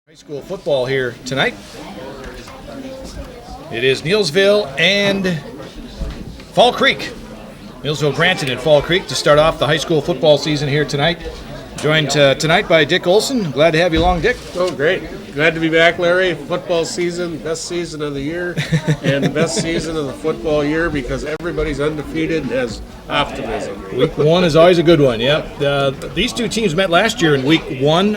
High school football here tonight. It is Neillsville and Fall Creek. Neillsville, Granton, and Fall Creek to start off the high school football season here tonight. Joined tonight by Dick Olson. Glad to have you along, Dick. Oh, great. Glad to be back, Larry. Football season, best season of the year, and the best season of the football year because everybody's undefeated and has optimism. Week one is always a good one, yep. These two teams met last year in week one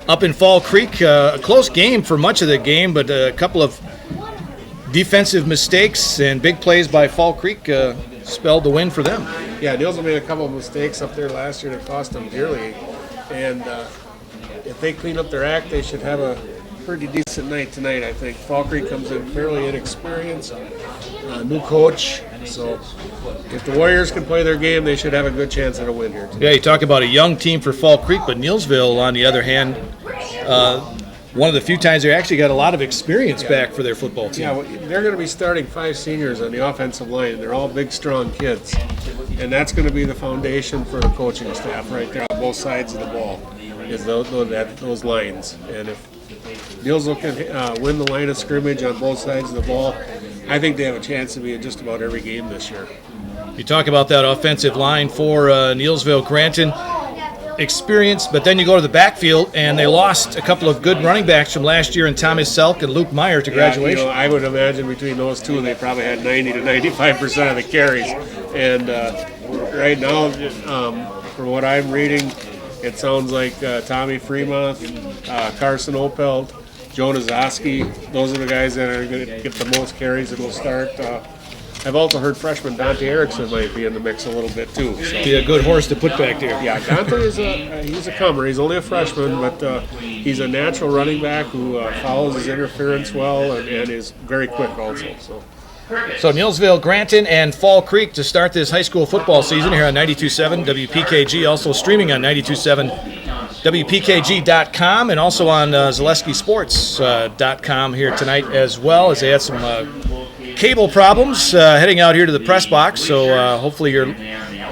up in Fall Creek. A close game for much of the game, but a couple of defensive mistakes and big plays by Fall Creek spelled the win for them. Yeah, Neillsville made a couple of mistakes up there last year that cost them dearly, and if they clean up their act, they should have a pretty decent night tonight, I think. Fall Creek comes in fairly inexperienced, new coach, so if the Warriors can play their game, they should have a good chance at a win here tonight. Yeah, you talk about a young team for Fall Creek, but Neillsville, on the other hand, one of the few times they actually got a lot of experience back for their football team. Yeah, well, they're going to be starting 5 seniors on the offensive line. They're all big, strong kids, and that's going to be the foundation for the coaching staff right there on both sides of the ball, is those lines. And if Neillsville can win the line of scrimmage on both sides of the ball, I think they have a chance to be in just about every game this year. You talk about that offensive line for Neillsville, Granton. Experience, but then you go to the backfield, and they lost a couple of good running backs from last year in Thomas Selk and Luke Meyer to graduation. I would imagine between those two, they probably had 90 to 95% of the carries. And right now, from what I'm reading, it sounds like Tommy Fremont, Carson Opelt, Joe Nazoski, those are the guys that are going to get the most carries and will start. I've also heard freshman Dante Erickson might be in the mix a little bit too. So. Be a good horse to put back there. Yeah, Dante is he's a comer. He's only a freshman, but he's a natural running back who follows his interference well and is very quick also. So Neillsville, Granton, and Fall Creek to start this high school football season here on 92.7 WPKG, also streaming on 92.7 WPKG.com and also on ZaleskiSports.com here tonight as well, as they had some cable problems heading out here to the press box, so hopefully you're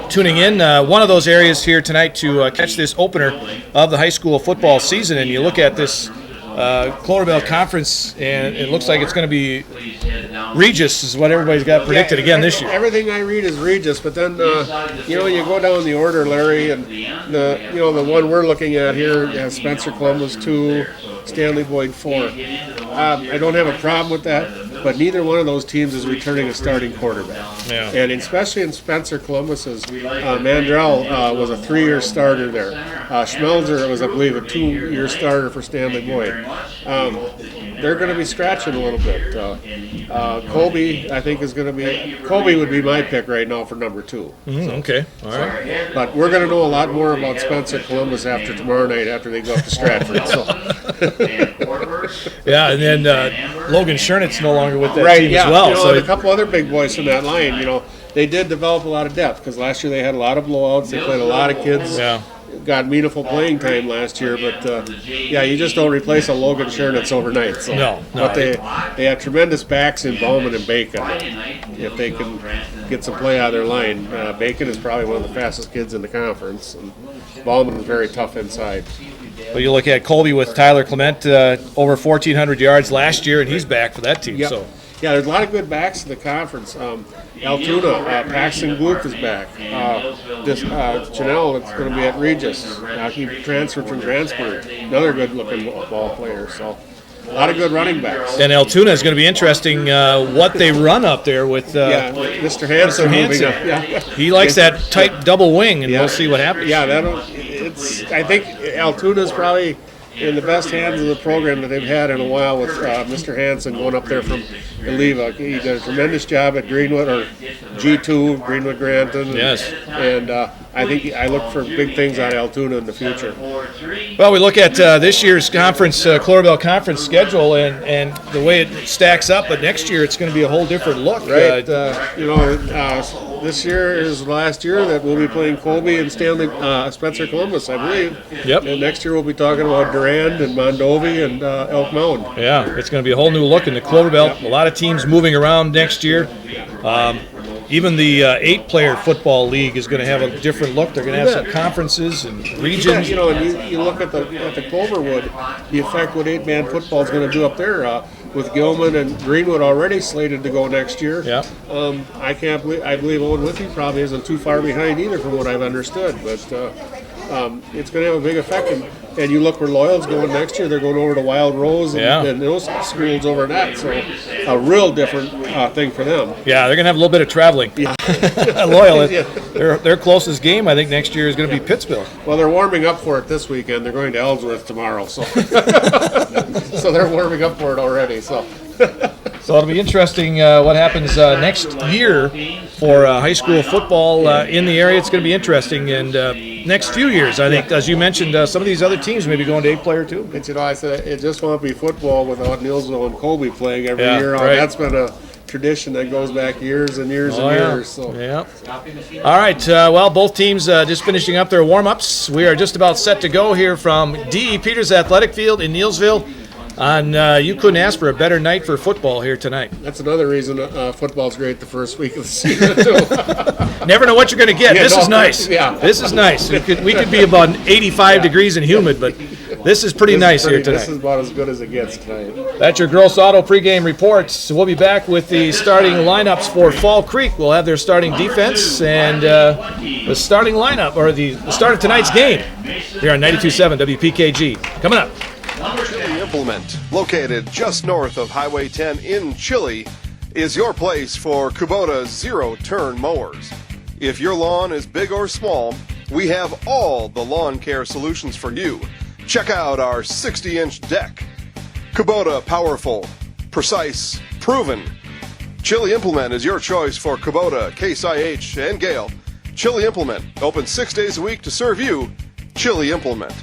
tuning in. One of those areas here tonight to catch this opener of the high school football season, and you look at this Clover Belt Conference, and it looks like it's going to be Regis is what everybody's got predicted again this year. Everything I read is Regis, but then you go down the order, Larry, and the one we're looking at here has Spencer Columbus 2, Stanley Boyd 4. I don't have a problem with that. But neither one of those teams is returning a starting quarterback. Yeah. And especially in Spencer Columbus's, Mandrell was a 3-year starter there. Schmelzer was, I believe, a 2-year starter for Stanley Boyd. They're going to be scratching a little bit. Colby, I think, is going to be – Colby would be my pick right now for number 2. Okay, all right. But we're going to know a lot more about Spencer Columbus after tomorrow night after they go up to Stratford. Yeah, and then Logan Schernitz no longer with that team as well. So a couple other big boys from that line, they did develop a lot of depth because last year they had a lot of blowouts. They played a lot of kids. Yeah. Got meaningful playing time last year, but you just don't replace a Logan Schernitz overnight. So. No. But they have tremendous backs in Bowman and Bacon. If they can get some play out of their line, Bacon is probably one of the fastest kids in the conference, and Bowman is very tough inside. Well, you look at Colby with Tyler Clement, over 1,400 yards last year, and he's back for that team. Yep. So. Yeah, there's a lot of good backs in the conference. Altoona, Paxton Gluck is back. Janelle is going to be at Regis. He transferred from Grantsburg. Another good-looking ball player. So a lot of good running backs. And Altoona is going to be interesting what they run up there with Mr. Hansen. Yeah. He likes that tight double wing, and we'll see what happens. Yeah, I think Altoona is probably in the best hands of the program that they've had in a while with Mr. Hansen going up there from Eliva. He did a tremendous job at Greenwood, or G2, Greenwood Granton. Yes. And I think I look for big things on Altoona in the future. Well, we look at this year's conference, Clover Belt Conference schedule, and the way it stacks up, but next year it's going to be a whole different look. Right. This year is the last year that we'll be playing Colby and Spencer Columbus, I believe. Yep. And next year we'll be talking about Durand and Mondovi and Elk Mound. Yeah, it's going to be a whole new look in the Clover Belt. A lot of teams moving around next year. even the 8-player football league is going to have a different look. They're going to have some conferences and regions. Yeah, and you look at the Cloverwood, the effect what 8-man football is going to do up there with Gilman and Greenwood already slated to go next year. Yeah. I believe Owen Withee probably isn't too far behind either, from what I've understood. But it's going to have a big effect. And you look where Loyal's going next year; they're going over to Wild Rose and those schools over that. So a real different thing for them. Yeah, they're going to have a little bit of traveling. Yeah. Loyal, their closest game I think next year is going to be Pittsville. Well, they're warming up for it this weekend. They're going to Ellsworth tomorrow, so so they're warming up for it already. So it'll be interesting what happens next year for high school football in the area. It's going to be interesting, and next few years, I think, as you mentioned, some of these other teams may be going to 8-player too. It's, I said it just won't be football without Neillsville and Colby playing every year. Right. That's been a tradition that goes back years and years and years. So. Yeah. All right. Well, both teams just finishing up their warm-ups. We are just about set to go here from D.E. Peters Athletic Field in Neillsville. And you couldn't ask for a better night for football here tonight. That's another reason football's great the first week of the season, too. Never know what you're going to get. This is nice. Yeah. This is nice. We could be about 85 degrees and humid, but this is pretty nice here tonight. This is about as good as it gets tonight. That's your Gross Auto pregame report. So we'll be back with the starting lineups for Fall Creek. We'll have their starting defense and the starting lineup, or the start of tonight's game here on 92.7 WPKG. Coming up. Chili Implement, located just north of Highway 10 in Chile, is your place for Kubota zero-turn mowers. If your lawn is big or small, we have all the lawn care solutions for you. Check out our 60-inch deck. Kubota powerful, precise, proven. Chili Implement is your choice for Kubota, Case IH, and Gale. Chili Implement, open 6 days a week to serve you. Chili Implement.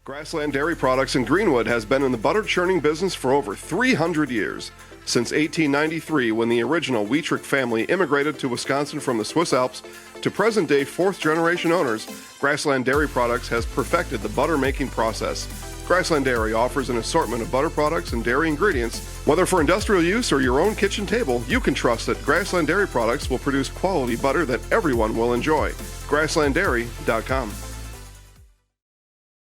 Grassland Dairy Products in Greenwood has been in the butter churning business for over 300 years. Since 1893, when the original Wietrich family immigrated to Wisconsin from the Swiss Alps, to present-day fourth-generation owners, Grassland Dairy Products has perfected the butter-making process. Grassland Dairy offers an assortment of butter products and dairy ingredients. Whether for industrial use or your own kitchen table, you can trust that Grassland Dairy Products will produce quality butter that everyone will enjoy. GrasslandDairy.com.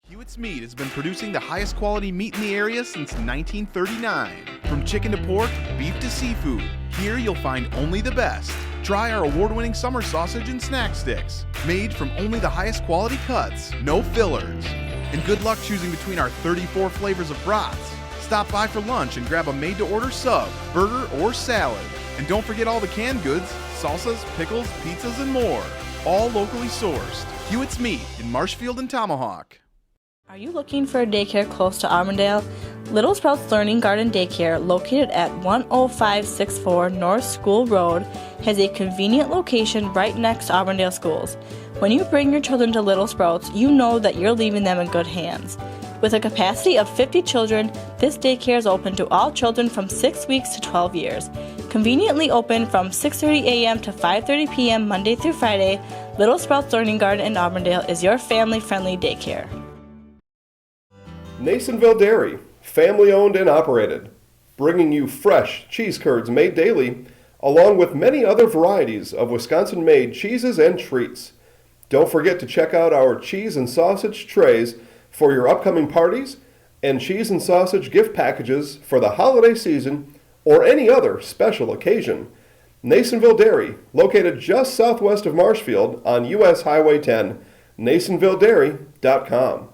Hewitt's Meat has been producing the highest quality meat in the area since 1939. From chicken to pork, beef to seafood, here you'll find only the best. Try our award-winning summer sausage and snack sticks, made from only the highest quality cuts, no fillers. And good luck choosing between our 34 flavors of brats. Stop by for lunch and grab a made-to-order sub, burger, or salad. And don't forget all the canned goods, salsas, pickles, pizzas, and more. All locally sourced. Hewitt's Meat in Marshfield and Tomahawk. Are you looking for a daycare close to Auburndale? Little Sprouts Learning Garden Daycare, located at 10564 North School Road, has a convenient location right next to Auburndale schools. When you bring your children to Little Sprouts, you know that you're leaving them in good hands. With a capacity of 50 children, this daycare is open to all children from 6 weeks to 12 years. Conveniently open from 6:30 a.m. to 5:30 p.m. Monday through Friday, Little Sprouts Learning Garden in Auburndale is your family-friendly daycare. Neillsville Dairy, family-owned and operated, bringing you fresh cheese curds made daily, along with many other varieties of Wisconsin-made cheeses and treats. Don't forget to check out our cheese and sausage trays for your upcoming parties and cheese and sausage gift packages for the holiday season or any other special occasion. Neillsville Dairy, located just southwest of Marshfield on U.S. Highway 10, NeillsvilleDairy.com.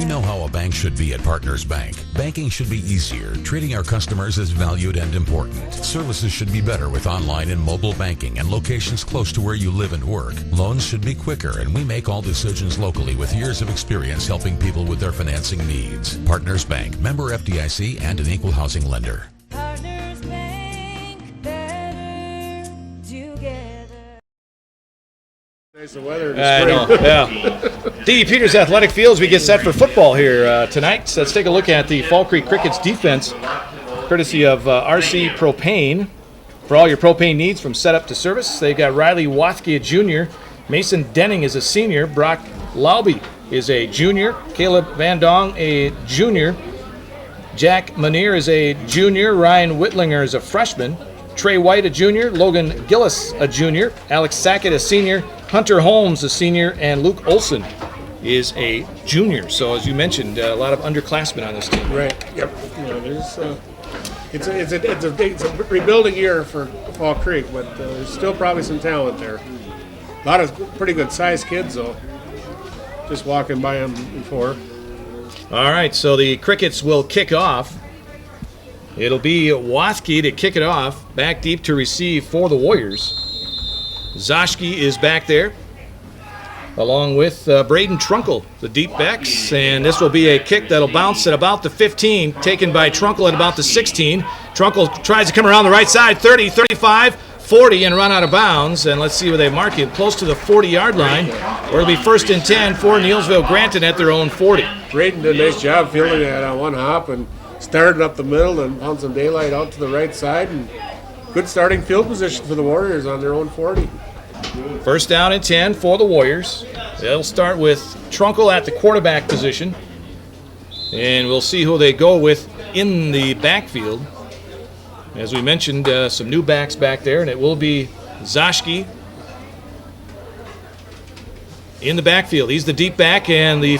We know how a bank should be at Partners Bank. Banking should be easier, treating our customers as valued and important. Services should be better with online and mobile banking and locations close to where you live and work. Loans should be quicker, and we make all decisions locally with years of experience helping people with their financing needs. Partners Bank, member FDIC, and an equal housing lender. Partners Bank, better together. Nice weather. I know, yeah. D. Peters Athletic Fields, we get set for football here tonight. So let's take a look at the Fall Creek Crickets defense, courtesy of RC Propane. For all your propane needs from setup to service, they've got Riley Wathke, Jr., Mason Denning is a senior, Brock Lauby is a junior, Caleb Van Dong, a junior, Jack Manier is a junior, Ryan Whitlinger is a freshman, Trey White a junior, Logan Gillis a junior, Alex Sackett a senior, Hunter Holmes a senior, and Luke Olson is a junior. So as you mentioned, a lot of underclassmen on this team. Right. Yep. It's a rebuilding year for Fall Creek, but there's still probably some talent there. A lot of pretty good sized kids though. Just walking by them before. All right, so the Crickets will kick off. It'll be Wathke to kick it off. Back deep to receive for the Warriors. Zoschke is back there, along with Braden Trunkle, the deep backs. And this will be a kick that'll bounce at about the 15, taken by Trunkle at about the 16. Trunkle tries to come around the right side, 30, 35, 40, and run out of bounds. And let's see where they mark it, close to the 40-yard line, where it'll be 1st and 10 for Neillsville Granton at their own 40. Braden did a nice job fielding it on one hop and started up the middle and found some daylight out to the right side. And good starting field position for the Warriors on their own 40. 1st down and 10 for the Warriors. They'll start with Trunkle at the quarterback position. And we'll see who they go with in the backfield. As we mentioned, some new backs back there, and it will be Zoschke in the backfield. He's the deep back, and the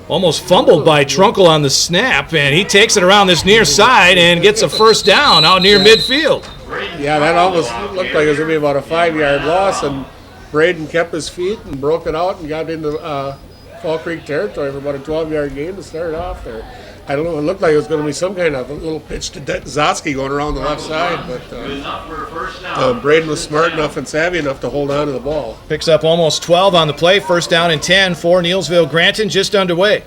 almost fumbled by Trunkle on the snap, and he takes it around this near side and gets a 1st down out near midfield. Yeah, that almost looked like it was going to be about a 5-yard loss, and Braden kept his feet and broke it out and got into Fall Creek territory for about a 12-yard gain to start off there. I don't know, it looked like it was going to be some kind of a little pitch to Zoschke going around the left side, but Braden was smart enough and savvy enough to hold on to the ball. Picks up almost 12 on the play. 1st down and 10 for Neillsville Granton, just underway.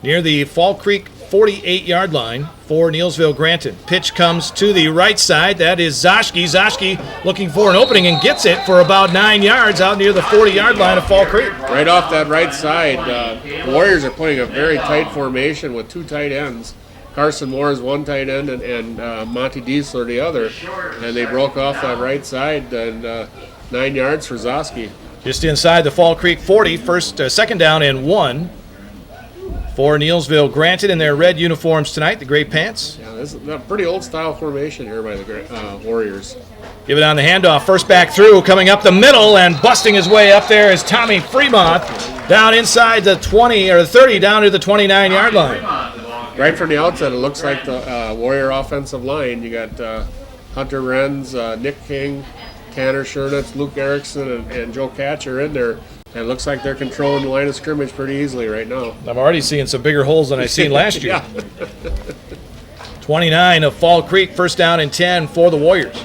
Near the Fall Creek 48-yard line for Neillsville Granton. Pitch comes to the right side. That is Zoschke. Zoschke looking for an opening and gets it for about 9 yards out near the 40-yard line of Fall Creek. Right off that right side, the Warriors are playing a very tight formation with 2 tight ends. Carson Moore is one tight end and Monty Diesler the other. And they broke off that right side and 9 yards for Zoschke. Just inside the Fall Creek 40, 2nd down and 1. For Neillsville Granton in their red uniforms tonight, the gray pants. Yeah, this is a pretty old-style formation here by the Warriors. Give it on the handoff. First back through, coming up the middle and busting his way up there is Tommy Fremont. Down inside the 20 or 30, down to the 29-yard line. Right from the outset, it looks like the Warrior offensive line. You got Hunter Renz, Nick King, Tanner Schernitz, Luke Erickson, and Joe Catcher in there. And it looks like they're controlling the line of scrimmage pretty easily right now. I'm already seeing some bigger holes than I've seen last year. Yeah. 29 of Fall Creek, 1st down and 10 for the Warriors.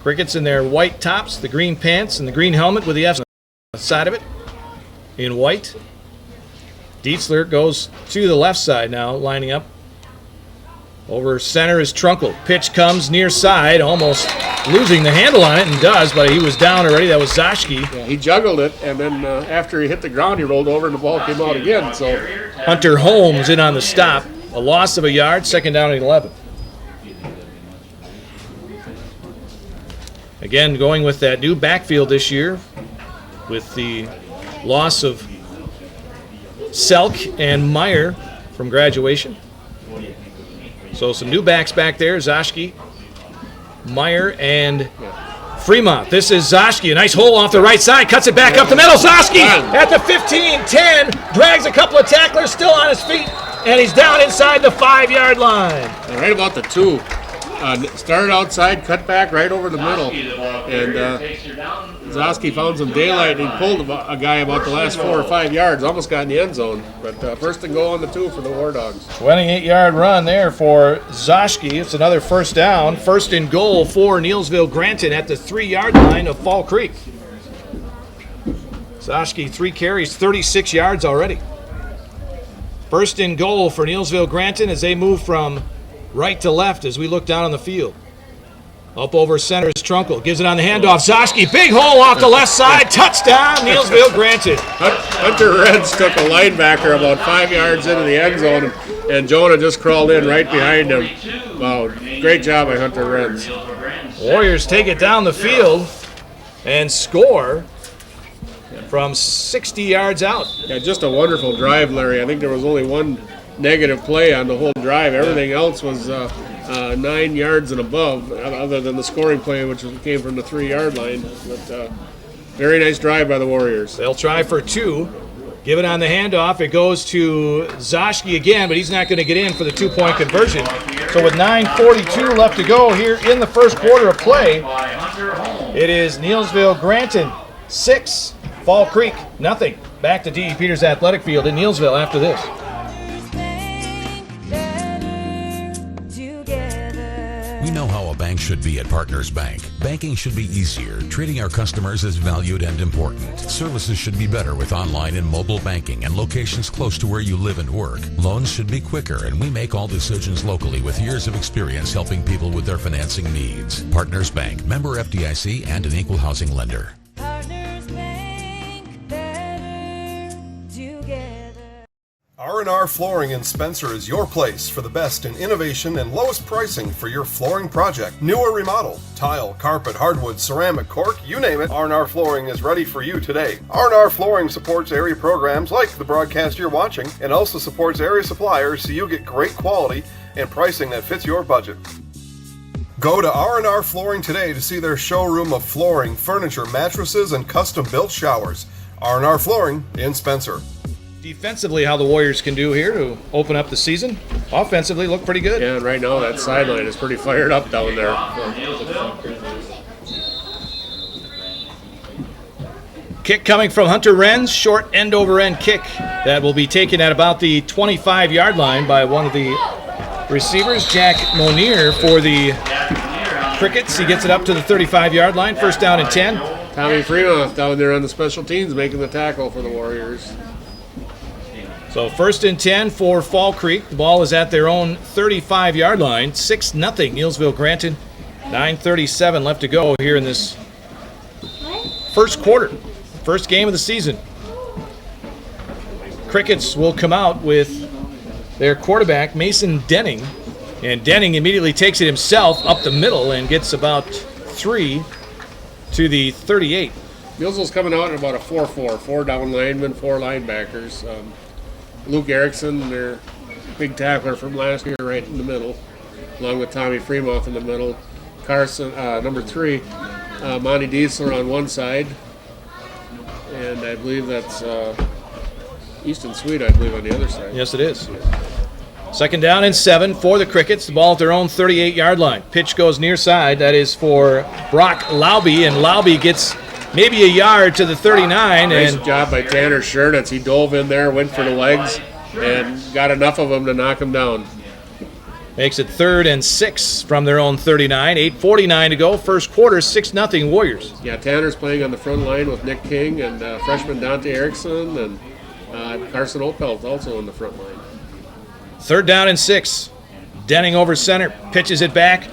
Crickets in their white tops, the green pants, and the green helmet with the F on the side of it in white. Dietzler goes to the left side now, lining up. Over center is Trunkle. Pitch comes near side, almost losing the handle on it, and does, but he was down already. That was Zoschke. Yeah, he juggled it, and then after he hit the ground, he rolled over, and the ball came out again. So Hunter Holmes in on the stop. A loss of a yard, 2nd down and 11. Again, going with that new backfield this year with the loss of Selk and Meyer from graduation. So some new backs back there, Zoschke, Meyer, and Fremont. This is Zoschke, a nice hole off the right side, cuts it back up the middle. Zoschke at the 15-10, drags a couple of tacklers, still on his feet, and he's down inside the 5-yard line. right about the 2. Started outside, cut back right over the middle, and Zosky found some daylight and he pulled a guy about the last 4 or 5 yards, almost got in the end zone. But first and goal on the 2 for the War Dogs. 28-yard run there for Zoschke. It's another first down. First and goal for Neillsville Granton at the 3-yard line of Fall Creek. Zoschke, 3 carries, 36 yards already. First and goal for Neillsville Granton as they move from right to left as we look down on the field. Up over center is Trunkle. Gives it on the handoff. Zoschke, big hole off the left side. Touchdown, Neillsville Granton. Hunter Reds took a linebacker about 5 yards into the end zone, and Jonah just crawled in right behind him. Wow, great job by Hunter Reds. Warriors take it down the field and score from 60 yards out. Yeah, just a wonderful drive, Larry. I think there was only one negative play on the whole drive. Everything else was 9 yards and above, other than the scoring play, which came from the 3-yard line. But very nice drive by the Warriors. They'll try for 2. Give it on the handoff. It goes to Zoschke again, but he's not going to get in for the 2-point conversion. So with 9:42 left to go here in the first quarter of play, it is Neillsville Granton 6, Fall Creek nothing. Back to D.E. Peters Athletic Field in Neillsville after this. We know how a bank should be at Partners Bank. Banking should be easier, treating our customers as valued and important. Services should be better with online and mobile banking and locations close to where you live and work. Loans should be quicker, and we make all decisions locally with years of experience helping people with their financing needs. Partners Bank, member FDIC, and an equal housing lender. Partners Bank, better together. R&R Flooring in Spencer is your place for the best in innovation and lowest pricing for your flooring project. New or remodel, tile, carpet, hardwood, ceramic, cork, you name it, R&R Flooring is ready for you today. R&R Flooring supports area programs like the broadcast you're watching and also supports area suppliers so you get great quality and pricing that fits your budget. Go to R&R Flooring today to see their showroom of flooring, furniture, mattresses, and custom-built showers. R&R Flooring in Spencer. Defensively, how the Warriors can do here to open up the season. Offensively, look pretty good. Yeah, and right now that sideline is pretty fired up down there. Kick coming from Hunter Renz, short end-over-end kick that will be taken at about the 25-yard line by one of the receivers, Jack Monier, for the Crickets. He gets it up to the 35-yard line, first down and 10. Tommy Fremont down there on the special teams making the tackle for the Warriors. So first and 10 for Fall Creek. The ball is at their own 35-yard line. 6-0 Neillsville Granton. 9:37 left to go here in this first quarter. First game of the season. Crickets will come out with their quarterback, Mason Denning. And Denning immediately takes it himself up the middle and gets about 3 to the 38. Neillsville's coming out at about a 4-4. 4 down linemen, 4 linebackers. Luke Erickson, their big tackler from last year, right in the middle, along with Tommy Fremont in the middle. Carson, number 3, Monty Diesler on one side, and I believe that's Easton Sweet, I believe, on the other side. Yes, it is. Second down and 7 for the Crickets. The ball at their own 38-yard line. Pitch goes near side. That is for Brock Lauby, and Lauby gets maybe a yard to the 39. Nice and job by Tanner Shernitz. He dove in there, went for the legs, and got enough of them to knock him down. Makes it 3rd and 6 from their own 39. 8:49 to go. First quarter, 6-0 Warriors. Yeah, Tanner's playing on the front line with Nick King and freshman Dante Erickson, and Carson Opelt also on the front line. 3rd down and 6. Denning over center, pitches it back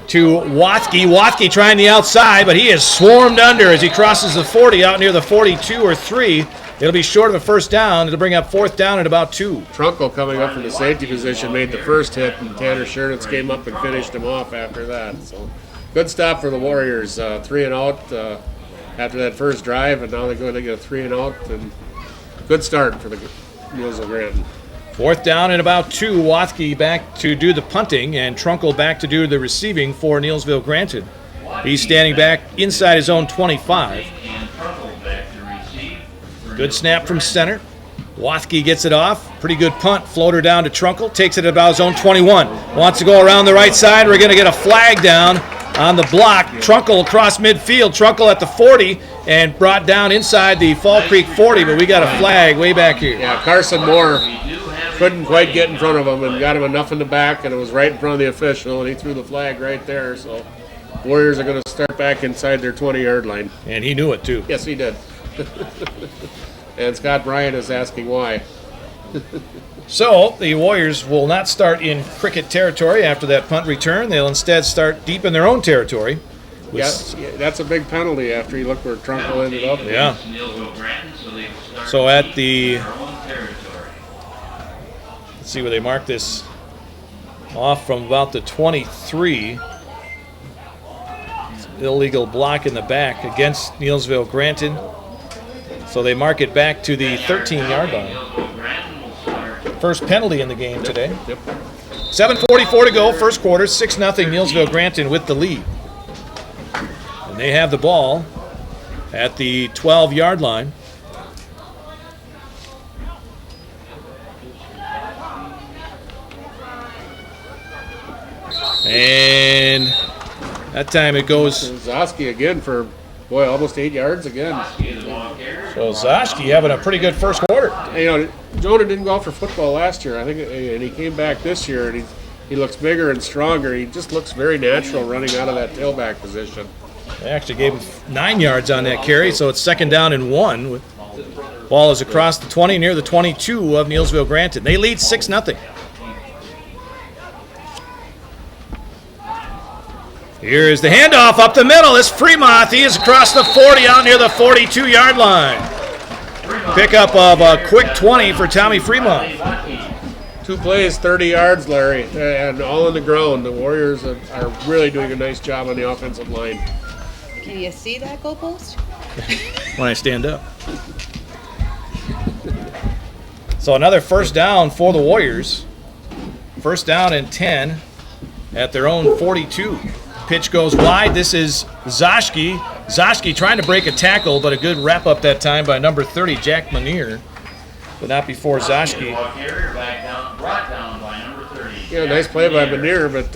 to Wathke. Wathke trying the outside, but he is swarmed under as he crosses the 40 out near the 42 or 3. It'll be short of a first down. It'll bring up 4th down at about 2. Trunkle coming up from the safety position made the first hit, and Tanner Shernitz came up and finished him off after that. So good stop for the Warriors. 3 and out after that first drive, and now they're going to get a 3 and out, and good start for the Neillsville Granton. 4th down and about 2. Wathke back to do the punting, and Trunkle back to do the receiving for Neillsville Granton. He's standing back inside his own 25. Good snap from center. Wathke gets it off. Pretty good punt. Floater down to Trunkle. Takes it about his own 21. Wants to go around the right side. We're going to get a flag down on the block. Trunkle across midfield. Trunkle at the 40 and brought down inside the Fall Creek 40, but we got a flag way back here. Yeah, Carson Moore couldn't quite get in front of him and got him enough in the back, and it was right in front of the official, and he threw the flag right there. So Warriors are going to start back inside their 20-yard line. And he knew it, too. Yes, he did. And Scott Bryant is asking why. So the Warriors will not start in cricket territory after that punt return. They'll instead start deep in their own territory. Yeah, that's a big penalty after you look where Trunkle ended up. Yeah. So at the, let's see where they mark this off from about the 23. Illegal block in the back against Neillsville Granton. So they mark it back to the 13-yard line. First penalty in the game today. 7:44 to go, first quarter, 6-0 Neillsville Granton with the lead. And they have the ball at the 12-yard line. And that time it goes. Zoski again for, boy, almost 8 yards again. So Zoski having a pretty good first quarter. You know, Jonah didn't go out for football last year, I think, and he came back this year, and he looks bigger and stronger. He just looks very natural running out of that tailback position. They actually gave him 9 yards on that carry, so it's 2nd down and 1. Ball is across the 20 near the 22 of Neillsville Granton. They lead 6-0. Here is the handoff up the middle. It's Fremont. He is across the 40 out near the 42-yard line. Pickup of a quick 20 for Tommy Fremont. 2 plays, 30 yards, Larry, and all on the ground. The Warriors are really doing a nice job on the offensive line. Can you see that goalpost? When I stand up. So another first down for the Warriors. First down and 10 at their own 42. Pitch goes wide. This is Zoski. Zoski trying to break a tackle, but a good wrap up that time by number 30, Jack Manier. But not before Zoski. Yeah, nice play by Manier, but,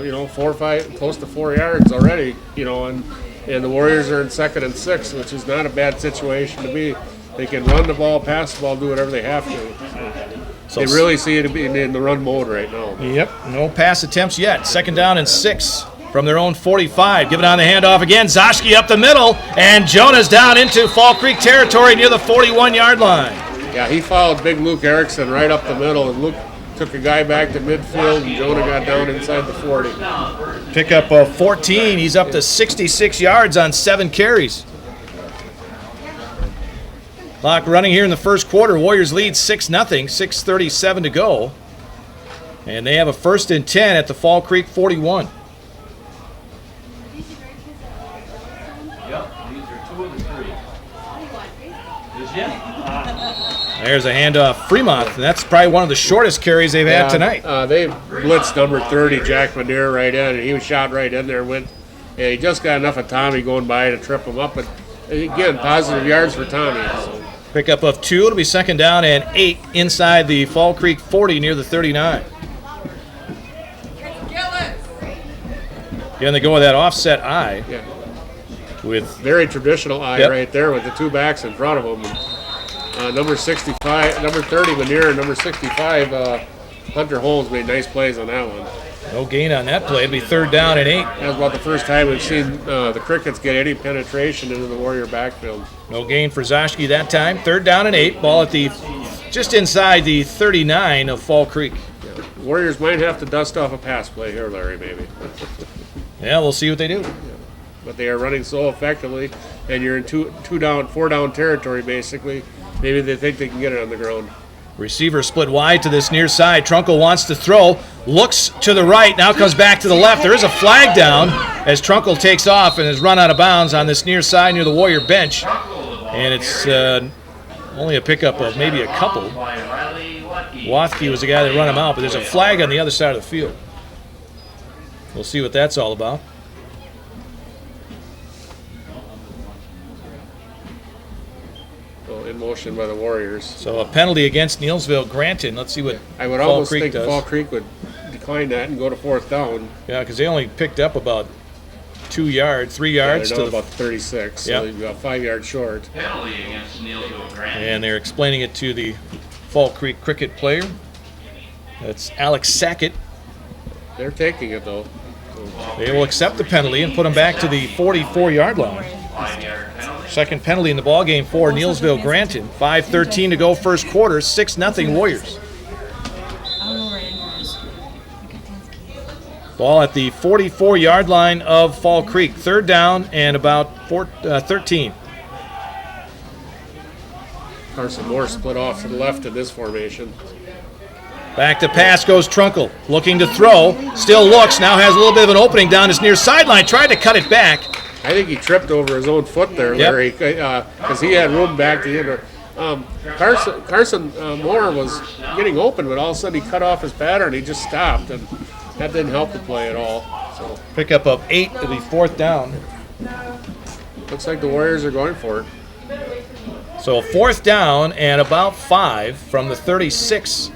you know, 4 or 5, close to 4 yards already, you know, and the Warriors are in 2nd and 6, which is not a bad situation to be. They can run the ball, pass the ball, do whatever they have to. So they really see it in the run mode right now. Yep, no pass attempts yet. 2nd down and 6 from their own 45. Give it on the handoff again. Zoski up the middle, and Jonah's down into Fall Creek territory near the 41-yard line. Yeah, he followed big Luke Erickson right up the middle, and Luke took a guy back to midfield, and Jonah got down inside the 40. Pickup of 14. He's up to 66 yards on 7 carries. Clock running here in the first quarter. Warriors lead 6-0, 6:37 to go. And they have a 1st and 10 at the Fall Creek 41. There's a handoff, Fremont, and that's probably one of the shortest carries they've had tonight. They blitzed number 30, Jack Manier, right in, and he was shot right in there. And he just got enough of Tommy going by to trip him up. But again, positive yards for Tommy. So. Pickup of 2. It'll be 2nd down and 8 inside the Fall Creek 40 near the 39. Again, they go with that offset eye. Yeah. With very traditional eye right there with the 2 backs in front of him. Number 65, number 30 Manier, and number 65 Hunter Holmes made nice plays on that one. No gain on that play. It'll be 3rd down and 8. That was about the first time we've seen the Crickets get any penetration into the Warrior backfield. No gain for Zoski that time. 3rd down and 8. Ball at the just inside the 39 of Fall Creek. Yeah. Warriors might have to dust off a pass play here, Larry, maybe. Yeah, we'll see what they do. Yeah. But they are running so effectively, and you're in 4 down territory basically. Maybe they think they can get it on the ground. Receiver split wide to this near side. Trunkle wants to throw, looks to the right, now comes back to the left. There is a flag down as Trunkle takes off and is run out of bounds on this near side near the Warrior bench. And it's only a pickup of maybe a couple. Wathke was the guy that run him out, but there's a flag on the other side of the field. We'll see what that's all about. in motion by the Warriors. So a penalty against Neillsville Granton. Let's see what I would Fall almost Creek think does. Fall Creek would decline that and go to 4th down. Yeah, because they only picked up about 3 yards They're to down the about 36, Yep. so they've got 5 yards short. and they're explaining it to the Fall Creek cricket player. That's Alex Sackett. They're taking it though. They will accept the penalty and put them back to the 44-yard line. Second penalty in the ballgame for Neillsville Granton. 5:13 to go first quarter, 6-0 Warriors. Ball at the 44-yard line of Fall Creek. Third down and about 13. Carson Moore split off to the left in this formation. Back to pass goes Trunkle. Looking to throw. Still looks. Now has a little bit of an opening down his near sideline. Tried to cut it back. I think he tripped over his own foot there, Larry, because he had room back to the end. Carson Moore was getting open, but all of a sudden he cut off his pattern. He just stopped, and that didn't help the play at all. So Pickup of 8 to the 4th down. looks like the Warriors are going for it. So 4th down and about 5 from the 36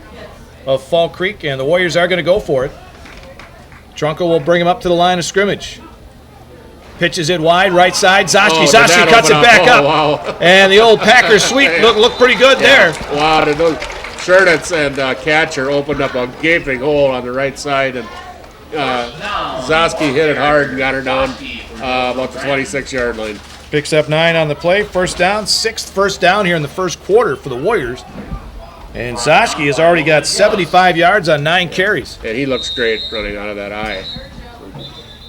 of Fall Creek, and the Warriors are going to go for it. Trunkle will bring him up to the line of scrimmage. Pitches it wide, right side. Zoski did that cuts it open back up? up. Oh, wow. And the old Packers sweep looked pretty good there. Wow, those Shernitz and Catcher opened up a gaping hole on the right side, and Zoski hit it hard and got her down about the 26-yard line. Picks up 9 on the play. First down, 6th first down here in the first quarter for the Warriors. And Zoski has already got 75 yards on 9 carries. And he looks great running out of that eye.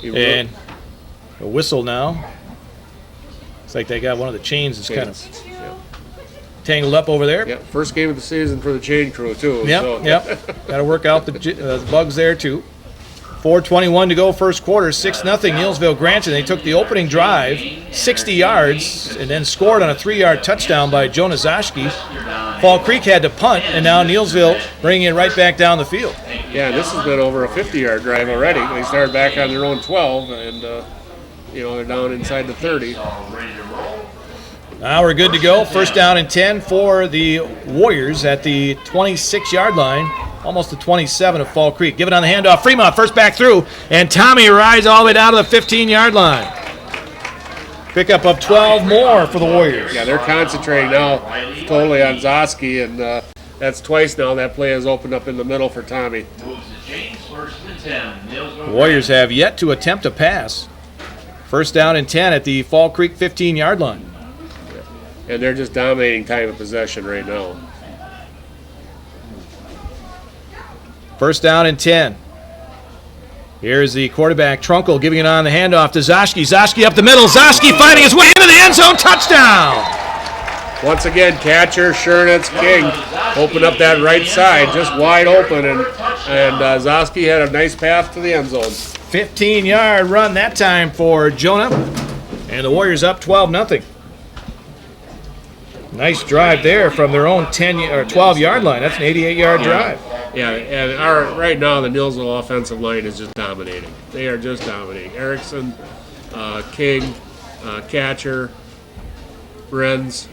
And a whistle now. It's like they got one of the chains that's kind of tangled up over there. Yep, first game of the season for the chain crew, too. Yep. Got to work out the bugs there, too. 4:21 to go first quarter, 6-0 Neillsville Granton. They took the opening drive, 60 yards, and then scored on a 3-yard touchdown by Jonah Zoski. Fall Creek had to punt, and now Neillsville bringing it right back down the field. Yeah, this has been over a 50-yard drive already. They started back on their own 12, and they're down inside the 30. Now we're good to go. First down and 10 for the Warriors at the 26-yard line. Almost the 27 of Fall Creek. Give it on the handoff. Fremont first back through, and Tommy rides all the way down to the 15-yard line. Pickup of 12 more for the Warriors. Yeah, they're concentrating now totally on Zoski, and that's twice now that play has opened up in the middle for Tommy. The Warriors have yet to attempt a pass. First down and 10 at the Fall Creek 15-yard line. And they're just dominating time of possession right now. First down and 10. Here's the quarterback, Trunkle, giving it on the handoff to Zoski. Zoski up the middle. Zoski finding his way into the end zone. Touchdown! Once again, Catcher, Shernitz, King open up that right side, just wide open, and Zoski had a nice path to the end zone. 15-yard run that time for Jonah. And the Warriors up 12-0. Nice drive there from their own 12-yard line. That's an 88-yard drive. Yeah, and right now the Neillsville offensive line is just dominating. They are just dominating. Erickson, King, Catcher, Renz.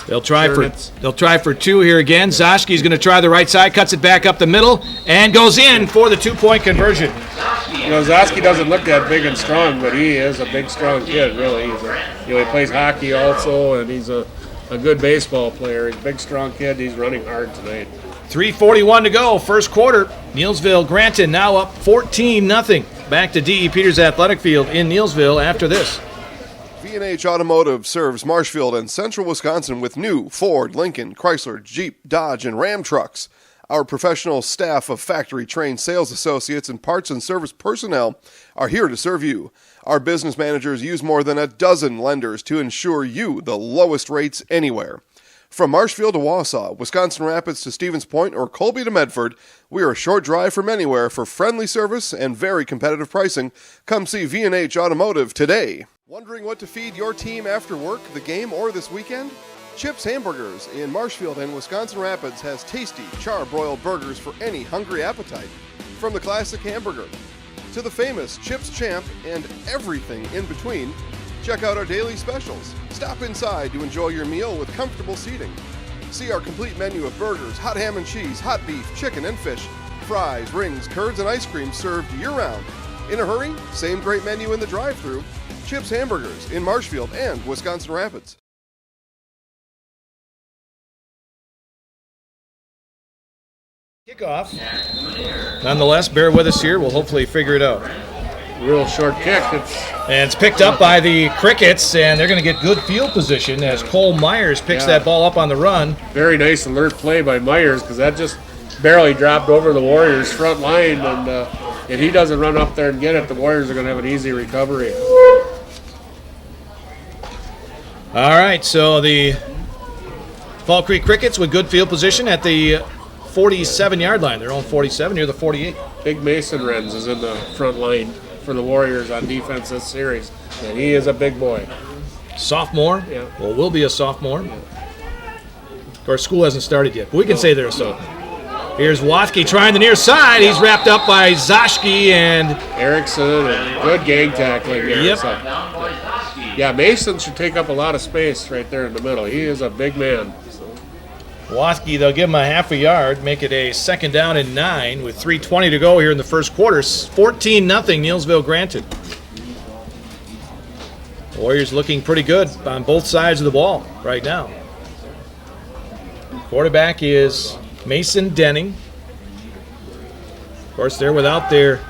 They'll try for 2 here again. Zoski's going to try the right side, cuts it back up the middle, and goes in for the 2-point conversion. Zoski doesn't look that big and strong, but he is a big, strong kid, really. He plays hockey also, and he's a good baseball player. He's a big, strong kid. He's running hard tonight. 3:41 to go, first quarter. Neillsville Granton now up 14-0. Back to D.E. Peters Athletic Field in Neillsville after this. V&H Automotive serves Marshfield and central Wisconsin with new Ford, Lincoln, Chrysler, Jeep, Dodge, and Ram trucks. Our professional staff of factory-trained sales associates and parts and service personnel are here to serve you. Our business managers use more than a dozen lenders to ensure you the lowest rates anywhere. From Marshfield to Wausau, Wisconsin Rapids to Stevens Point, or Colby to Medford, we are a short drive from anywhere for friendly service and very competitive pricing. Come see V&H Automotive today. Wondering what to feed your team after work, the game, or this weekend? Chips Hamburgers in Marshfield and Wisconsin Rapids has tasty, char-broiled burgers for any hungry appetite. From the classic hamburger to the famous Chips Champ and everything in between, Check out our daily specials. Stop inside to enjoy your meal with comfortable seating. See our complete menu of burgers, hot ham and cheese, hot beef, chicken and fish, fries, rings, curds, and ice cream served year-round. In a hurry? Same great menu in the drive-thru. Chips Hamburgers in Marshfield and Wisconsin Rapids. Kickoff. Nonetheless, bear with us here. We'll hopefully figure it out. Real short kick. And it's picked up by the Crickets, and they're going to get good field position as Cole Myers picks that ball up on the run. Very nice alert play by Myers, because that just barely dropped over the Warriors' front line, and if he doesn't run up there and get it, the Warriors are going to have an easy recovery. All right, so the Fall Creek Crickets with good field position at the 47-yard line. Their own 47 near the 48. Big Mason Renz is in the front line for the Warriors on defense this series, and he is a big boy. Sophomore? Yeah. Well, will be a sophomore. Yeah. Of course, school hasn't started yet, but we can say they're a sophomore. Here's Wathke trying the near side. He's wrapped up by Zashki and Erickson, and good gang tackling there. Yep. So, yeah, Mason should take up a lot of space right there in the middle. He is a big man. Wathke, they'll give him a half a yard, make it a 2nd down and 9 with 3:20 to go here in the first quarter. 14-0 Neillsville Granton. Warriors looking pretty good on both sides of the ball right now. Quarterback is Mason Denning. Of course, they're without their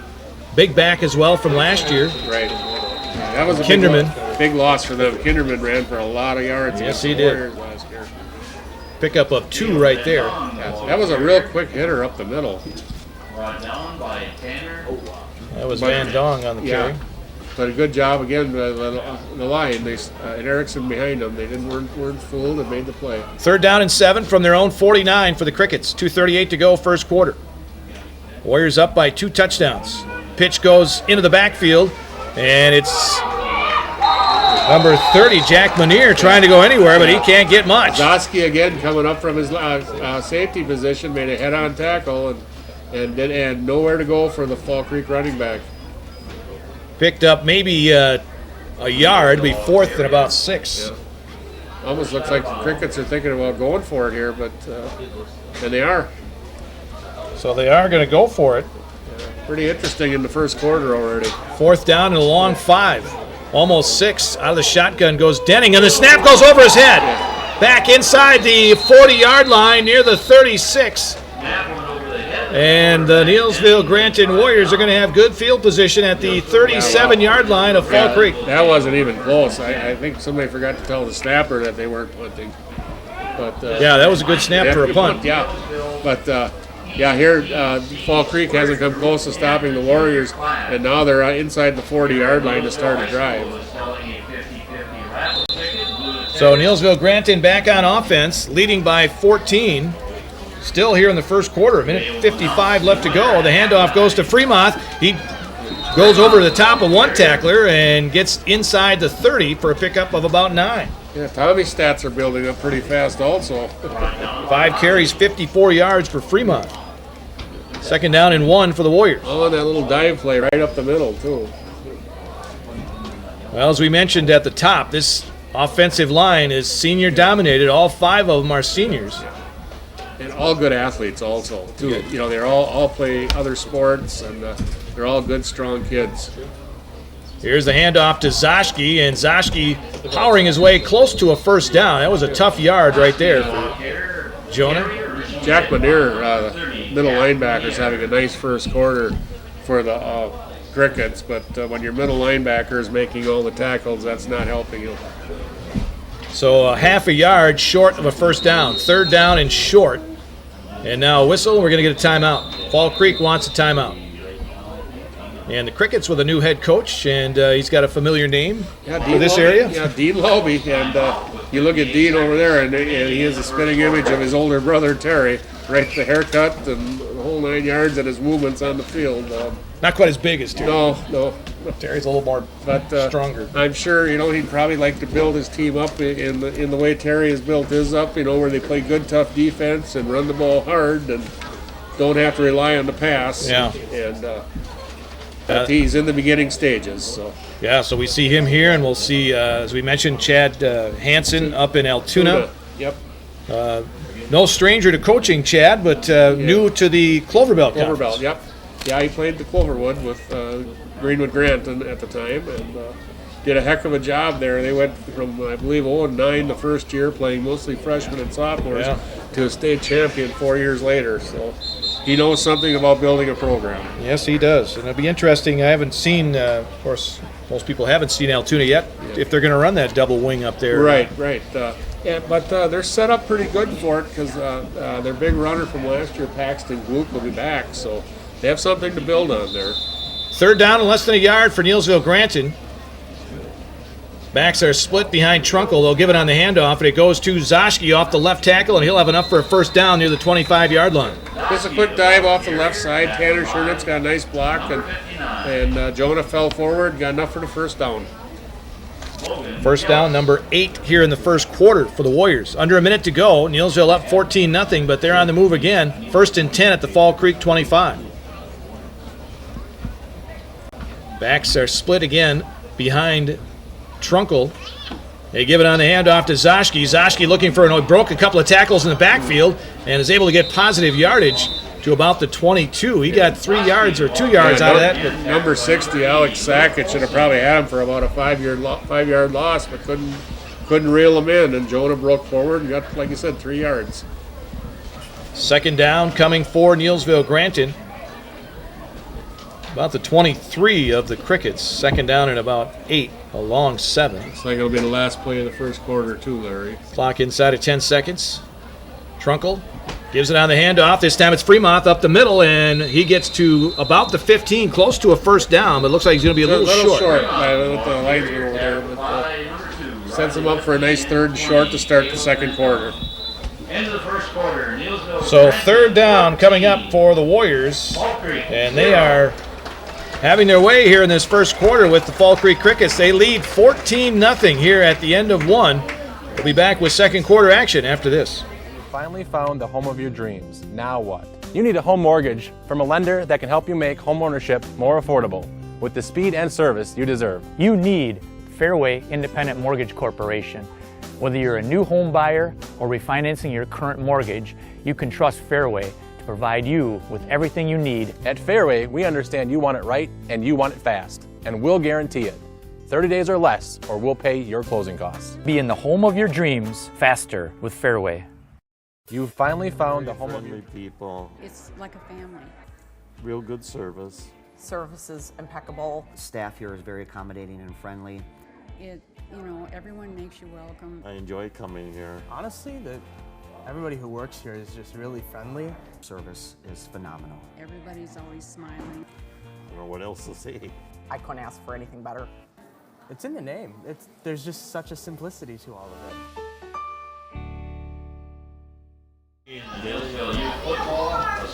big back as well from last year. Right. That was a Kinderman. big loss for them. Kinderman ran for a lot of yards Yes, against he the did. Warriors last year. Pickup of 2 right there. Yeah, that was a real quick hitter up the middle. That was Van Dong on the carry. But a good job again, the line. And Erickson behind them. They weren't fooled and made the play. 3rd down and 7 from their own 49 for the Crickets. 2:38 to go, first quarter. Warriors up by 2 touchdowns. Pitch goes into the backfield, and it's number 30, Jack Manier, trying to go anywhere, but he can't get much. Zosky again coming up from his safety position, made a head-on tackle, and nowhere to go for the Fall Creek running back. Picked up maybe a yard, be 4th and about 6. Yeah. Almost looks like the Crickets are thinking about going for it here, but and they are. So they are going to go for it. Pretty interesting in the first quarter already. 4th down and a long 5. Almost 6. Out of the shotgun goes Denning, and the snap goes over his head. Back inside the 40-yard line near the 36. And the Neillsville Granton Warriors are going to have good field position at the 37-yard line of Fall Creek. That wasn't even close. I think somebody forgot to tell the snapper that they weren't punting. But yeah, that was a good snap for a punt. Yeah, but here Fall Creek hasn't come close to stopping the Warriors, and now they're inside the 40-yard line to start a drive. So Neillsville Granton back on offense, leading by 14. Still here in the first quarter, 1:55 left to go. The handoff goes to Fremont. He goes over the top of one tackler and gets inside the 30 for a pickup of about 9. Yeah, Tommy's stats are building up pretty fast also. 5 carries, 54 yards for Fremont. 2nd down and 1 for the Warriors. Oh, and that little dive play right up the middle, too. Well, as we mentioned at the top, this offensive line is senior dominated. All 5 of them are seniors. And all good athletes also, too. You know, they're all play other sports, and they're all good, strong kids. Here's the handoff to Zashki, and Zashki powering his way close to a 1st down. That was a tough yard right there for Jonah. Jack Manier, middle linebacker, is having a nice first quarter for the Crickets, but when your middle linebacker is making all the tackles, that's not helping you. So a half a yard short of a 1st down. 3rd down and short. And now a whistle, we're going to get a timeout. Fall Creek wants a timeout. And the Crickets with a new head coach, and he's got a familiar name for this area. Yeah, Dean Loby, and you look at Dean over there, and he is a spitting image of his older brother, Terry. Right, the haircut and the whole 9 yards and his movements on the field. Not quite as big as Terry. No. Terry's a little more stronger. I'm sure, he'd probably like to build his team up in the way Terry has built his up, where they play good, tough defense and run the ball hard and don't have to rely on the pass. Yeah. And but he's in the beginning stages. So Yeah, so we see him here, and we'll see, as we mentioned, Chad Hansen up in Altoona. Yep. No stranger to coaching, Chad, but new to the Cloverbelt Conference. Cloverbelt, yep. Yeah, he played the Cloverwood with Greenwood Granton at the time, and did a heck of a job there. They went from, I believe, 0-9 the first year, playing mostly freshmen and sophomores, to a state champion 4 years later. So he knows something about building a program. Yes, he does. And it'll be interesting. I haven't seen, of course, most people haven't seen Altoona yet, if they're going to run that double wing up there. Right. But they're set up pretty good for it because their big runner from last year, Paxton Gluck, will be back. So they have something to build on there. Third down and less than a yard for Neillsville Granton. Backs are split behind Trunkle. They'll give it on the handoff, and it goes to Zoschke off the left tackle, and he'll have enough for a first down near the 25-yard line. Just a quick dive off the left side. Tanner Schernitz got a nice block, and Jonah fell forward, got enough for the first down. First down, number 8 here in the first quarter for the Warriors. Under a minute to go. Neillsville up 14-0, but they're on the move again. First and 10 at the Fall Creek 25. Backs are split again behind Trunkle. They give it on the handoff to Zoschke. Zoschke looking for broke a couple of tackles in the backfield and is able to get positive yardage to about the 22. He got 3 yards or 2 yards out of that. But number 60, Alex Sackett, should have probably had him for about a 5-yard loss, but couldn't reel him in. And Jonah broke forward and got, like you said, 3 yards. Second down coming for Neillsville Granton. About the 23 of the Crickets. Second down and about 8, a long 7. Looks like it'll be the last play of the first quarter too, Larry. Clock inside of 10 seconds. Trunkle gives it on the handoff. This time it's Fremont up the middle, and he gets to about the 15, close to a first down, but looks like he's going to be a little short. With the linesman over there, but sets him up for a nice third and short to start the second quarter. End of the first quarter. So third down coming up for the Warriors, and they are having their way here in this first quarter with the Fall Creek Crickets. They lead 14-0 here at the end of one. We'll be back with second quarter action after this. You finally found the home of your dreams. Now what? You need a home mortgage from a lender that can help you make homeownership more affordable with the speed and service you deserve. You need Fairway Independent Mortgage Corporation. Whether you're a new home buyer or refinancing your current mortgage, you can trust Fairway to provide you with everything you need. At Fairway, we understand you want it right and you want it fast, and we'll guarantee it. 30 days or less, or we'll pay your closing costs. Be in the home of your dreams faster with Fairway. You've finally found the home of your people. It's like a family. Real good service. Service is impeccable. Staff here is very accommodating and friendly. Everyone makes you welcome. I enjoy coming here. Honestly, everybody who works here is just really friendly. Service is phenomenal. Everybody's always smiling. I don't know what else to say. I couldn't ask for anything better. It's in the name. There's just such a simplicity to all of it.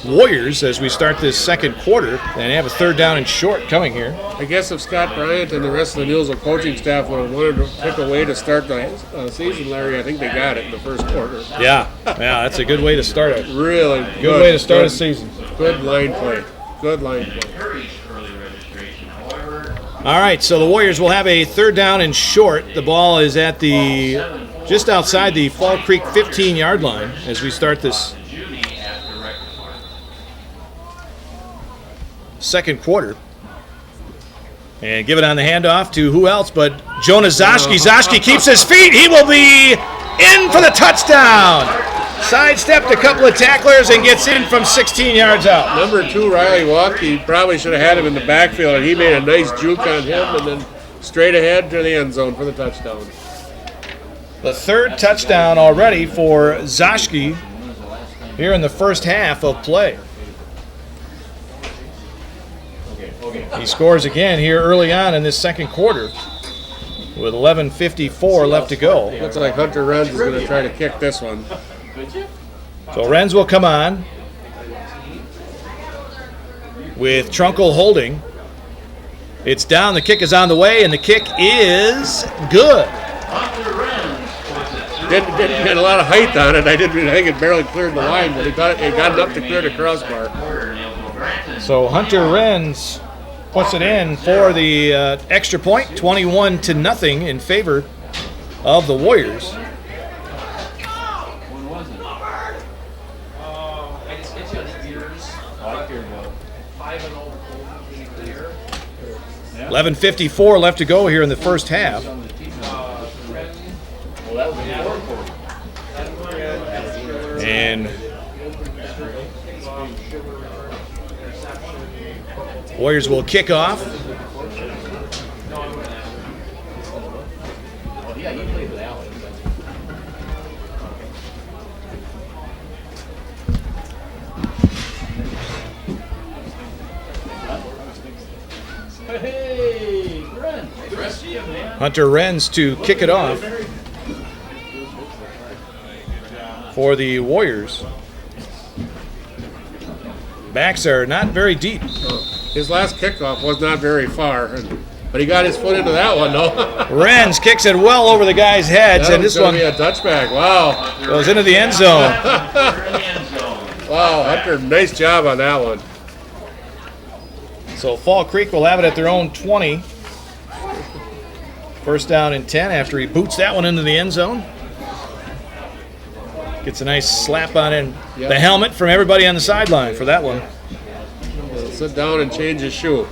Warriors, as we start this second quarter, and have a third down and short coming here. I guess if Scott Bryant and the rest of the Neillsville coaching staff would have wanted to pick a way to start the season, Larry, I think they got it in the first quarter. Yeah, that's a good way to start it. Really good way to start a season. Good line play. Good line play. All right, so the Warriors will have a third down and short. The ball is at just outside the Fall Creek 15-yard line as we start this second quarter. And give it on the handoff to who else but Jonah Zoschke. Zoschke keeps his feet. He will be in for the touchdown. Sidestepped a couple of tacklers and gets in from 16 yards out. Number 2, Riley Walkie, probably should have had him in the backfield, and he made a nice juke on him and then straight ahead to the end zone for the touchdown. The third touchdown already for Zoschke here in the first half of play. He scores again here early on in this second quarter with 11:54 left to go. Looks like Hunter Renz is going to try to kick this one. So Renz will come on with Trunkle holding. It's down, the kick is on the way, and the kick is good. Didn't get a lot of height on it. I think it barely cleared the line, but it got enough to clear the crossbar. So Hunter Renz puts it in for the extra point, 21-0 in favor of the Warriors. When was it? I just get you the ears. I like your 5-0 clear. 11:54 left to go here in the first half. And Warriors will kick off. Hey, Granton. Good to see you, man. Hunter Renz to kick it off for the Warriors. Backs are not very deep. His last kickoff was not very far, but he got his foot into that one, though. Renz kicks it well over the guys' heads, and this one be a touchback. Wow. goes into the end zone. Wow, Hunter, nice job on that one. So Fall Creek will have it at their own 20. First down and 10 after he boots that one into the end zone. Gets a nice slap on in the helmet from everybody on the sideline for that one. Sit down and change his shoe.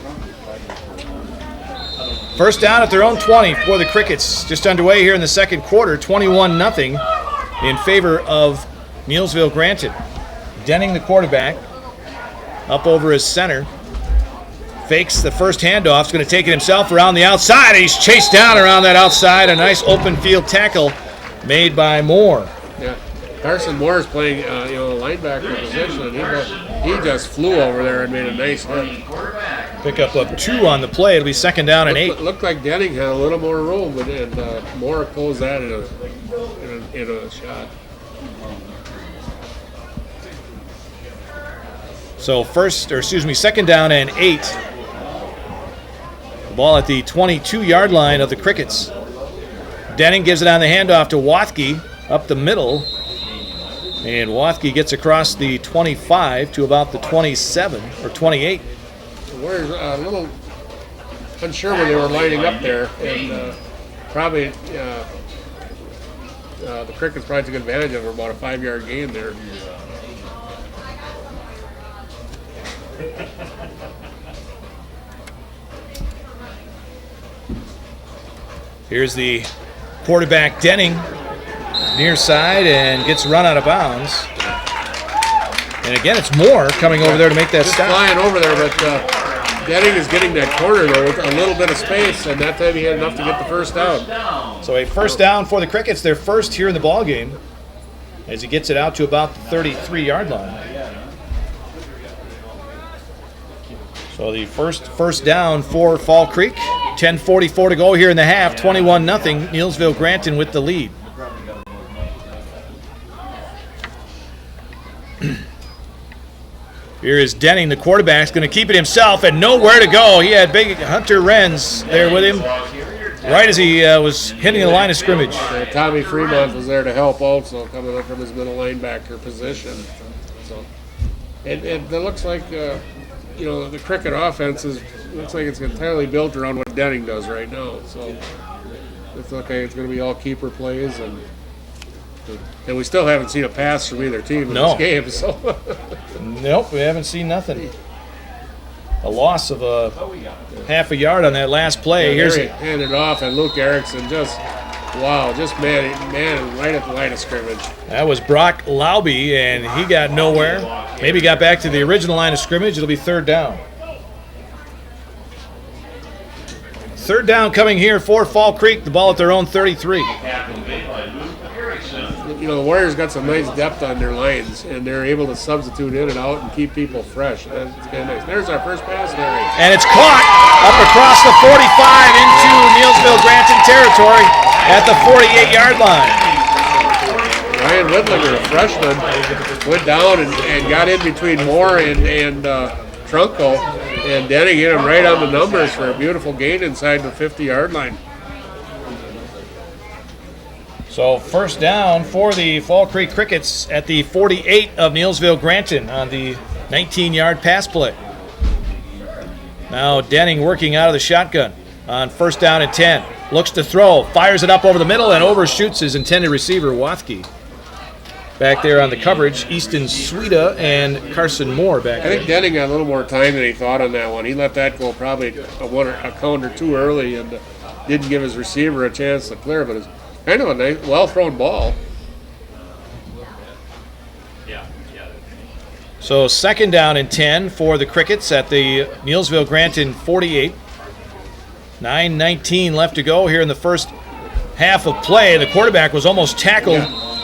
First down at their own 20 for the Crickets. Just underway here in the second quarter, 21-0 in favor of Neillsville Granton. Denning, the quarterback, up over his center. Fakes the first handoff. Is going to take it himself around the outside. And he's chased down around that outside. A nice open field tackle made by Moore. Yeah, Carson Moore is playing, linebacker position, and he just flew over there and made a nice hit. Pickup of 2 on the play. It'll be second down and 8. Looked like Denning had a little more room, and Moore closed that in a shot. So second down and 8. The ball at the 22-yard line of the Crickets. Denning gives it on the handoff to Wathke up the middle. And Wathke gets across the 25 to about the 27 or 28. The Warriors a little unsure when they were lining up there, and probably the Crickets probably took advantage of about a 5-yard gain there. Here's the quarterback Denning, near side, and gets run out of bounds. And again, it's Moore coming over there to make that stop. Flying over there, but Denning is getting that corner there with a little bit of space, and that time he had enough to get the first down. So a first down for the Crickets, their first here in the ball game, as he gets it out to about the 33-yard line. So the first down for Fall Creek. 10:44 to go here in the half. 21-0. Neillsville Granton with the lead. Here is Denning, the quarterback, going to keep it himself and nowhere to go. He had big Hunter Renz there with him right as he was hitting the line of scrimmage. Tommy Fremont was there to help also, coming up from his middle linebacker position. So it looks like the Cricket offense looks like it's entirely built around what Denning does right now. So it's okay. It's going to be all keeper plays, and we still haven't seen a pass from either team in this game. So nope, we haven't seen nothing. A loss of a half a yard on that last play. Here's it handed off, and Luke Erickson just man right at the line of scrimmage. That was Brock Lauby, and he got nowhere. Maybe got back to the original line of scrimmage. It'll be third down. Third down coming here for Fall Creek. The ball at their own 33. The Warriors got some nice depth on their lines, and they're able to substitute in and out and keep people fresh. That's kind of nice. There's our first pass, Larry. And it's caught up across the 45 into Neillsville Granton territory at the 48-yard line. Ryan Whitlinger, a freshman, went down and got in between Moore and Trunco, and Denning hit him right on the numbers for a beautiful gain inside the 50-yard line. So first down for the Fall Creek Crickets at the 48 of Neillsville Granton on the 19-yard pass play. Now Denning working out of the shotgun on 1st down and 10. Looks to throw, fires it up over the middle, and overshoots his intended receiver, Wathke. Back there on the coverage, Easton Sweda and Carson Moore back there. I think Denning got a little more time than he thought on that one. He let that go probably a count or two early and didn't give his receiver a chance to clear, but it's kind of a nice, well-thrown ball. So 2nd down and 10 for the Crickets at the Neillsville Granton 48. 9:19 left to go here in the first half of play. The quarterback was almost tackled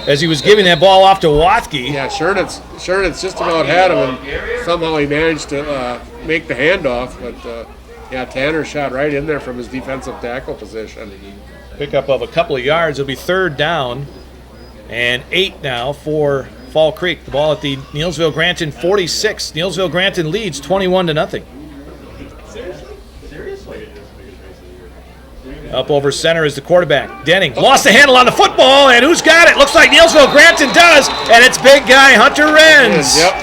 as he was giving that ball off to Wathke. Yeah, Shernitz just about had him, and somehow he managed to make the handoff. But, Tanner shot right in there from his defensive tackle position. Pickup of a couple of yards. It'll be 3rd down and 8 now for Fall Creek. The ball at the Neillsville Granton 46. Neillsville Granton leads 21-0. Up over center is the quarterback. Denning lost the handle on the football, and who's got it? Looks like Neillsville Granton does, and it's big guy Hunter Renz. Yep.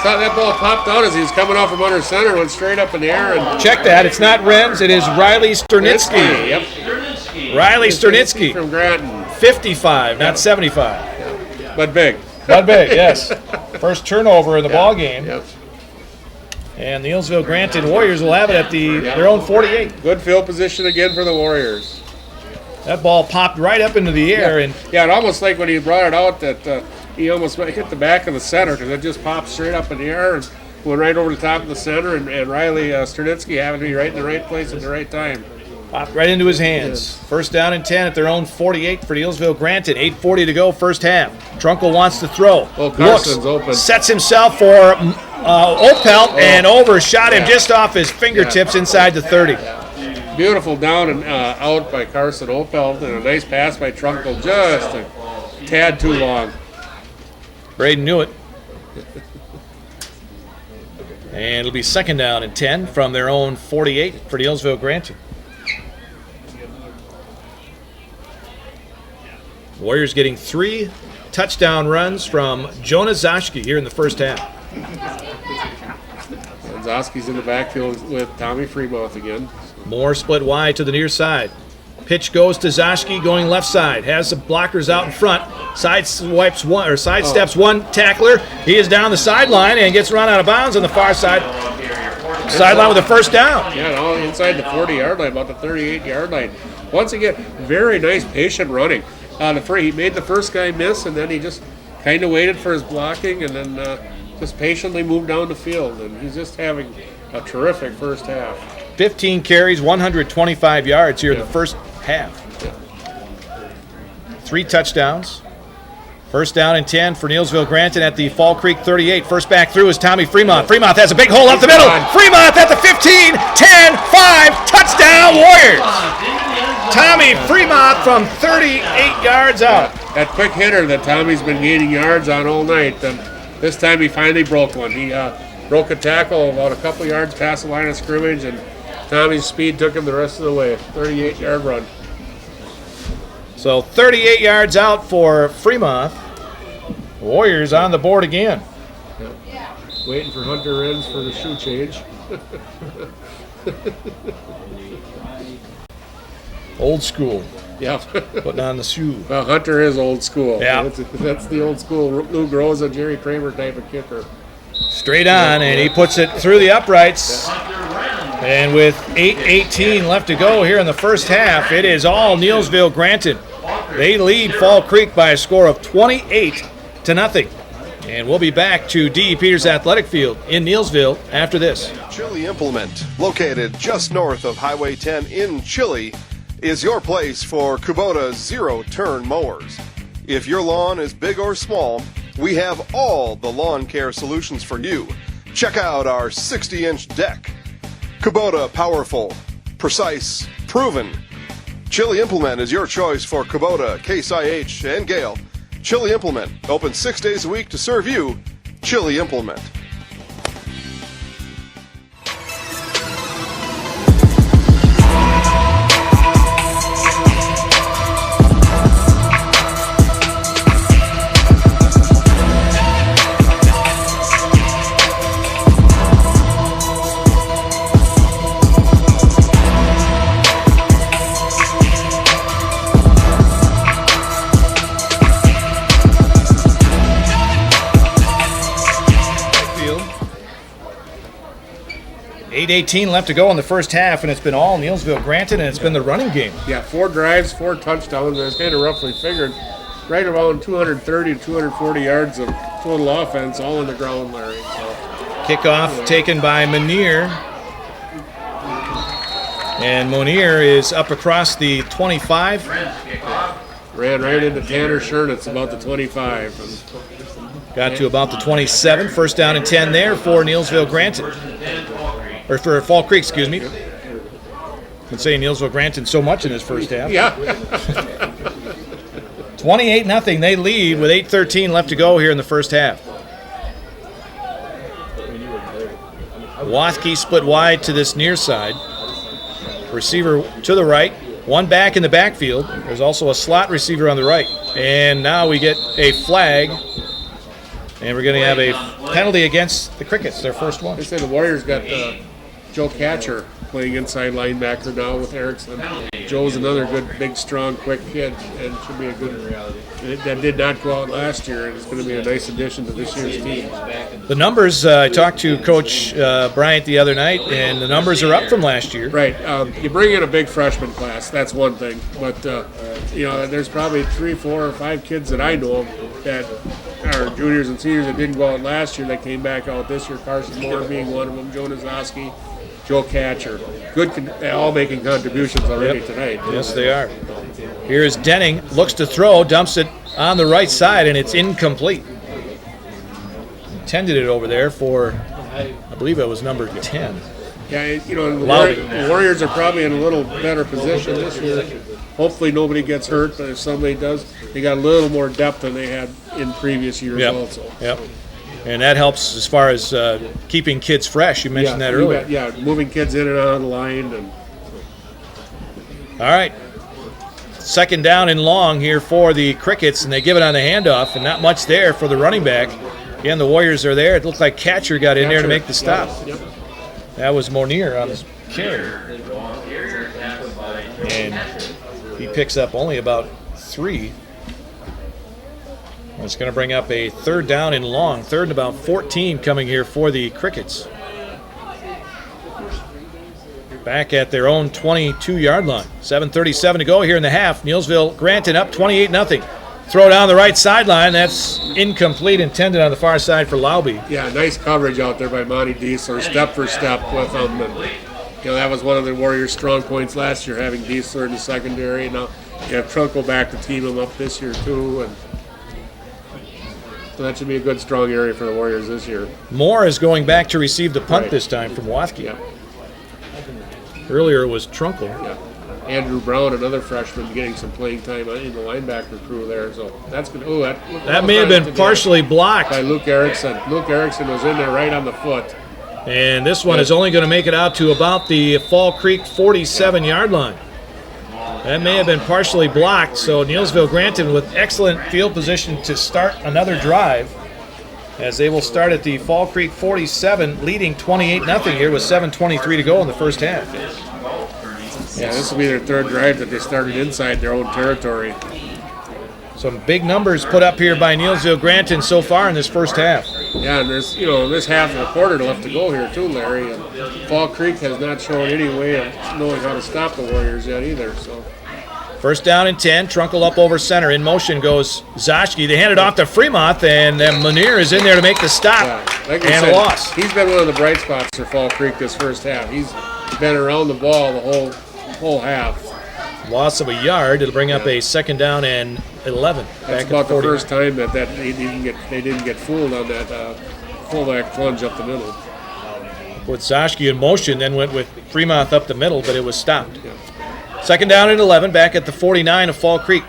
Saw that ball popped out as he was coming off from under center, went straight up in the air. And check that. It's not Renz. It is Riley Sternitsky. Yep. Riley Sternitsky. From Granton. 55, not 75. But big. But big, yes. First turnover in the ball game. Yep. And the Neillsville Granton Warriors will have it at their own 48. Good field position again for the Warriors. That ball popped right up into the air. And it almost like when he brought it out that he almost hit the back of the center because it just popped straight up in the air and went right over the top of the center. And Riley Sternitsky having to be right in the right place at the right time. Popped right into his hands. 1st down and 10 at their own 48 for Neillsville Granton. 8:40 to go, first half. Trunkel wants to throw. Well, Carson's open. Sets himself for Opelt and overshot him just off his fingertips inside the 30. Beautiful down and out by Carson Opelt, and a nice pass by Trunkel, just a tad too long. Braden knew it. And it'll be 2nd down and 10 from their own 48 for Neillsville Granton. Warriors getting 3 touchdown runs from Jonah Zoschke here in the first half. And Zoschke's in the backfield with Tommy Fremont again. Moore split wide to the near side. Pitch goes to Zoschke going left side. Has some blockers out in front. Sidesteps one tackler. He is down the sideline and gets run out of bounds on the far side. Sideline with a first down. Yeah, all inside the 40-yard line, about the 38-yard line. Once again, very nice patient running. He made the first guy miss, and then he just kind of waited for his blocking, and then just patiently moved down the field. And he's just having a terrific first half. 15 carries, 125 yards here in the first half. 3 touchdowns. 1st down and 10 for Neillsville Granton at the Fall Creek 38. First back through is Tommy Fremont. Fremont has a big hole up the middle. Fremont at the 15, 10, 5, touchdown Warriors. Tommy Fremont from 38 yards out. That quick hitter that Tommy's been gaining yards on all night. And this time he finally broke one. He broke a tackle about a couple yards past the line of scrimmage, and Tommy's speed took him the rest of the way. 38-yard run. So 38 yards out for Fremont. Warriors on the board again. Yep. Waiting for Hunter Renz for the shoe change. Old school. Yeah. Putting on the shoe. Well, Hunter is old school. Yeah. That's the old school Lou Groza, Jerry Kramer type of kicker. Straight on, and he puts it through the uprights. And with 8:18 left to go here in the first half, it is all Neillsville Granton. They lead Fall Creek by a score of 28-0. And we'll be back to D. Peters Athletic Field in Neillsville after this. Chili Implement, located just north of Highway 10 in Chile, is your place for Kubota zero-turn mowers. If your lawn is big or small, we have all the lawn care solutions for you. Check out our 60-inch deck. Kubota powerful, precise, proven. Chili Implement is your choice for Kubota, Case IH, and Gale. Chili Implement, open 6 days a week to serve you. Chili Implement. 8:18 left to go in the first half, and it's been all Neillsville Granton, and it's been the running game. Yeah, 4 drives, 4 touchdowns. It's kind of roughly figured right around 230 to 240 yards of total offense, all on the ground, Larry. So, kickoff taken by Monier. And Monier is up across the 25. Ran right into Tanner Shernitz about the 25. Got to about the 27. First down and 10 there for Neillsville Granton. Or for Fall Creek, excuse me. Been saying Neillsville Granton so much in this first half. Yeah. 28-0. They lead with 8:13 left to go here in the first half. Wathke split wide to this near side. Receiver to the right. One back in the backfield. There's also a slot receiver on the right. And now we get a flag. And we're going to have a penalty against the Crickets, their first one. They say the Warriors got Joe Catcher playing inside linebacker now with Erickson. Joe's another good, big, strong, quick kid, and should be a good. That did not go out last year, and it's going to be a nice addition to this year's team. The numbers, I talked to Coach Bryant the other night, and the numbers are up from last year. Right. You bring in a big freshman class, that's one thing. But, there's probably 3, 4, or 5 kids that I know of that are juniors and seniors that didn't go out last year that came back out this year. Carson Moore being one of them, Joe Nazoski, Joe Catcher. All making contributions already tonight. Yes, they are. Here's Denning, looks to throw, dumps it on the right side, and it's incomplete. Intended it over there for, I believe it was number 10. Yeah, the Warriors are probably in a little better position this year. Hopefully nobody gets hurt, but if somebody does, they got a little more depth than they had in previous years also. Yep. And that helps as far as keeping kids fresh. You mentioned that earlier. Yeah, moving kids in and out of the line. All right. Second down and long here for the Crickets, and they give it on the handoff, and not much there for the running back. Again, the Warriors are there. It looked like Catcher got in there to make the stop. Yep. That was Monier on his carry. And he picks up only about 3. It's going to bring up a third down and long. Third and about 14 coming here for the Crickets. Back at their own 22-yard line. 7:37 to go here in the half. Neillsville Granton up 28-0. Throw down the right sideline. That's incomplete, intended on the far side for Lauby. Yeah, nice coverage out there by Monty Diesler, step for step with them. And, that was one of the Warriors' strong points last year, having Diesler in the secondary. Now you have Trunkel back to team him up this year too, and so that should be a good, strong area for the Warriors this year. Moore is going back to receive the punt this time from Wathke. Yeah. Earlier it was Trunkel. Yeah. Andrew Brown, another freshman, getting some playing time in the linebacker crew there. So that's good. Oh, that may have been partially blocked by Luke Erickson. Luke Erickson was in there right on the foot. And this one is only going to make it out to about the Fall Creek 47-yard line. That may have been partially blocked, so Neillsville Granton with excellent field position to start another drive, as they will start at the Fall Creek 47, leading 28-0 here with 7:23 to go in the first half. Yeah, this will be their third drive that they started inside their own territory. Some big numbers put up here by Neillsville Granton so far in this first half. Yeah, and there's this half of a quarter left to go here too, Larry. And Fall Creek has not shown any way of knowing how to stop the Warriors yet either. So. First down and 10, Trunkel up over center. In motion goes Zoschke. They hand it off to Fremont, and then Monier is in there to make the stop, like and said, a loss. He's been one of the bright spots for Fall Creek this first half. He's been around the ball the whole half. Loss of a yard. It'll bring up a second down and 11. That's about the first time that they didn't get fooled on that fullback plunge up the middle. With Zoschke in motion, then went with Fremont up the middle, but it was stopped. Yeah. Second down and 11, back at the 49 of Fall Creek.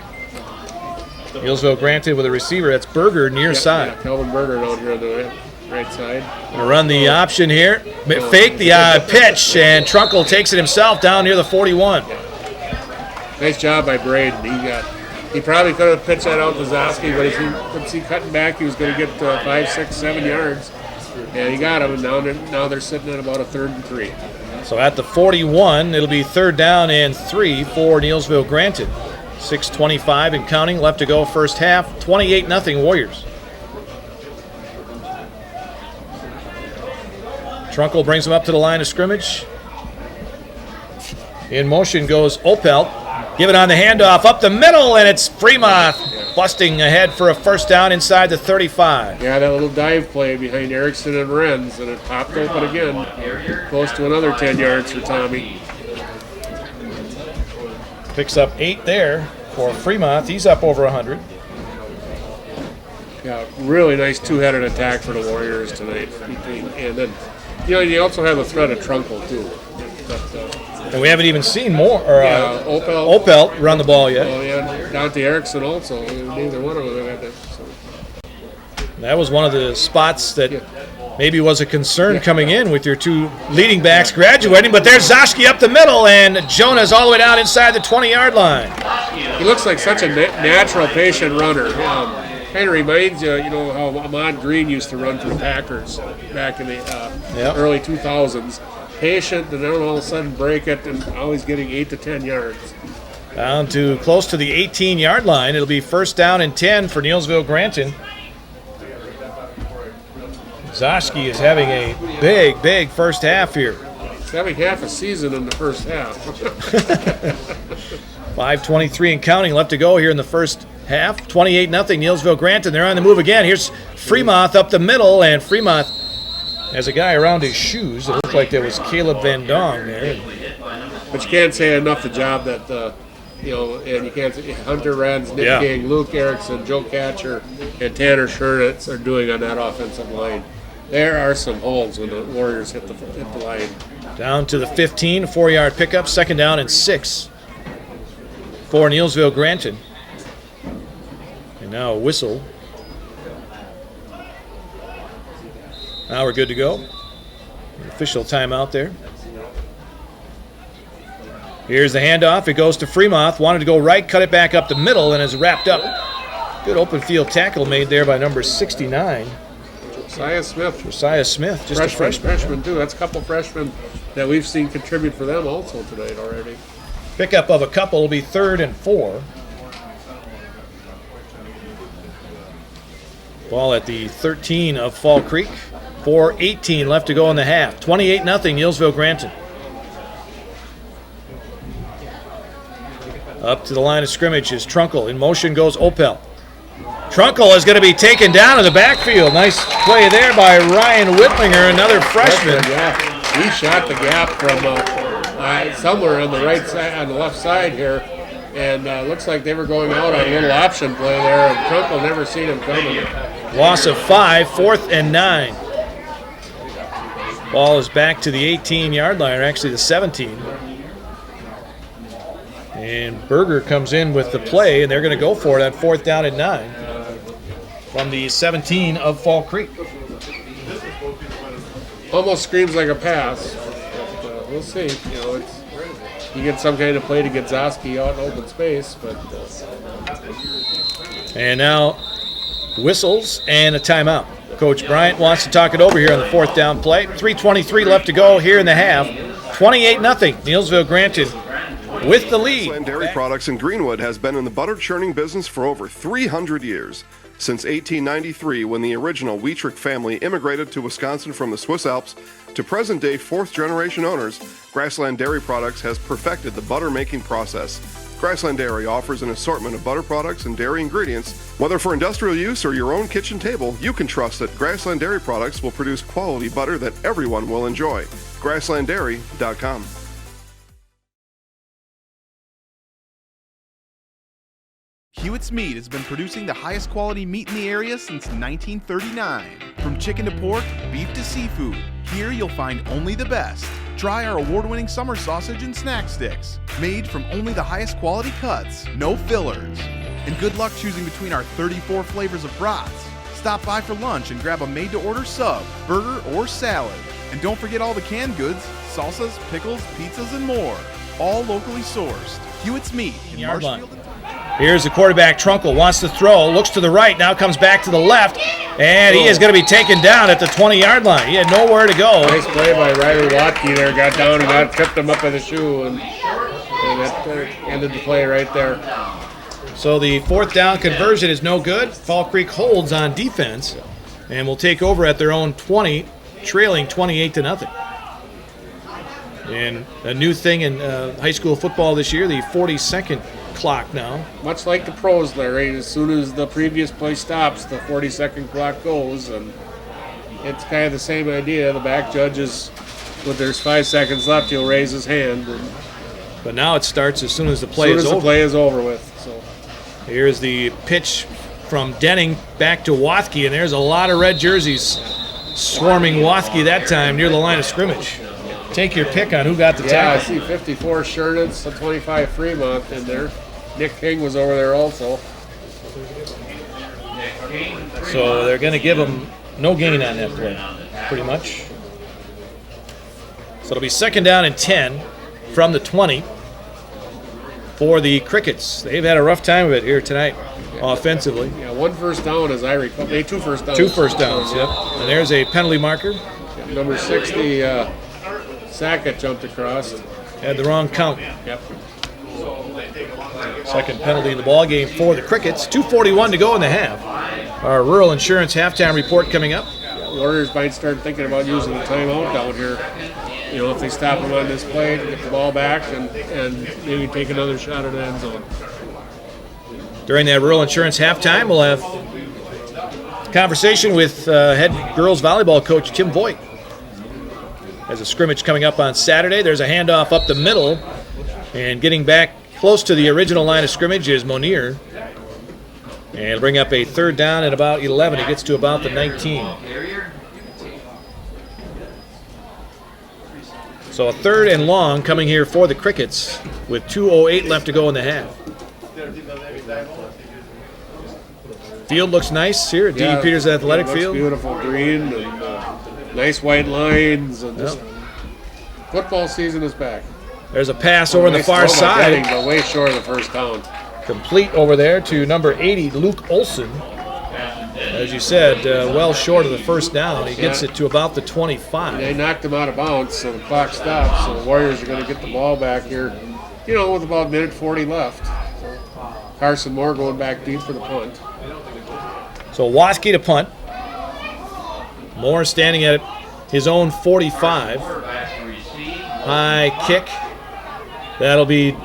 Neillsville Granton with a receiver. That's Berger near side. Yeah, Calvin Berger down here on the right side. Gonna run the option here. Fake the pitch, and Trunkel takes it himself down near the 41. Yeah. Nice job by Braden. He probably could have pitched that out to Zoschke, but as he cutting back, he was going to get 5, 6, 7 yards. And he got him, and now they're sitting at about a 3rd and 3. So at the 41, it'll be 3rd down and 3 for Neillsville Granton. 6:25 and counting left to go first half. 28-0 Warriors. Trunkle brings him up to the line of scrimmage. In motion goes Opelt. Give it on the handoff up the middle, and it's Fremont busting ahead for a first down inside the 35. Yeah, that little dive play behind Erickson and Renz, and it popped open again. Close to another 10 yards for Tommy. Picks up 8 there for Fremont. He's up over 100. Yeah, really nice two-headed attack for the Warriors tonight. And then, you also have the threat of Trunkle, too. And we haven't even seen more Opelt run the ball yet. Oh, yeah, Dante Erickson also. Neither one of them had that. So. That was one of the spots that maybe was a concern coming in with your two leading backs graduating. But there's Zoschke up the middle, and Jonas all the way down inside the 20-yard line. He looks like such a natural, patient runner. Kind of reminds you, how Ahmad Green used to run for the Packers back in the early 2000s. Patient, and then all of a sudden break it, and always getting 8 to 10 yards. Down to close to the 18-yard line. It'll be first down and 10 for Neillsville Granton. Zoschke is having a big first half here. He's having half a season in the first half. 5:23 and counting left to go here in the first half. 28-0 Neillsville Granton. They're on the move again. Here's Fremont up the middle, and Fremont has a guy around his shoes. It looked like there was Caleb Van Dong there. But you can't say enough the job that, and you can't say Hunter Renz, Nick King, Luke Erickson, Joe Catcher, and Tanner Schernitz are doing on that offensive line. There are some holes when the Warriors hit the line. Down to the 15, 4-yard pickup, second down and 6 for Neillsville Granton. And now a whistle. Now we're good to go. Official timeout there. Here's the handoff. It goes to Fremont. Wanted to go right, cut it back up the middle, and is wrapped up. Good open field tackle made there by number 69. Josiah Smith. Just a freshman. Freshman, too. That's a couple freshmen that we've seen contribute for them also tonight already. Pickup of a couple will be 3rd and 4. Ball at the 13 of Fall Creek. 4:18 left to go in the half. 28-0 Neillsville Granton. Up to the line of scrimmage is Trunkle. In motion goes Opel. Trunkle is going to be taken down in the backfield. Nice play there by Ryan Whitlinger, another freshman. Yeah, he shot the gap from somewhere on the right side, on the left side here, and looks like they were going out on a little option play there, and Trunkle never seen him coming. Loss of 5, 4th and 9. Ball is back to the 18-yard line, or actually the 17. And Berger comes in with the play, and they're going to go for it on 4th down and 9 from the 17 of Fall Creek. Almost screams like a pass, but we'll see. You get some kind of play to get Zoschke out in open space, but. And now whistles and a timeout. Coach Bryant wants to talk it over here on the 4th down play. 3:23 left to go here in the half. 28-0 Neillsville Granton with the lead. Grassland Dairy Products in Greenwood has been in the butter churning business for over 300 years. Since 1893, when the original Wietrich family immigrated to Wisconsin from the Swiss Alps, to present-day 4th-generation owners, Grassland Dairy Products has perfected the butter-making process. Grassland Dairy offers an assortment of butter products and dairy ingredients. Whether for industrial use or your own kitchen table, you can trust that Grassland Dairy Products will produce quality butter that everyone will enjoy. GrasslandDairy.com. Hewitt's Meat has been producing the highest quality meat in the area since 1939. From chicken to pork, beef to seafood, here you'll find only the best. Try our award-winning summer sausage and snack sticks, made from only the highest quality cuts, no fillers. And good luck choosing between our 34 flavors of brats. Stop by for lunch and grab a made-to-order sub, burger, or salad. And don't forget all the canned goods, salsas, pickles, pizzas, and more. All locally sourced. Hewitt's Meat in Marshfield. Here's the quarterback, Trunkle, wants to throw, looks to the right, now comes back to the left, and he is going to be taken down at the 20-yard line. He had nowhere to go. Nice play by Riley Watke there, got down and tripped him up in the shoe, and that ended the play right there. So the 4th down conversion is no good. Fall Creek holds on defense and will take over at their own 20 trailing 28-0. And a new thing in high school football this year, the 40-second clock now. Much like the pros, Larry, as soon as the previous play stops, the 40-second clock goes, and it's kind of the same idea. The back judges, when there's 5 seconds left, he'll raise his hand. But now it starts as soon as the play is over. As soon as the play is over with. So here's the pitch from Denning back to Wathke, and there's a lot of red jerseys swarming Wathke that time near the line of scrimmage. Take your pick on who got the yeah, tackle. I see 54 Shernitz, a 25 Fremont in there. Nick King was over there also. So they're going to give him no gain on that play, pretty much. So it'll be 2nd down and 10 from the 20 for the Crickets. They've had a rough time of it here tonight offensively. Yeah, 1 first down as I recall. 2 first downs. 2 first downs, yep. And there's a penalty marker. Number 60, Sackett jumped across. Had the wrong count. Yep. Second penalty in the ball game for the Crickets. 2:41 to go in the half. Our Rural Insurance halftime report coming up. Warriors might start thinking about using the timeout down here. You know, if they stop them on this play, get the ball back and maybe take another shot at the end zone. During that Rural Insurance halftime, we'll have conversation with head girls volleyball coach Tim Voigt. There's a scrimmage coming up on Saturday. There's a handoff up the middle, and getting back close to the original line of scrimmage is Monier. And it'll bring up a 3rd down at about 11. He gets to about the 19. So a 3rd and long coming here for the Crickets with 2:08 left to go in the half. Field looks nice here at D.E. Peters Athletic Field. Beautiful green and nice white lines. And just football season is back. There's a pass over on the far side. But way short of the first down. Complete over there to number 80, Luke Olson. As you said, well short of the first down. He gets it to about the 25. They knocked him out of bounds, so the clock stops. So the Warriors are going to get the ball back here, you know, with about 1:40 left. Carson Moore going back deep for the punt. So Wathke to punt. Moore standing at his own 45. High kick. That'll be,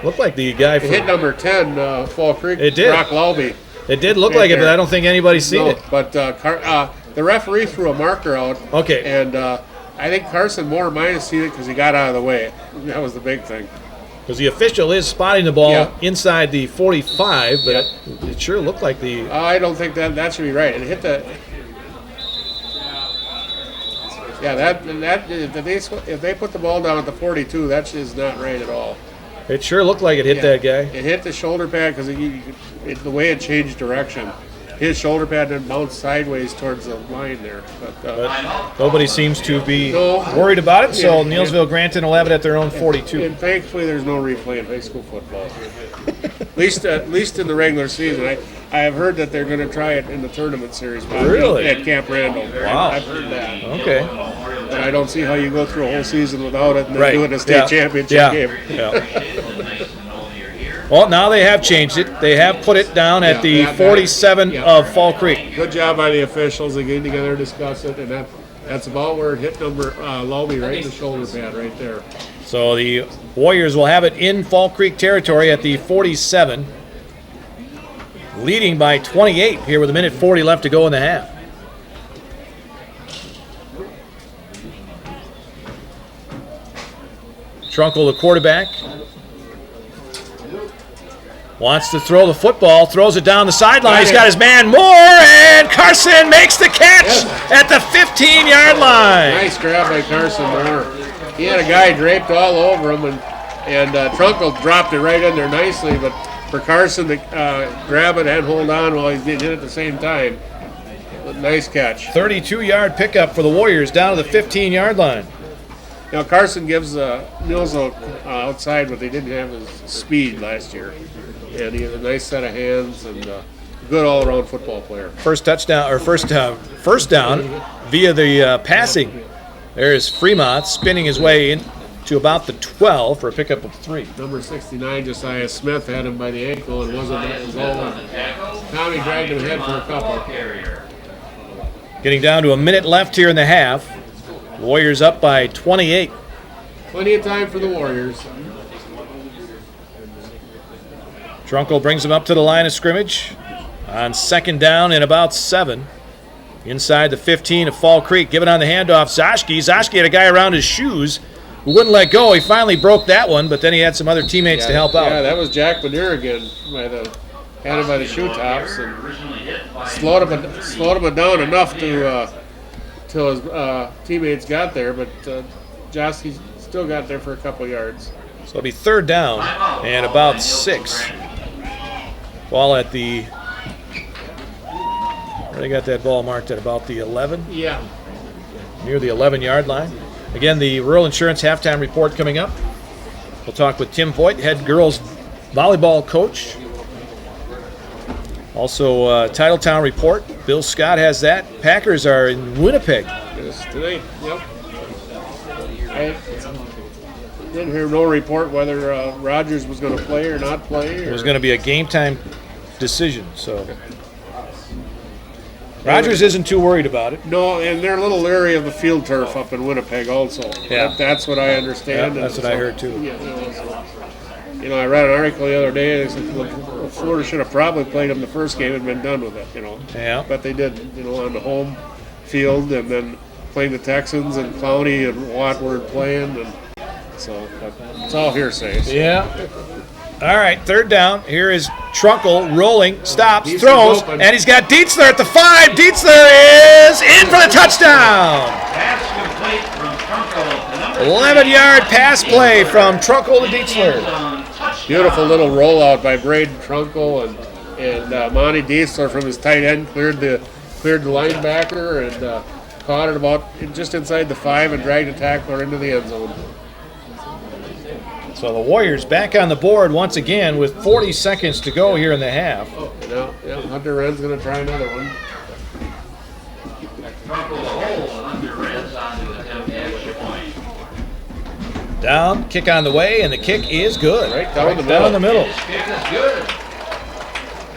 look like the guy from... It hit number 10, Fall Creek, it did. Brock Laube. It did look like it, but I don't think anybody's seen it. But the referee threw a marker out. Okay. And I think Carson Moore might have seen it because he got out of the way. That was the big thing. Because the official is spotting the ball inside the 45, but it sure looked like the... I don't think that should be right. It hit the... Yeah, if they put the ball down at the 42, that is not right at all. It sure looked like it hit that guy. It hit the shoulder pad because the way it changed direction. His shoulder pad then bounced sideways towards the line there. But nobody seems to be worried about it, so Neillsville Granton will have it at their own 42. And thankfully there's no replay in high school football. at least in the regular season. I have heard that they're going to try it in the tournament series. Really? At Camp Randall. Wow. I've heard that. Okay. But I don't see how you go through a whole season without it and then do it in a state championship game. Yeah. Well, now they have changed it. They have put it down at the 47 of Fall Creek. Good job by the officials. They get together, discuss it, and that's about where it hit number Laube right in the shoulder pad right there. So the Warriors will have it in Fall Creek territory at the 47, leading by 28 here with 1:40 left to go in the half. Trunkle, the quarterback, wants to throw the football, throws it down the sideline. He's got his man Moore, and Carson makes the catch at the 15-yard line. Nice grab by Carson Moore. He had a guy draped all over him, and Trunkle dropped it right in there nicely, but for Carson to grab it and hold on while he's getting hit at the same time. But nice catch. 32-yard pickup for the Warriors down to the 15-yard line. Now Carson gives Neillsville outside, but they didn't have his speed last year. And he has a nice set of hands and good all-around football player. First touchdown or first down via the passing. There's Fremont spinning his way in to about the 12 for a pickup of 3. Number 69, Josiah Smith, had him by the ankle and wasn't involved. Tommy dragged him ahead for a couple. Getting down to a minute left here in the half. Warriors up by 28. Plenty of time for the Warriors. Trunkle brings him up to the line of scrimmage on second down and about 7. Inside the 15 of Fall Creek, giving on the handoff. Zoschke had a guy around his shoes who wouldn't let go. He finally broke that one, but then he had some other teammates to help out. Yeah, that was Jack Benier again, had him by the shoe tops and slowed him down enough to till his teammates got there, but Joski still got there for a couple yards. So it'll be third down and about 6. Ball at the. They got that ball marked at about the 11. Yeah. Near the 11-yard line. Again, the Rural Insurance halftime report coming up. We'll talk with Tim Voigt, head girls volleyball coach. Also, Titletown report. Bill Scott has that. Packers are in Winnipeg. Yes, today. Yep. I didn't hear no report whether Rogers was going to play or not play. It was going to be a game time decision, so. Rogers isn't too worried about it. No, and they're a little leery of the field turf up in Winnipeg also. Yeah. That's what I understand. Yeah, that's what I heard too. I read an article the other day. They said Florida should have probably played them the first game and been done with it, Yeah. But they didn't, on the home field, and then playing the Texans and Clowney and Watford playing, and so it's all hearsay. So. Yeah. All right, third down. Here is Trunkle rolling, stops, Dietzler's throws, open. and he's got Dietzler at the 5. Dietzler is in for the touchdown. 11-yard pass play from Trunkle to Dietzler. Beautiful little rollout by Braden Trunkle and Monty Dietzler from his tight end cleared the linebacker and caught it about just inside the 5 and dragged the tackler into the end zone. So the Warriors back on the board once again with 40 seconds to go here in the half. Yeah, Hunter Wren's going to try another one. Down, kick on the way, and the kick is good. Right down the middle.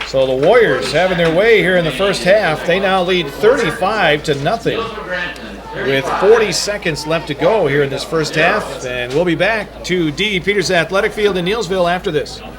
So the Warriors having their way here in the first half. They now lead 35-0 with 40 seconds left to go here in this first half. And we'll be back to D. Peters Athletic Field in Neillsville after this. Are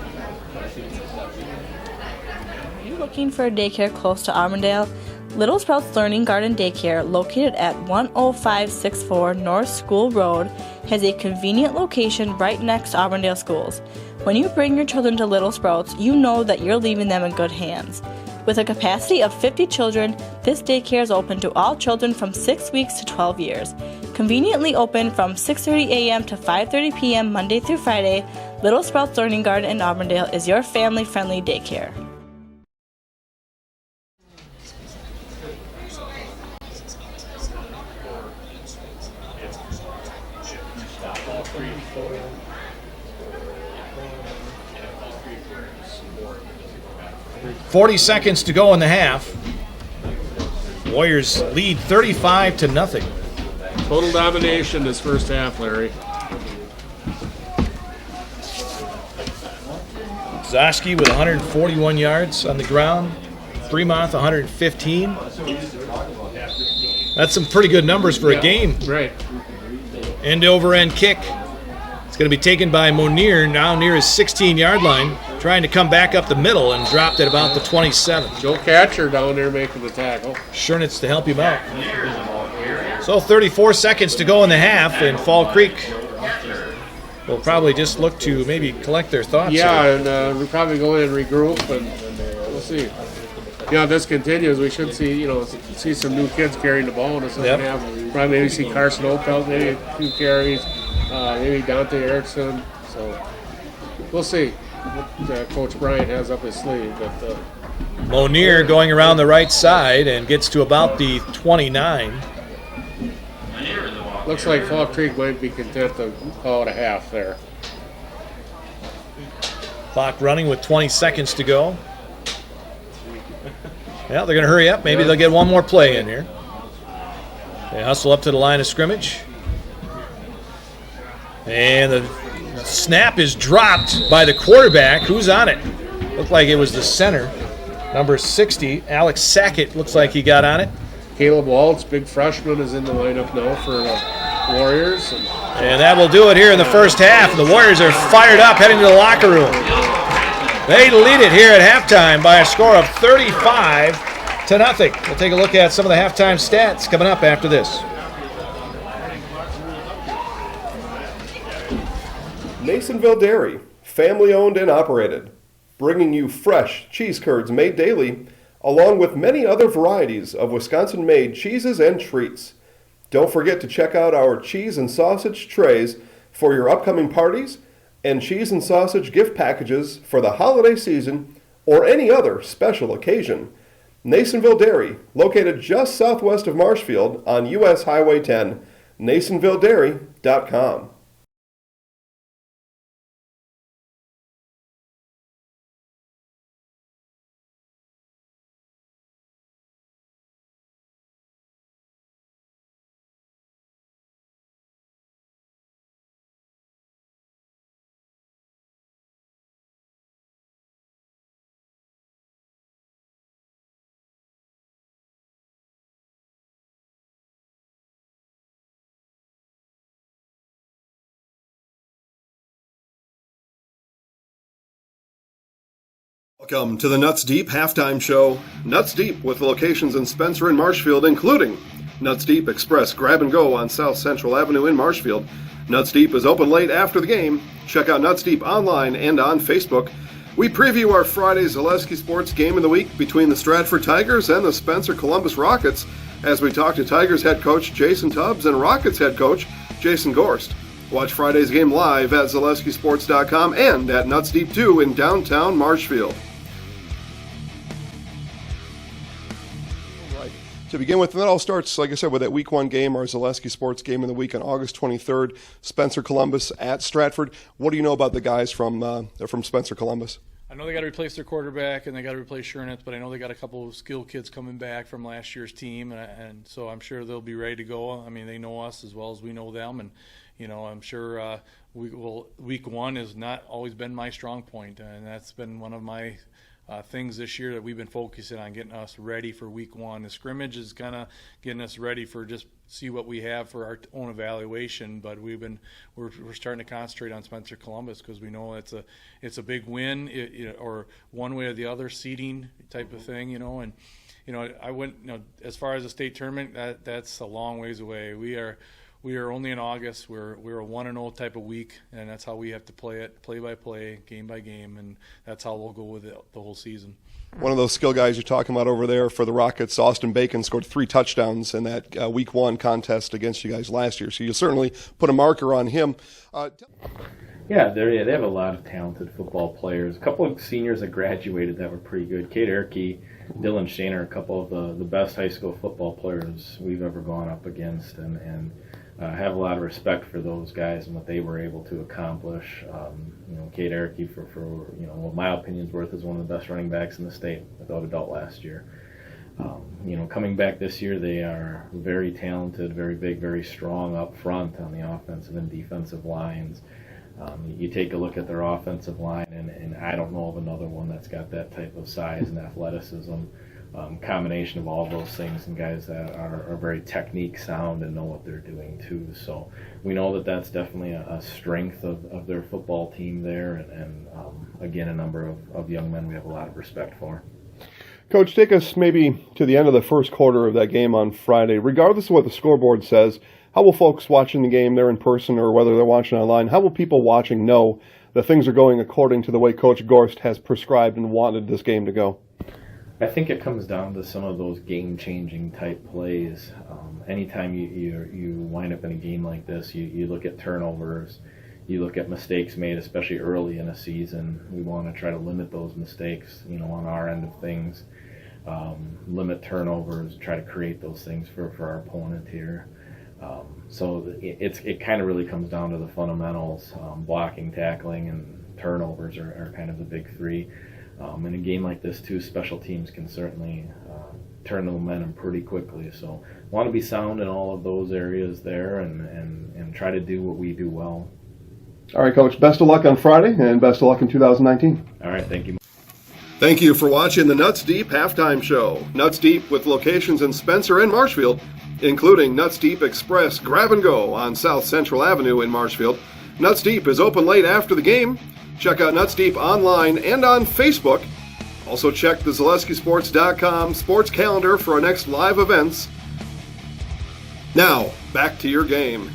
you looking for a daycare close to Armandale? Little Sprouts Learning Garden Daycare, located at 10564 North School Road, has a convenient location right next to Armandale Schools. When you bring your children to Little Sprouts, you know that you're leaving them in good hands. With a capacity of 50 children, this daycare is open to all children from 6 weeks to 12 years. Conveniently open from 6:30 a.m. to 5:30 p.m. Monday through Friday, Little Sprouts Learning Garden in Auburndale is your family-friendly daycare. .40 seconds to go in the half. Warriors lead 35-0. Total domination this first half, Larry. Zoschke with 141 yards on the ground. Fremont 115. That's some pretty good numbers for a game. Right. End-over-end kick. It's going to be taken by Monier now near his 16-yard line, trying to come back up the middle and dropped at about the 27. Joe Catcher down there making the tackle. Schernitz to help him out. So 34 seconds to go in the half, and Fall Creek will probably just look to maybe collect their thoughts. Yeah, and we'll probably go in and regroup, and we'll see. If this continues, we should see see some new kids carrying the ball in the second half. Probably maybe see Carson Opel, maybe a few carries, maybe Dante Erickson. So we'll see what Coach Bryant has up his sleeve. But Monier going around the right side and gets to about the 29. Looks like Fall Creek might be content to call it a half there. Clock running with 20 seconds to go. Yeah, they're going to hurry up. Maybe they'll get one more play in here. They hustle up to the line of scrimmage. And the snap is dropped by the quarterback. Who's on it? Looked like it was the center. Number 60, Alex Sackett, looks like he got on it. Caleb Waltz, big freshman, is in the lineup now for the Warriors. And that will do it here in the first half. The Warriors are fired up heading to the locker room. They lead it here at halftime by a score of 35-0. We'll take a look at some of the halftime stats coming up after this. Neillsville Dairy, family owned and operated, bringing you fresh cheese curds made daily, along with many other varieties of Wisconsin-made cheeses and treats. Don't forget to check out our cheese and sausage trays for your upcoming parties and cheese and sausage gift packages for the holiday season or any other special occasion. Neillsville Dairy, located just southwest of Marshfield on US Highway 10, neillsvilledairy.com. Welcome to the Nuts Deep Halftime Show. Nuts Deep with locations in Spencer and Marshfield, including Nuts Deep Express Grab and Go on South Central Avenue in Marshfield. Nuts Deep is open late after the game. Check out Nuts Deep online and on Facebook. We preview our Friday Zaleski Sports Game of the Week between the Stratford Tigers and the Spencer Columbus Rockets as we talk to Tigers head coach Jason Tubbs and Rockets head coach Jason Gorst. Watch Friday's game live at ZaleskiSports.com and at Nuts Deep 2 in downtown Marshfield. To begin with, that all starts, like I said, with that Week 1 game, our Zaleski Sports Game of the Week on August 23rd, Spencer Columbus at Stratford. What do you know about the guys from Spencer Columbus? I know they got to replace their quarterback and they got to replace Shernitz, but I know they got a couple of skilled kids coming back from last year's team, and so I'm sure they'll be ready to go. I mean, they know us as well as we know them, and I'm sure Week 1 has not always been my strong point, and that's been one of my things this year that we've been focusing on, getting us ready for Week 1. The scrimmage is kind of getting us ready for just see what we have for our own evaluation, but we're starting to concentrate on Spencer Columbus because we know it's a big win, or one way or the other seeding type of thing, and I went as far as the state tournament, that's a long ways away. We are only in August. We're a 1-0 type of week, and that's how we have to play it, play by play, game by game, and that's how we'll go with it the whole season. One of those skill guys you're talking about over there for the Rockets, Austin Bacon, scored 3 touchdowns in that Week 1 contest against you guys last year, so you'll certainly put a marker on him. Yeah, they have a lot of talented football players. A couple of seniors that graduated that were pretty good. Kate Erke, Dylan Shane are a couple of the best high school football players we've ever gone up against, and have a lot of respect for those guys and what they were able to accomplish. Kate Erke, for what my opinion's worth, is one of the best running backs in the state, without a doubt, last year. Coming back this year, they are very talented, very big, very strong up front on the offensive and defensive lines. You take a look at their offensive line, and I don't know of another one that's got that type of size and athleticism. Combination of all those things, and guys that are very technique sound and know what they're doing too. So we know that that's definitely a strength of their football team there, and again, a number of young men we have a lot of respect for. Coach, take us maybe to the end of the first quarter of that game on Friday. Regardless of what the scoreboard says, how will folks watching the game there in person or whether they're watching online, how will people watching know that things are going according to the way Coach Gorst has prescribed and wanted this game to go? I think it comes down to some of those game-changing type plays. Anytime you wind up in a game like this, you look at turnovers, you look at mistakes made, especially early in a season. We want to try to limit those mistakes, on our end of things. Limit turnovers, try to create those things for our opponent here. So it kind of really comes down to the fundamentals. Blocking, tackling, and turnovers are kind of the big three. In a game like this, too, special teams can certainly turn the momentum pretty quickly. So want to be sound in all of those areas there and try to do what we do well. All right, Coach. Best of luck on Friday, and best of luck in 2019. All right, thank you. Thank you for watching the Nuts Deep Halftime Show. Nuts Deep with locations in Spencer and Marshfield, including Nuts Deep Express Grab and Go on South Central Avenue in Marshfield. Nuts Deep is open late after the game. Check out Nuts Deep online and on Facebook. Also check the ZaleskiSports.com sports calendar for our next live events. Now, back to your game.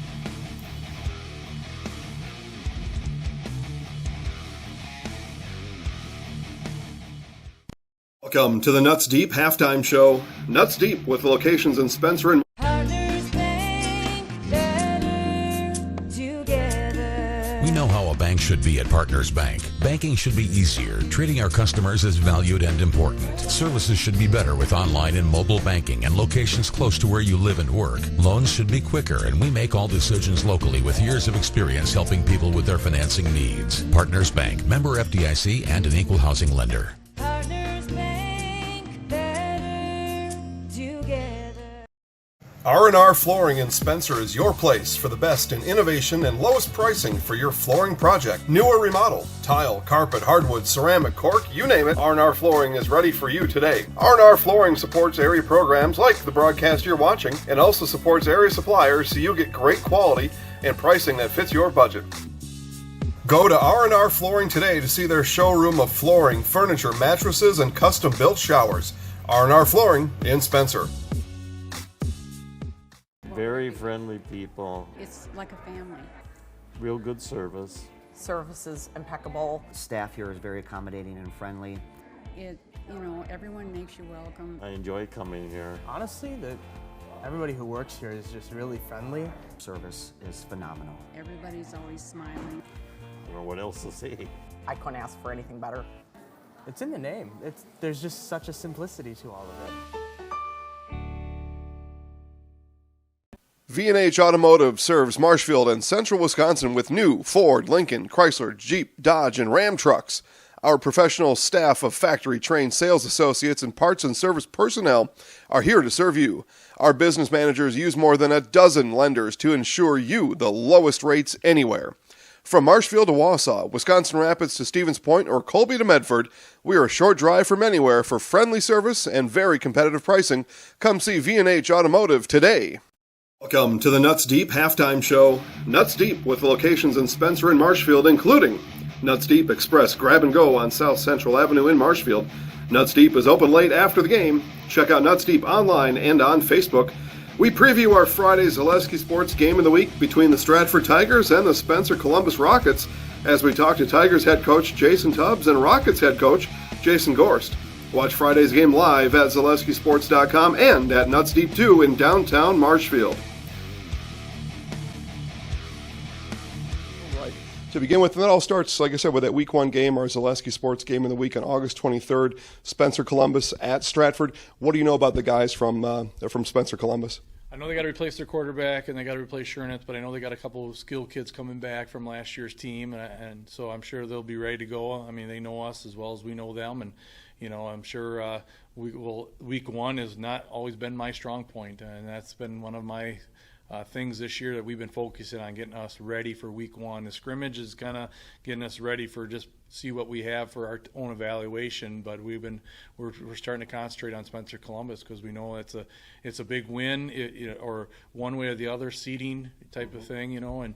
Welcome to the Nuts Deep Halftime Show. Nuts Deep with locations in Spencer and Partners Bank, better together. We know how a bank should be at Partners Bank. Banking should be easier, treating our customers as valued and important. Services should be better with online and mobile banking and locations close to where you live and work. Loans should be quicker, and we make all decisions locally with years of experience helping people with their financing needs. Partners Bank, member FDIC, and an equal housing lender. Partners Bank, better together. R&R Flooring in Spencer is your place for the best in innovation and lowest pricing for your flooring project. New or remodel, tile, carpet, hardwood, ceramic, cork, you name it, R&R Flooring is ready for you today. R&R Flooring supports area programs like the broadcast you're watching and also supports area suppliers so you get great quality and pricing that fits your budget. Go to R&R Flooring today to see their showroom of flooring, furniture, mattresses, and custom-built showers. R&R Flooring in Spencer. Very friendly people, It's like a family. real good service. Service is impeccable. Staff here is very accommodating and friendly. Everyone makes you welcome. I enjoy coming here. Honestly, everybody who works here is just really friendly. Service is phenomenal. Everybody's always smiling. I don't know what else to say. I couldn't ask for anything better. It's in the name. There's just such a simplicity to all of it. V&H Automotive serves Marshfield and Central Wisconsin with new Ford, Lincoln, Chrysler, Jeep, Dodge, and Ram trucks. Our professional staff of factory-trained sales associates and parts and service personnel are here to serve you. Our business managers use more than a dozen lenders to ensure you the lowest rates anywhere. From Marshfield to Wausau, Wisconsin Rapids to Stevens Point, or Colby to Medford, we are a short drive from anywhere for friendly service and very competitive pricing. Come see V&H Automotive today. Welcome to the Nuts Deep Halftime Show. Nuts Deep with locations in Spencer and Marshfield, including Nuts Deep Express Grab and Go on South Central Avenue in Marshfield. Nuts Deep is open late after the game. Check out Nuts Deep online and on Facebook. We preview our Friday Zaleski Sports Game of the Week between the Stratford Tigers and the Spencer Columbus Rockets as we talk to Tigers head coach Jason Tubbs and Rockets head coach Jason Gorst. Watch Friday's game live at ZaleskiSports.com and at Nuts Deep 2 in downtown Marshfield. To begin with, and that all starts, like I said, with that Week 1 game, our Zaleski Sports Game of the Week on August 23rd, Spencer Columbus at Stratford. What do you know about the guys from Spencer Columbus? I know they got to replace their quarterback and they got to replace Shernitz, but I know they got a couple of skill kids coming back from last year's team, and so I'm sure they'll be ready to go. I mean, they know us as well as we know them, and I'm sure Week 1 has not always been my strong point, and that's been one of my things this year that we've been focusing on, getting us ready for Week 1. The scrimmage is kind of getting us ready for just see what we have for our own evaluation, but we're starting to concentrate on Spencer Columbus because we know it's a big win, or one way or the other seeding type of thing, and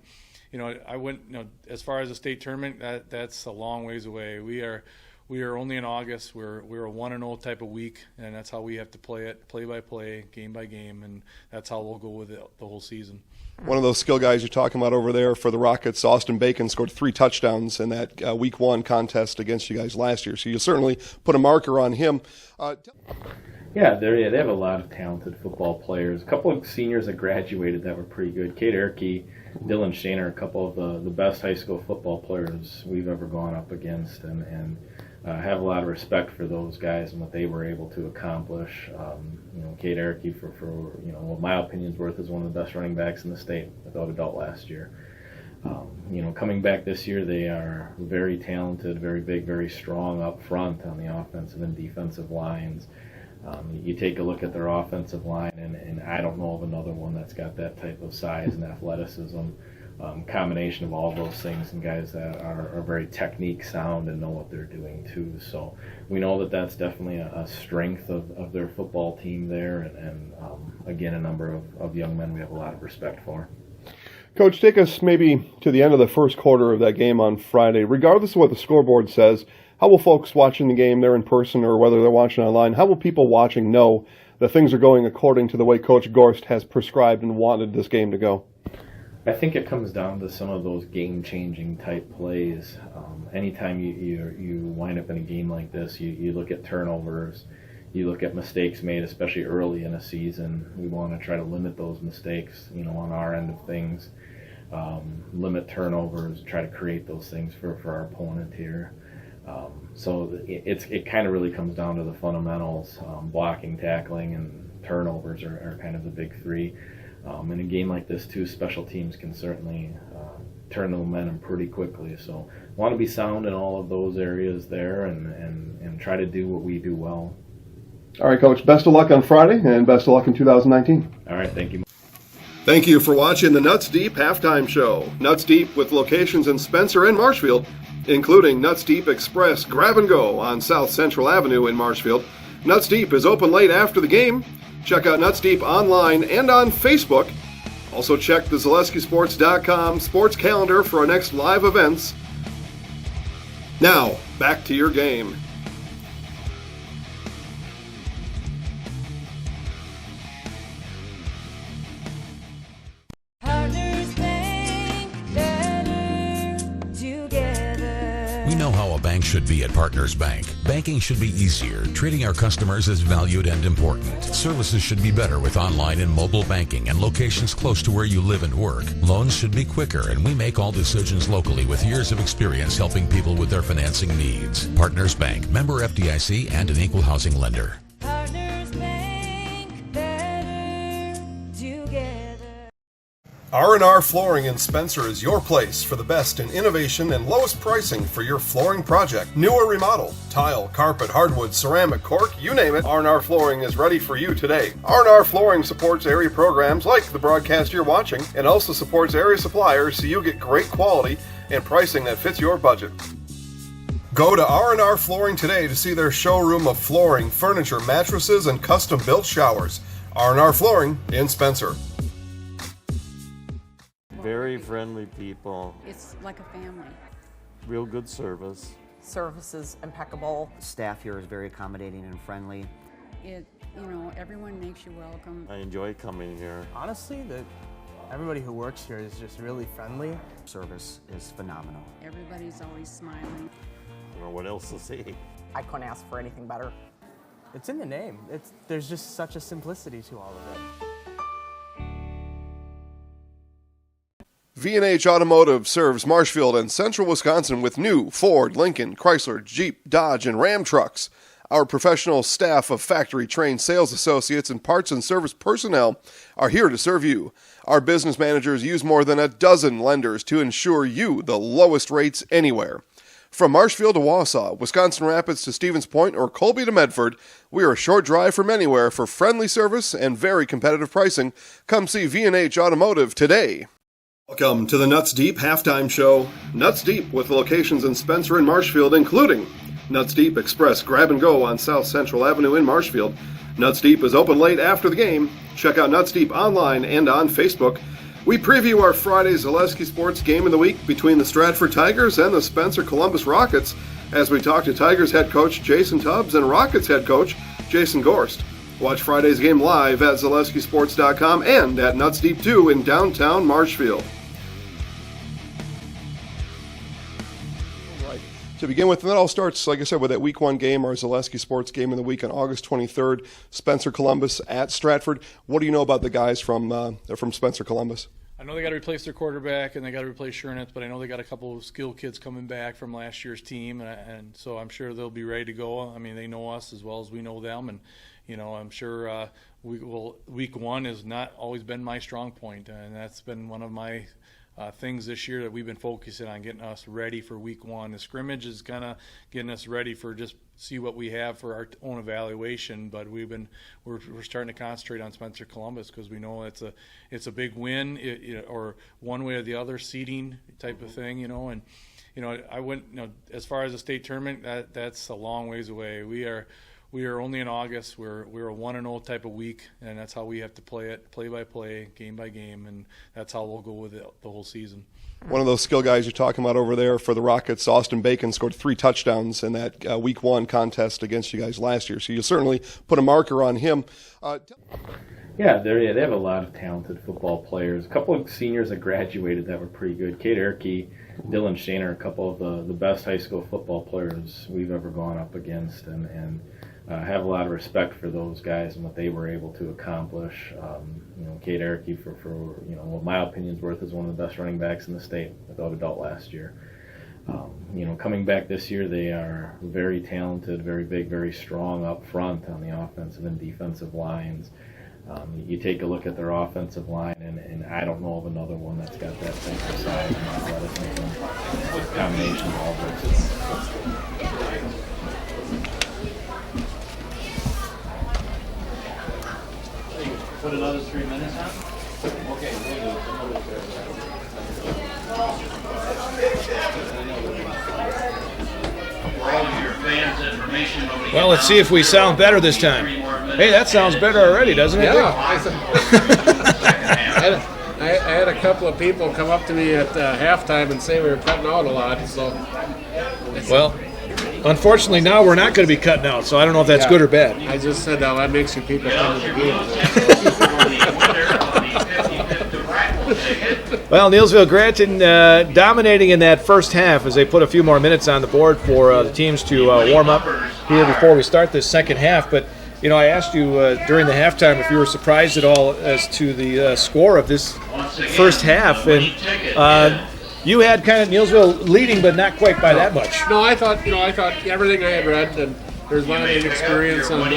I went as far as the state tournament, that's a long ways away. We are only in August. We're a 1-0 type of week, and that's how we have to play it, play by play, game by game, and that's how we'll go with it the whole season. One of those skill guys you're talking about over there for the Rockets, Austin Bacon, scored 3 touchdowns in that Week 1 contest against you guys last year, so you'll certainly put a marker on him. Yeah, they have a lot of talented football players. A couple of seniors that graduated that were pretty good. Kate Erke, Dylan Shaner, a couple of the best high school football players we've ever gone up against, and have a lot of respect for those guys and what they were able to accomplish. Kate Erke, for what my opinion's worth, is one of the best running backs in the state without a doubt last year. Coming back this year, they are very talented, very big, very strong up front on the offensive and defensive lines. You take a look at their offensive line, and I don't know of another one that's got that type of size and athleticism combination of all those things, and guys that are very technique sound and know what they're doing too. So we know that that's definitely a strength of their football team there, and again, a number of young men we have a lot of respect for. Coach, take us maybe to the end of the first quarter of that game on Friday. Regardless of what the scoreboard says, how will folks watching the game there in person or whether they're watching online, how will people watching know that things are going according to the way Coach Gorst has prescribed and wanted this game to go? I think it comes down to some of those game-changing type plays. Anytime you wind up in a game like this, you look at turnovers, you look at mistakes made, especially early in a season. We want to try to limit those mistakes, on our end of things. Limit turnovers, try to create those things for our opponent here. So it kind of really comes down to the fundamentals. Blocking, tackling, and turnovers are kind of the big three. In a game like this too, special teams can certainly turn the momentum pretty quickly. So want to be sound in all of those areas there and try to do what we do well. All right, Coach, best of luck on Friday and best of luck in 2019. All right, thank you. Thank you for watching the Nuts Deep Halftime Show. Nuts Deep with locations in Spencer and Marshfield, including Nuts Deep Express Grab and Go on South Central Avenue in Marshfield. Nuts Deep is open late after the game. Check out Nuts Deep online and on Facebook. Also check the ZaleskiSports.com sports calendar for our next live events. Now, back to your game. Partners Bank, better together. We know how a bank should be at Partners Bank. Banking should be easier, treating our customers as valued and important. Services should be better with online and mobile banking and locations close to where you live and work. Loans should be quicker, and we make all decisions locally with years of experience helping people with their financing needs. Partners Bank, member FDIC, and an equal housing lender. Partners Bank, better together. R&R Flooring in Spencer is your place for the best in innovation and lowest pricing for your flooring project. New or remodel, tile, carpet, hardwood, ceramic, cork, you name it, R&R Flooring is ready for you today. R&R Flooring supports area programs like the broadcast you're watching and also supports area suppliers so you get great quality and pricing that fits your budget. Go to R&R Flooring today to see their showroom of flooring, furniture, mattresses, and custom-built showers. R&R Flooring in Spencer. Very friendly people, It's like a family. real good service. Service is impeccable. Staff here is very accommodating and friendly. Everyone makes you welcome. I enjoy coming here. Honestly, everybody who works here is just really friendly. Service is phenomenal. Everybody's always smiling. I don't know what else to say. I couldn't ask for anything better. It's in the name. There's just such a simplicity to all of it. V&H Automotive serves Marshfield and central Wisconsin with new Ford, Lincoln, Chrysler, Jeep, Dodge, and Ram trucks. Our professional staff of factory-trained sales associates and parts and service personnel are here to serve you. Our business managers use more than a dozen lenders to ensure you the lowest rates anywhere. From Marshfield to Wausau, Wisconsin Rapids to Stevens Point, or Colby to Medford, we are a short drive from anywhere for friendly service and very competitive pricing. Come see V&H Automotive today. Welcome to the Nuts Deep Halftime Show. Nuts Deep with locations in Spencer and Marshfield, including Nuts Deep Express Grab and Go on South Central Avenue in Marshfield. Nuts Deep is open late after the game. Check out Nuts Deep online and on Facebook. We preview our Friday Zaleski Sports Game of the Week between the Stratford Tigers and the Spencer Columbus Rockets as we talk to Tigers head coach Jason Tubbs and Rockets head coach Jason Gorst. Watch Friday's game live at ZaleskiSports.com and at Nuts Deep 2 in downtown Marshfield. To begin with, and that all starts, like I said, with that Week 1 game, our Zaleski Sports Game of the Week on August 23rd, Spencer Columbus at Stratford. What do you know about the guys from Spencer Columbus? I know they got to replace their quarterback and they got to replace Shernitz, but I know they got a couple of skilled kids coming back from last year's team, and so I'm sure they'll be ready to go. I mean, they know us as well as we know them, and I'm sure Week 1 has not always been my strong point, and that's been one of my things this year that we've been focusing on getting us ready for week one. The scrimmage is kind of getting us ready for just see what we have for our own evaluation, but we're starting to concentrate on Spencer Columbus because we know it's a big win, or one way or the other seeding type of thing, and I went, as far as the state tournament, that's a long ways away. We are only in August. We're a 1-0 type of week, and that's how we have to play it, play by play, game by game, and that's how we'll go with it the whole season. One of those skill guys you're talking about over there for the Rockets, Austin Bacon, scored 3 touchdowns in that Week 1 contest against you guys last year, so you'll certainly put a marker on him. Yeah, they have a lot of talented football players. A couple of seniors that graduated that were pretty good. Kate Erke, Dylan Shaner, a couple of the best high school football players we've ever gone up against, and have a lot of respect for those guys and what they were able to accomplish. Kate Erke, for what my opinion's worth, is one of the best running backs in the state, without a doubt, last year. Coming back this year, they are very talented, very big, very strong up front on the offensive and defensive lines. You take a look at their offensive line, and I don't know of another one that's got that type of size and athleticism combination of all those. Put another 3 minutes on? Okay, we'll Well, let's see if we sound better this time. Hey, that sounds better already, doesn't it? Yeah. I had a couple of people come up to me at halftime and say we were cutting out a lot. So, well, unfortunately, now we're not going to be cutting out, so I don't know if that's good or bad. I just said that makes you people come to the game. Well, Neillsville Granton dominating in that first half as they put a few more minutes on the board for the teams to warm up here before we start this second half. But, I asked you during the halftime if you were surprised at all as to the score of this first half. And you had kind of Neillsville leading, but not quite by that much. No, I thought everything I had read, and there's a lot of inexperience on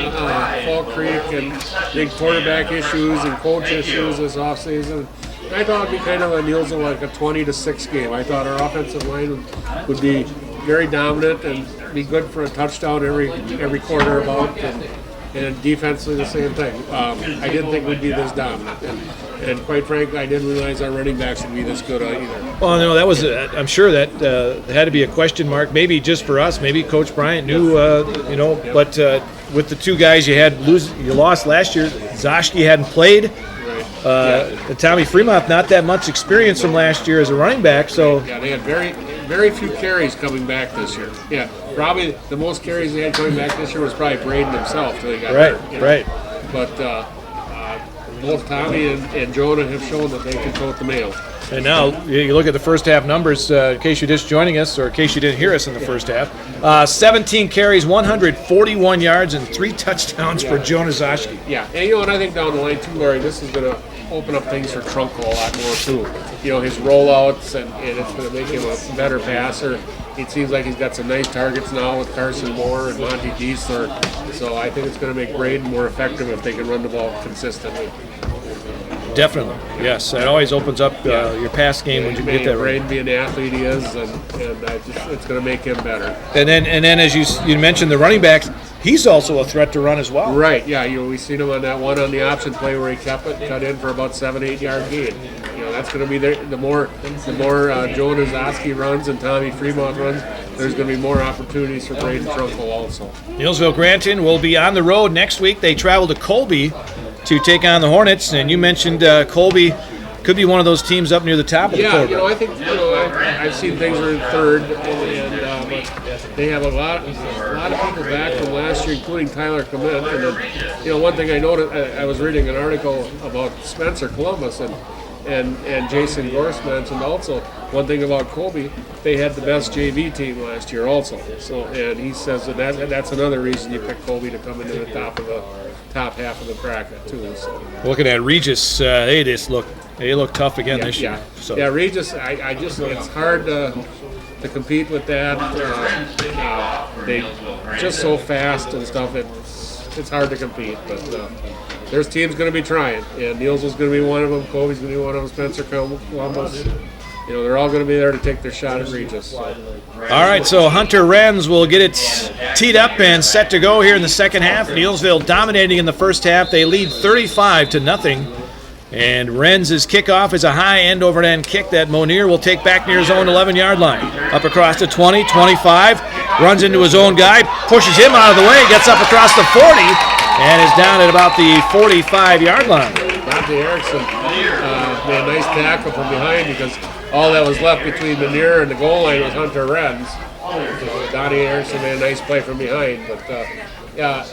Fall Creek and big quarterback issues and coach issues this offseason. I thought it'd be kind of a Neillsville like a 20-6 game. I thought our offensive line would be very dominant and be good for a touchdown every quarter about, and defensively the same thing. I didn't think we'd be this dominant, and quite frankly, I didn't realize our running backs would be this good either. Well, no, that was I'm sure that had to be a question mark, maybe just for us. Maybe Coach Bryant knew, but with the two guys you lost last year, Zoschke hadn't played. Tommy Fremont, not that much experience from last year as a running back, so yeah, they had very few carries coming back this year. Yeah, probably the most carries they had coming back this year was probably Braden himself till he got hurt. Right. But both Tommy and Jonah have shown that they can tote the mail. And now you look at the first half numbers, in case you're just joining us or in case you didn't hear us in the first half. 17 carries, 141 yards, and 3 touchdowns for Jonah Zoschke. Yeah, and I think down the line too, Larry, this is going to open up things for Trunko a lot more too. His rollouts, and it's going to make him a better passer. It seems like he's got some nice targets now with Carson Moore and Monty Diesler. So I think it's going to make Braden more effective if they can run the ball consistently. Definitely, yes. It always opens up your pass game when you get that right. Braden being the athlete he is, and it's going to make him better. And then as you mentioned the running backs, he's also a threat to run as well. Right, yeah. We seen him on that one on the option play where he cut in for about 7-8 yard gain. That's going to be there. The more Jonah Zoschke runs and Tommy Fremont runs, there's going to be more opportunities for Braden Trunko also. Neillsville Granton will be on the road next week. They travel to Colby to take on the Hornets, and you mentioned Colby could be one of those teams up near the top of the program. I think I've seen things are in third, and but they have a lot of people back from last year, including Tyler Clement. And then, one thing I noticed, I was reading an article about Spencer Columbus, and Jason Gorse mentioned also one thing about Colby, they had the best JV team last year also. So, and he says that's another reason you pick Colby to come into the top half of the bracket too. So. Looking at Regis, they look tough again this year. So. Yeah, Regis, I just it's hard to compete with that. They just so fast and stuff. It's hard to compete, but there's teams going to be trying, and Neillsville's going to be one of them. Colby's going to be one of them. Spencer Columbus. they're all going to be there to take their shot at Regis. So. All right, so Hunter Wren's will get it teed up and set to go here in the second half. Neillsville dominating in the first half. They lead 35-0. And Wren's kickoff is a high end-over-end kick that Monier will take back near his own 11-yard line. Up across the 20, 25, runs into his own guy, pushes him out of the way, gets up across the 40, and is down at about the 45-yard line. Dante Erickson made a nice tackle from behind because all that was left between Monier and the goal line was Hunter Wren's. Dante Erickson made a nice play from behind, but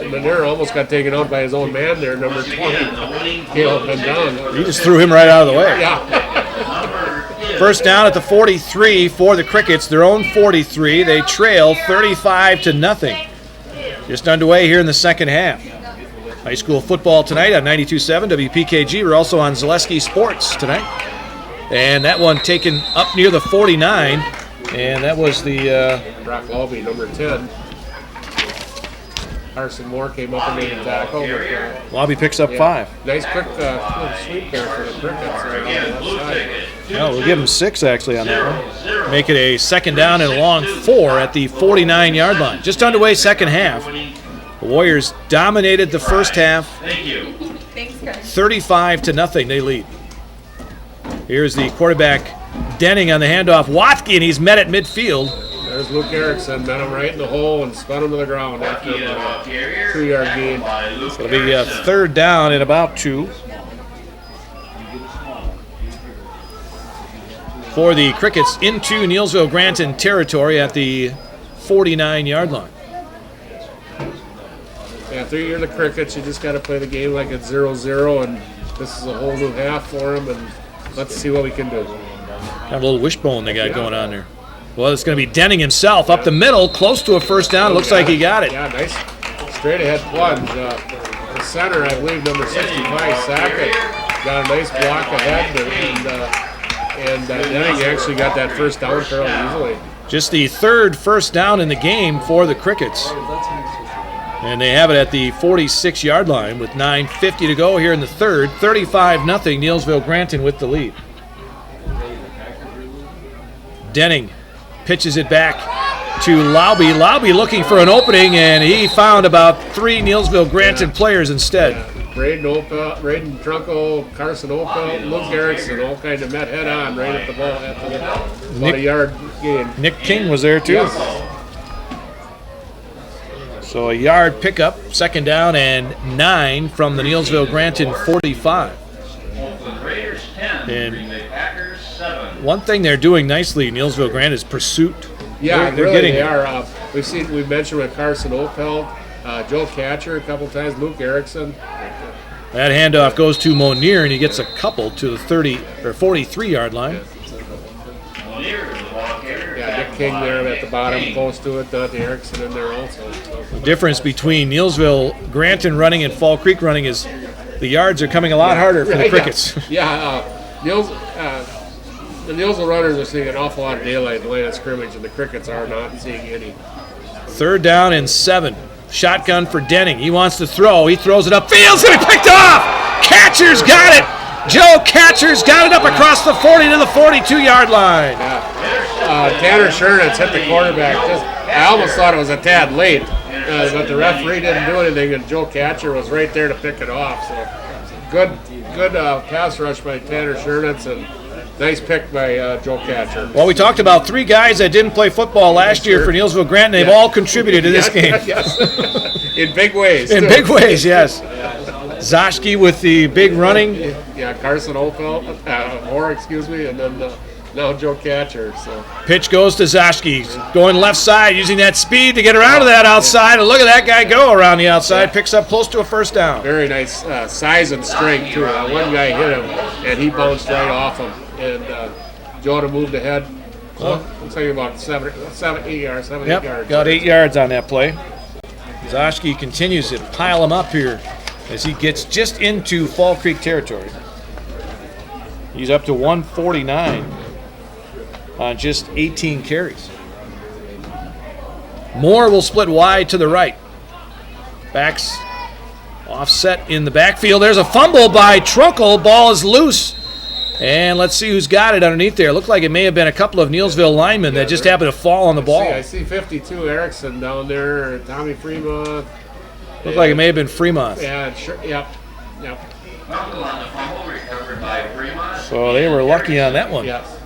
Monier almost got taken out by his own man there, number 20, Caleb Van Down. He just threw him right out of the way. Yeah. First down at the 43 for the Crickets, their own 43. They trail 35-0. Just underway here in the second half. High school football tonight on 92.7 WPKG. We're also on Zaleski Sports tonight. And that one taken up near the 49. And that was the... Brock Lobby, number 10. Carson Moore came up and made a tackle. Lobby picks up 5. Nice quick little sweep there for the Crickets on the left side. No, we'll give them 6 actually on that one. Make it a second down and a long 4 at the 49-yard line. Just underway second half. The Warriors dominated the first half. 35-0 they lead. Here's the quarterback Denning on the handoff. Watkey, and he's met at midfield. There's Luke Erickson, met him right in the hole and spun him to the ground after a 2-yard gain. So it'll be a third down and about 2. For the Crickets into Neillsville Granton territory at the 49-yard line. Yeah, after you're the Crickets, you just got to play the game like it's 0-0, and this is a whole new half for them, and let's see what we can do. Got a little wishbone they got going on there. Well, it's going to be Denning himself up the middle, close to a first down. It looks like he got it. Yeah, nice straight ahead plunge. The center, I believe, number 65, Sackett, got a nice block ahead, and Denning actually got that first down fairly easily. Just the third first down in the game for the Crickets. And they have it at the 46-yard line with 9:50 to go here in the third. 35-0, Neillsville Granton with the lead. Denning pitches it back to Lauby. Lauby looking for an opening, and he found about 3 Neillsville Granton players instead. Braden Trunkel, Carson Opel, Luke Erickson, all kind of met head on right at the ball at about a yard gain. Nick King was there too. Yes. So a yard pickup, second down and 9 from the Neillsville Granton 45. And one thing they're doing nicely, Neillsville Granton, is pursuit. Yeah, they're really getting they are. We've mentioned with Carson Opel, Joe Catcher a couple times, Luke Erickson. That handoff goes to Monier, and he gets a couple to the 30 or 43-yard line. Yeah, Nick King there at the bottom, close to it. Dante Erickson in there also. The difference between Neillsville Granton running and Fall Creek running is the yards are coming a lot harder for the Crickets. Yeah, the Neillsville runners are seeing an awful lot of daylight in the line of scrimmage, and the Crickets are not seeing any. Third down and 7. Shotgun for Denning. He wants to throw. He throws it upfield. It's going to be picked off. Catcher's got it. Joe Catcher's got it up across the 40 to the 42-yard line. Yeah. Tanner Schernitz hit the quarterback. I almost thought it was a tad late, but the referee didn't do anything, and Joe Catcher was right there to pick it off. So good pass rush by Tanner Schernitz, and nice pick by Joe Catcher. Well, we talked about 3 guys that didn't play football last year for Neillsville Granton. They've all contributed to this game. Yes. In big ways. In big ways, yes. Zoschke with the big running. Yeah, Carson Opel, and then now Joe Catcher. So pitch goes to Zoschke, going left side, using that speed to get around to that outside. And look at that guy go around the outside, picks up close to a first down. Very nice size and strength too. One guy hit him, and he bounced right off him. And Jonah moved ahead. Looks like about 8 yards. Yep, got 8 yards on that play. Zoschke continues to pile him up here as he gets just into Fall Creek territory. He's up to 149 on just 18 carries. Moore will split wide to the right. Backs offset in the backfield. There's a fumble by Trunkel. Ball is loose. And let's see who's got it underneath there. Looked like it may have been a couple of Neillsville linemen that just happened to fall on the ball. I see 52 Erickson down there, Tommy Fremont. Looked like it may have been Fremont. Yeah, sure. Yep. So they were lucky on that one. Yes.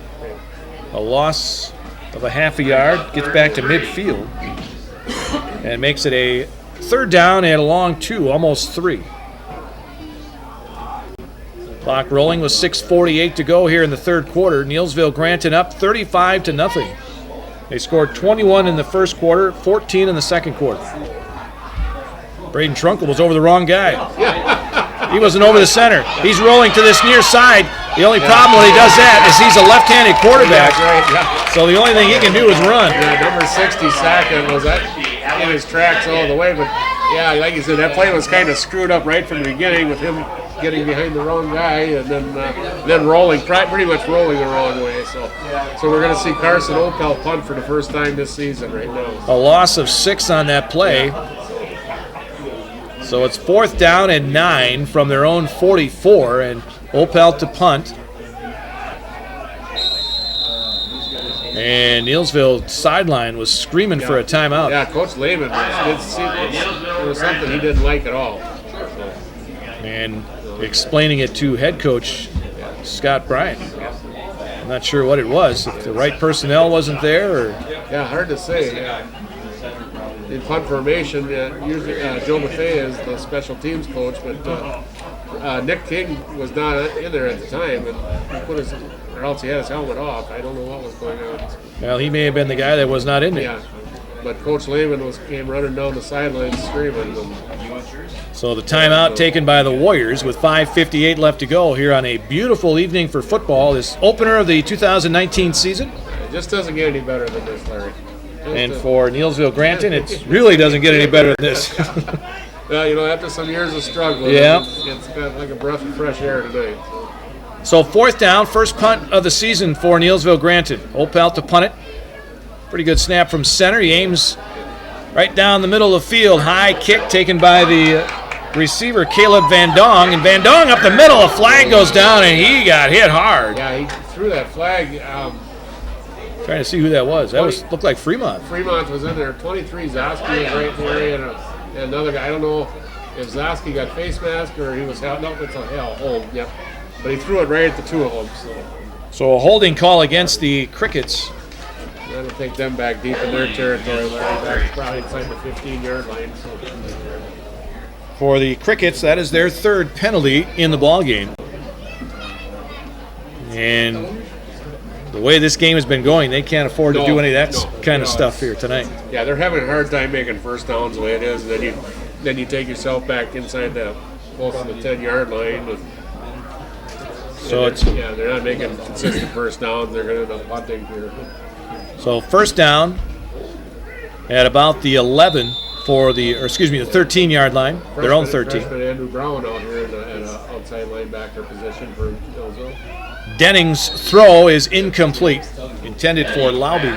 A loss of a half a yard, gets back to midfield, and makes it a third down and a long 2, almost 3. Clock rolling with 6:48 to go here in the third quarter. Neillsville Granton up 35-0. They scored 21 in the first quarter, 14 in the second quarter. Braden Trunkle was over the wrong guy. He wasn't over the center. He's rolling to this near side. The only problem when he does that is he's a left-handed quarterback. So the only thing he can do is run. Yeah, number 60 Sackett was in his tracks all the way, but yeah, like you said, that play was kind of screwed up right from the beginning with him getting behind the wrong guy and then rolling, pretty much rolling the wrong way. So we're going to see Carson Opel punt for the first time this season right now. A loss of 6 on that play. So it's 4th down and 9 from their own 44, and Opel to punt. And Neillsville sideline was screaming for a timeout. Yeah, Coach Lehman did see there was something he didn't like at all. And explaining it to head coach Scott Bryant. I'm not sure what it was. If the right personnel wasn't there, or yeah, hard to say. In punt formation, usually Joe Maffei is the special teams coach, but Nick King was not in there at the time, and he put his, or else he had his helmet off. I don't know what was going on. Well, he may have been the guy that was not in there. Yeah, but Coach Lehman came running down the sidelines screaming. So the timeout taken by the Warriors with 5:58 left to go here on a beautiful evening for football. This opener of the 2019 season. It just doesn't get any better than this, Larry. And for Neillsville Granton, it really doesn't get any better than this. Well, after some years of struggle, it's kind of like a breath of fresh air tonight. So 4th down, first punt of the season for Neillsville Granton. Opel to punt it. Pretty good snap from center. He aims right down the middle of the field. High kick taken by the receiver, Caleb Van Dong. And Van Dong up the middle, a flag goes down, and he got hit hard. Yeah, he threw that flag. Trying to see who that was. That looked like Fremont. Fremont was in there. 23 Zosky was right there, and another guy. I don't know if Zosky got face mask or he was held. No, it's a hold. Yep. But he threw it right at the two of them. So a holding call against the Crickets. That'll take them back deep in their territory. Back probably inside the 15-yard line. For the Crickets, that is their 3rd penalty in the ball game. And the way this game has been going, they can't afford to do any of that kind of stuff here tonight. Yeah, they're having a hard time making first downs the way it is, and then you take yourself back inside the close to the 10-yard line. So they're not making consistent first downs. They're going to end up punting here. So first down at about the 11 for the 13-yard line. Their own 13. Freshman Andrew Brown out here at an outside linebacker position for Neillsville. Denning's throw is incomplete, intended for Lauby.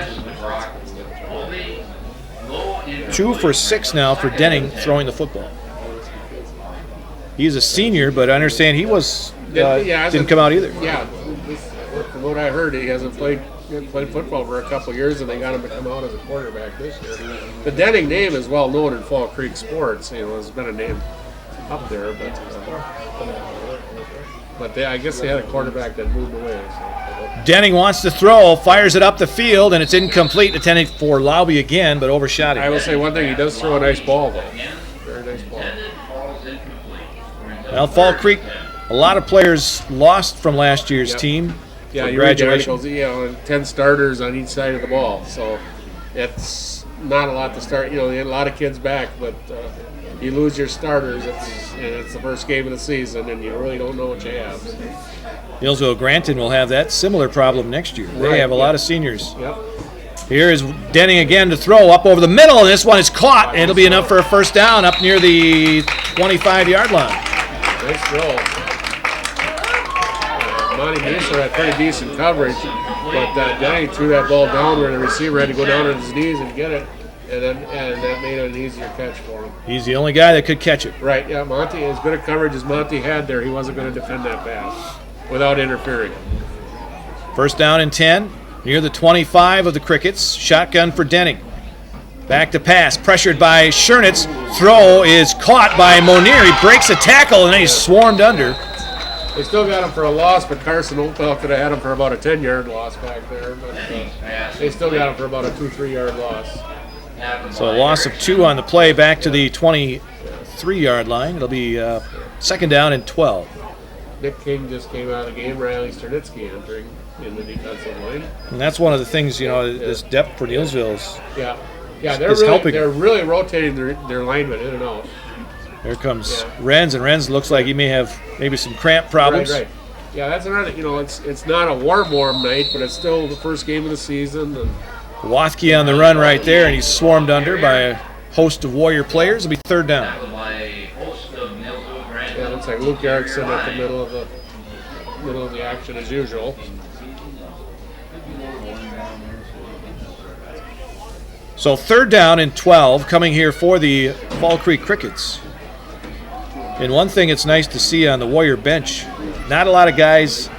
2 for 6 now for Denning throwing the football. He's a senior, but I understand he was didn't come out either. Yeah, from what I heard, he hasn't played football for a couple of years, and they got him to come out as a quarterback this year. The Denning name is well known in Fall Creek sports. There's been a name up there, but I guess they had a quarterback that moved away. So. Denning wants to throw, fires it up the field, and it's incomplete, intended for Lauby again, but overshot him. I will say one thing, he does throw a nice ball, though. Very nice ball. Well, Fall Creek, a lot of players lost from last year's team. Yeah, you read the articles, 10 starters on each side of the ball, so it's not a lot to start. They had a lot of kids back, but you lose your starters, it's the first game of the season, and you really don't know what you have. Neillsville Granton will have that similar problem next year. They have a lot of seniors. Yep. Here is Denning again to throw up over the middle, and this one is caught, and it'll be enough for a first down up near the 25-yard line. Nice throw. Monty Mueller had pretty decent coverage, but Denning threw that ball down where the receiver had to go down on his knees and get it, and that made it an easier catch for him. He's the only guy that could catch it. Right, yeah, Monty, as good a coverage as Monty had there, he wasn't going to defend that pass. without interfering. First down and 10, near the 25 of the Crickets. Shotgun for Denning. Back to pass, pressured by Schernitz. Throw is caught by Monier. He breaks a tackle, and then he's swarmed under. They still got him for a loss, but Carson Oldfell could have had him for about a 10-yard loss back there. But they still got him for about a 2-3-yard loss. So a loss of 2 on the play, back to the 23-yard line. It'll be second down and 12. Nick King just came out of the game. Riley Sternitsky entering in the defensive line. And that's one of the things, this depth for Neillsville is. Yeah, helping. they're really rotating their linemen in and out. Here comes Renz, and Renz looks like he may have maybe some cramp problems. Right. Yeah, that's another. It's not a warm night, but it's still the first game of the season. And Wathke on the run right there, and he's swarmed under by a host of Warrior players. It'll be third down. Yeah, it looks like Luke Erickson at the middle of the action as usual. So third down and 12 coming here for the Fall Creek Crickets. And one thing it's nice to see on the Warrior bench, not a lot of guys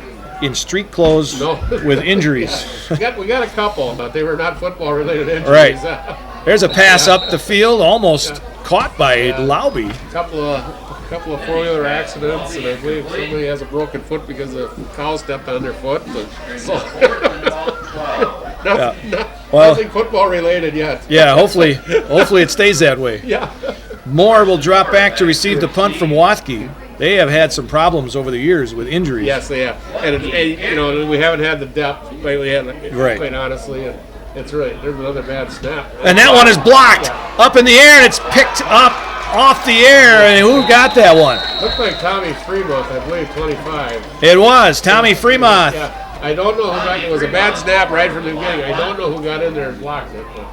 in street clothes with injuries. We got a couple, but they were not football-related injuries. Right. There's a pass up the field, almost caught by Lauby. A couple of four-wheeler accidents, and I believe somebody has a broken foot because a cow stepped on their foot. Nothing football-related yet. Yeah, hopefully it stays that way. Yeah. Moore will drop back to receive the punt from Wathke. They have had some problems over the years with injuries. Yes, they have. And we haven't had the depth lately, quite honestly. And it's really, there's another bad snap. And that one is blocked up in the air, and it's picked up off the air. And who got that one? Looked like Tommy Fremont, I believe, 25. It was Tommy Fremont. Yeah. I don't know who got it. It was a bad snap right from the beginning. I don't know who got in there and blocked it. But,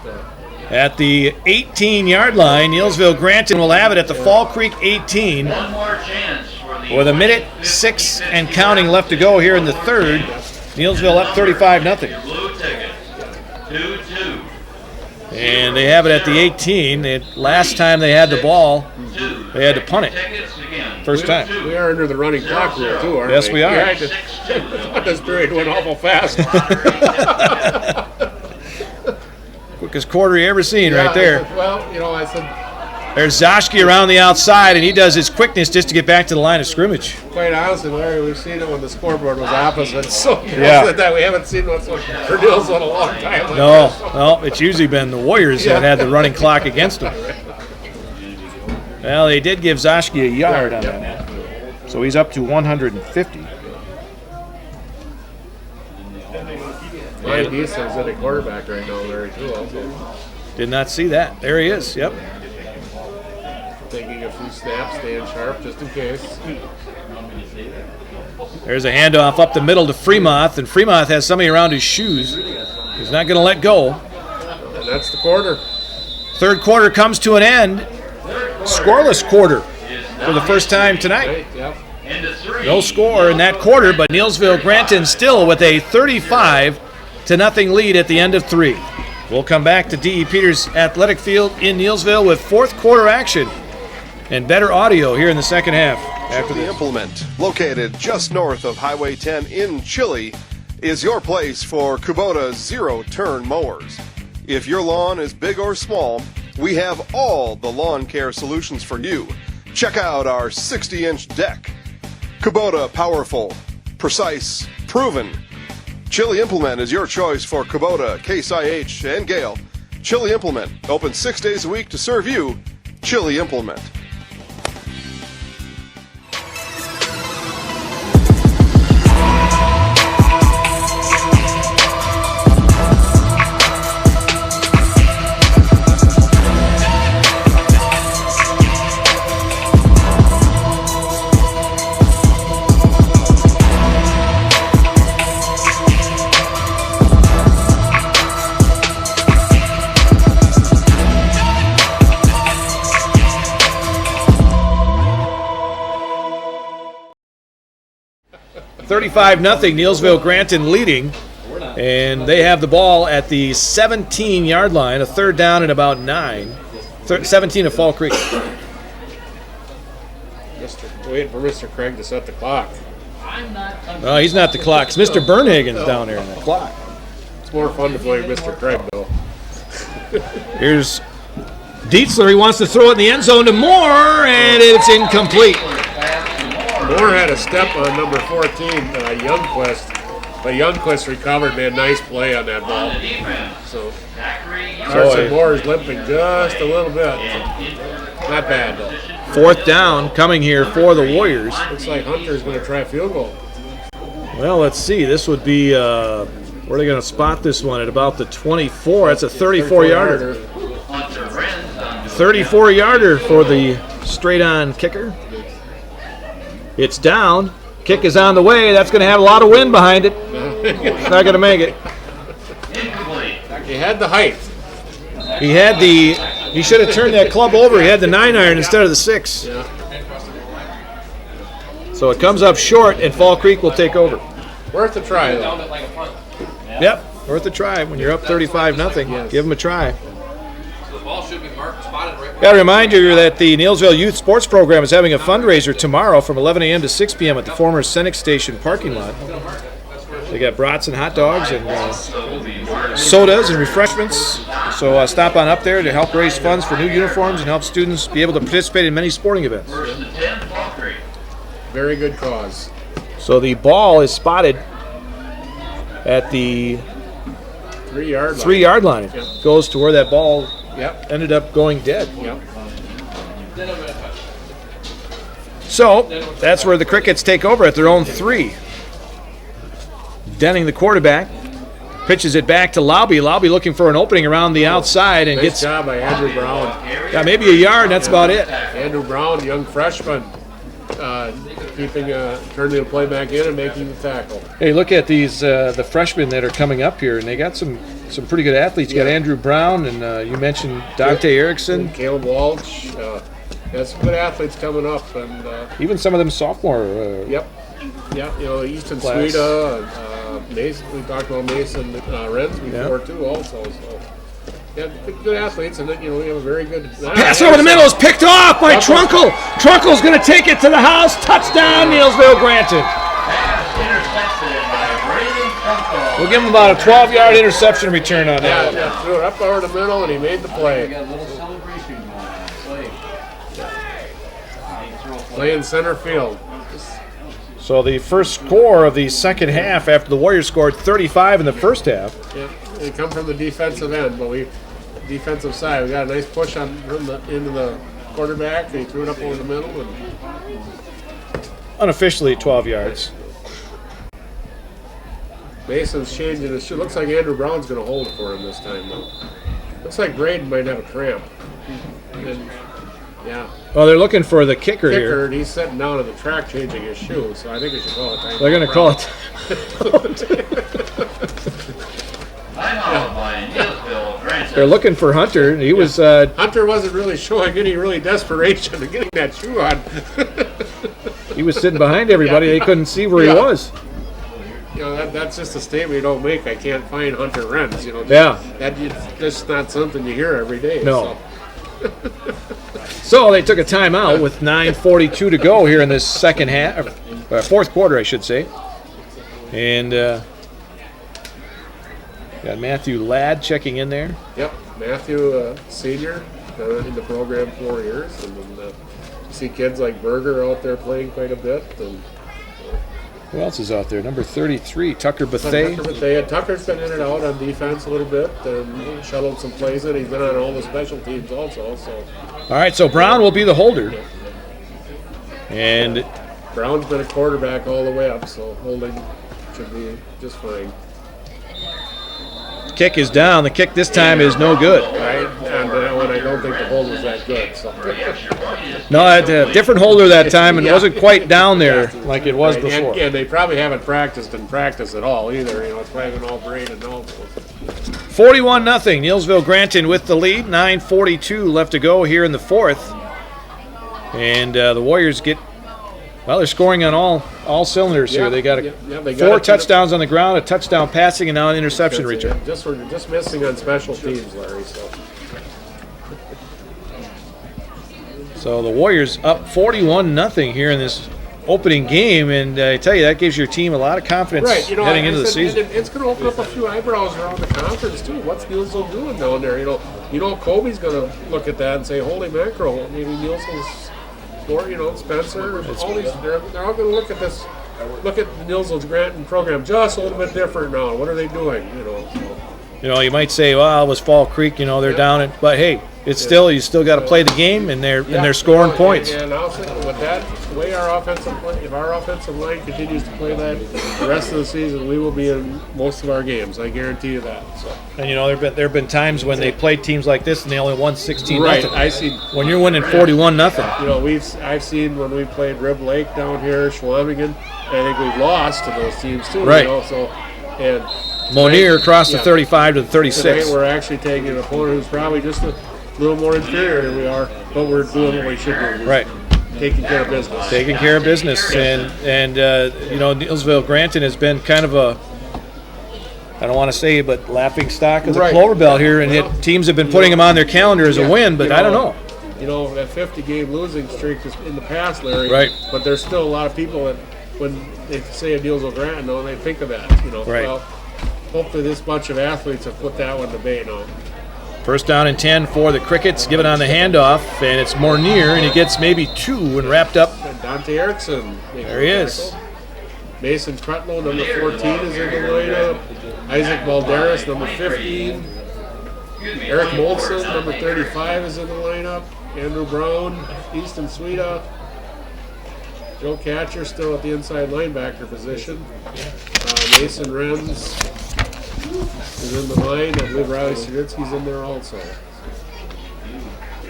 at the 18-yard line, Neillsville Granton will have it at the Fall Creek 18. One more chance for the With a minute 6 and counting left to go here in the third. Neillsville up 35-0. blue ticket. 2-2. And they have it at the 18. Last time they had the ball, they had to punt it. First time. We are under the running clock rule, too, aren't we? Yes, we are. Yeah, this period went awful fast. Quickest quarter you ever seen right there. I said... There's Zoschke around the outside, and he does his quickness just to get back to the line of scrimmage. Quite honestly, Larry, we've seen it when the scoreboard was opposite. So yeah. We haven't seen what's for Neillsville in a long time. No, it's usually been the Warriors that had the running clock against them. Well, they did give Zoschke a yard on that. So he's up to 150. Mike Easton's at a quarterback right now, Larry, too, also. Did not see that. There he is, yep. Taking a few snaps, staying sharp just in case. There's a handoff up the middle to Fremont, and Fremont has somebody around his shoes. He's not going to let go. And that's the quarter. Third quarter comes to an end. Scoreless quarter for the first time tonight. No score in that quarter, but Neillsville Granton still with a 35-0 lead at the end of 3. We'll come back to D.E. Peters Athletic Field in Neillsville with fourth quarter action and better audio here in the second half. After the Implement, located just north of Highway 10 in Chile, is your place for Kubota zero-turn mowers. If your lawn is big or small, we have all the lawn care solutions for you. Check out our 60-inch deck. Kubota powerful, precise, proven. Chili Implement is your choice for Kubota, Case IH, and Gale. Chili Implement, open 6 days a week to serve you. Chili Implement. Neillsville Granton leading, and they have the ball at the 17-yard line, a third down and about 9. 17 of Fall Creek. Waiting for Mr. Craig to set the clock. Oh, he's not the clock. It's Mr. Bernhagen's down there in the clock. It's more fun to play Mr. Craig, though. Here's Dietzler. He wants to throw it in the end zone to Moore, and it's incomplete. Moore had a step on number 14, Youngquist. But Youngquist recovered, made a nice play on that ball. So Carson Moore is limping just a little bit. Not bad, though. 4th down coming here for the Warriors. Looks like Hunter's going to try a field goal. Well, let's see. This would be, where are they going to spot this one? At about the 24. That's a 34-yarder. 34-yarder for the straight-on kicker. It's down. Kick is on the way. That's going to have a lot of wind behind it. It's not going to make it. He had the height. He should have turned that club over. He had the 9-iron instead of the 6. Yeah. So it comes up short, and Fall Creek will take over. Worth a try, though. Yep, worth a try. When you're up 35-0, give them a try. The ball should be marked, spotted right. Got to remind you that the Neillsville Youth Sports Program is having a fundraiser tomorrow from 11 a.m. to 6 p.m. at the former Senex Station parking lot. They got brats and hot dogs and sodas and refreshments. So stop on up there to help raise funds for new uniforms and help students be able to participate in many sporting events. Very good cause. So the ball is spotted at the 3-yard line. Yep. Goes to where that ball ended up going dead. Yep. So that's where the Crickets take over at their own 3. Denning, the quarterback, pitches it back to Lauby. Lauby looking for an opening around the outside and Nice job by Andrew Brown. Got maybe a yard. That's about it. Andrew Brown, young freshman, turning the play back in and making the tackle. Hey, look at these the freshmen that are coming up here, and they got some pretty good athletes. You got Andrew Brown, and you mentioned Dante Erickson, and Caleb Walsh. Got some good athletes coming up, and even some of them sophomore. Yep. Easton class. Sweda, Mason. We talked about Mason Renz before too, also. So, yeah, good athletes, and then we have a very good pass over the middle is picked off by Trunkle. Trunkle's going to take it to the house. Touchdown, Neillsville Granton. We'll give him about a 12-yard interception return on that one. Yeah, threw it up over the middle, and he made the play. Play in center field. So the first score of the second half after the Warriors scored 35 in the first half. Yeah, they come from the defensive end, but defensive side. We got a nice push into the quarterback, and he threw it up over the middle. And unofficially 12 yards. Mason's changing his shoe. Looks like Andrew Brown's going to hold it for him this time, though. Looks like Braden might have a cramp. And, yeah. Well, they're looking for the kicker here. And he's sitting down on the track changing his shoe, so I think we should call it time. They're going to call it. They're looking for Hunter. He was. Hunter wasn't really showing any really desperation in getting that shoe on. He was sitting behind everybody. They couldn't see where he was. That's just a statement you don't make. I can't find Hunter Renz. That's just not something you hear every day. No. So they took a timeout with 9:42 to go here in this second half, fourth quarter, I should say. And got Matthew Ladd checking in there. Yep, Matthew, senior, in the program 4 years, and then see kids like Berger out there playing quite a bit. And who else is out there? Number 33, Tucker Bethea. Tucker's been in and out on defense a little bit and shuttled some plays in. He's been on all the special teams also. So. All right, so Brown will be the holder. And Brown's been a quarterback all the way up, so holding should be just fine. Kick is down. The kick this time is no good. Right, and when I don't think the hold was that good. So. No, a different holder that time, and wasn't quite down there like it was before. And they probably haven't practiced in practice at all either. It's playing all brain and all. 41-0. Neillsville Granton with the lead. 9:42 left to go here in the fourth. And the Warriors get. Well, they're scoring on all cylinders here. They got four touchdowns on the ground, a touchdown passing, and now an interception return. We're just missing on special teams, Larry. So the Warriors up 41-0 here in this opening game, and I tell you, that gives your team a lot of confidence Right, heading into the season. It's going to open up a few eyebrows around the conference too. What's Neillsville doing down there? Kobe's going to look at that and say, "Holy mackerel! Maybe Neillsville's or Spencer, all these. They're all going to look at this. Look at Neillsville's Granton program just a little bit different now. What are they doing? You might say, well, it was Fall Creek. They're down it, but hey, it's still you still got to play the game, and they're scoring points. And also with that, the way if our offensive line continues to play that the rest of the season, we will be in most of our games. I guarantee you that. So. And there have been times when they played teams like this and they only won 16-0. Right, I see. When you're winning 41-0. I've seen when we played Rib Lake down here, Schwamigan. I think we've lost to those teams too. Right. And Monier crossed the 35 to the 36. Today we're actually taking an opponent who's probably just a little more inferior than we are, but we're doing what we should do. Right. Taking care of business. Taking care of business. And Neillsville Granton has been kind of a, I don't want to say, but laughing stock of the Clover Belt here, and teams have been putting them on their calendar as a win, but I don't know. That 50-game losing streak is in the past, Larry. Right. But there's still a lot of people that, when they say a Neillsville Granton, they think of that. Right. Well, hopefully this bunch of athletes have put that one to bed now. First down and 10 for the Crickets, given on the handoff, and it's Mornier, and he gets maybe 2 and wrapped up. And Dante Erickson. There he is. Mason Crutlow, number 14, is in the lineup. Isaac Valderas, number 15. Eric Molson, number 35, is in the lineup. Andrew Brown, Easton Sweda. Joe Catcher still at the inside linebacker position. Mason Renz is in the line. I believe Riley Suditsky's in there also.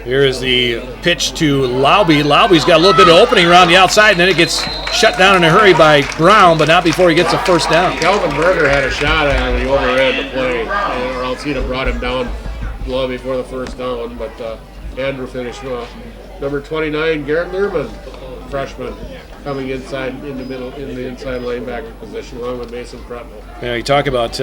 Here is the pitch to Lauby. Lauby's got a little bit of opening around the outside, and then it gets shut down in a hurry by Brown, but not before he gets a first down. Calvin Berger had a shot at him. He overran the play, or else he'd have brought him down long before the first down, but Andrew finished off. Number 29, Garrett Learman, freshman, coming inside in the inside linebacker position, along with Mason Crutlow. You talk about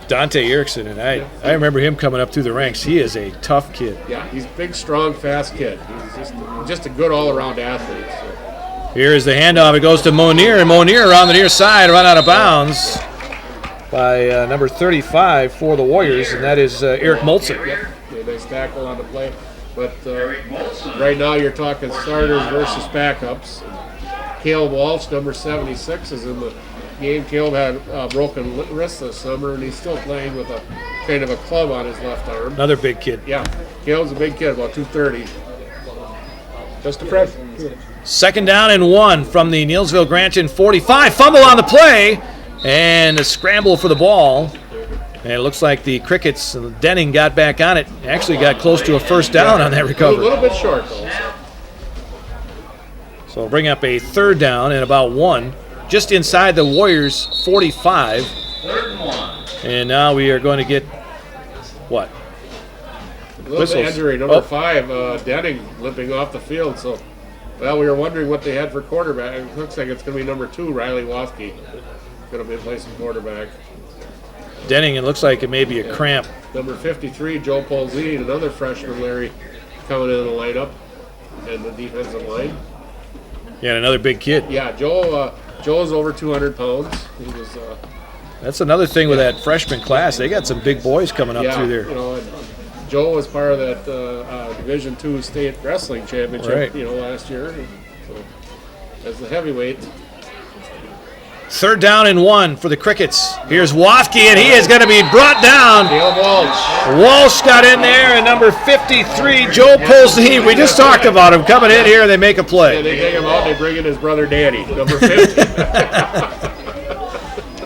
Dante Erickson, and I remember him coming up through the ranks. He is a tough kid. Yeah, he's a big, strong, fast kid. He's just a good all-around athlete. So. Here is the handoff. It goes to Monier, and Monier around the near side, run out of bounds by number 35 for the Warriors, and that is Eric Molson. Yep, nice tackle on the play. But right now you're talking starters versus backups. Caleb Walsh, number 76, is in the game. Caleb had a broken wrist this summer, and he's still playing with a kind of a club on his left arm. Another big kid. Yeah, Caleb's a big kid, about 230. Just a freshman. Second down and 1 from the Neillsville Granton 45. Fumble on the play, and a scramble for the ball. And it looks like the Crickets, Denning got back on it. Actually got close to a first down on that recovery. A little bit short, though. So we'll bring up a third down and about 1, just inside the Warriors' 45. Third and 1. And now we are going to get, what? A little bit injury, number 5, Denning limping off the field. So, well, we were wondering what they had for quarterback. It looks like it's going to be number 2, Riley Wathke, going to be placing quarterback. Denning, it looks like it may be a cramp. Number 53, Joe Polzine, another freshman, Larry, coming in the lineup and the defensive line. Yeah, another big kid. Yeah, Joe's over 200 pounds. He was. That's another thing with that freshman class. They got some big boys coming up through there. And Joe was part of that Division II state wrestling championship, last year. So, as the heavyweight. Third down and 1 for the Crickets. Here's Wathke, and he is going to be brought down. Caleb Walsh. Walsh got in there, and number 53, Joe Polzine. We just talked about him coming in here, and they make a play. Yeah, they take him out, they bring in his brother Danny, number 50.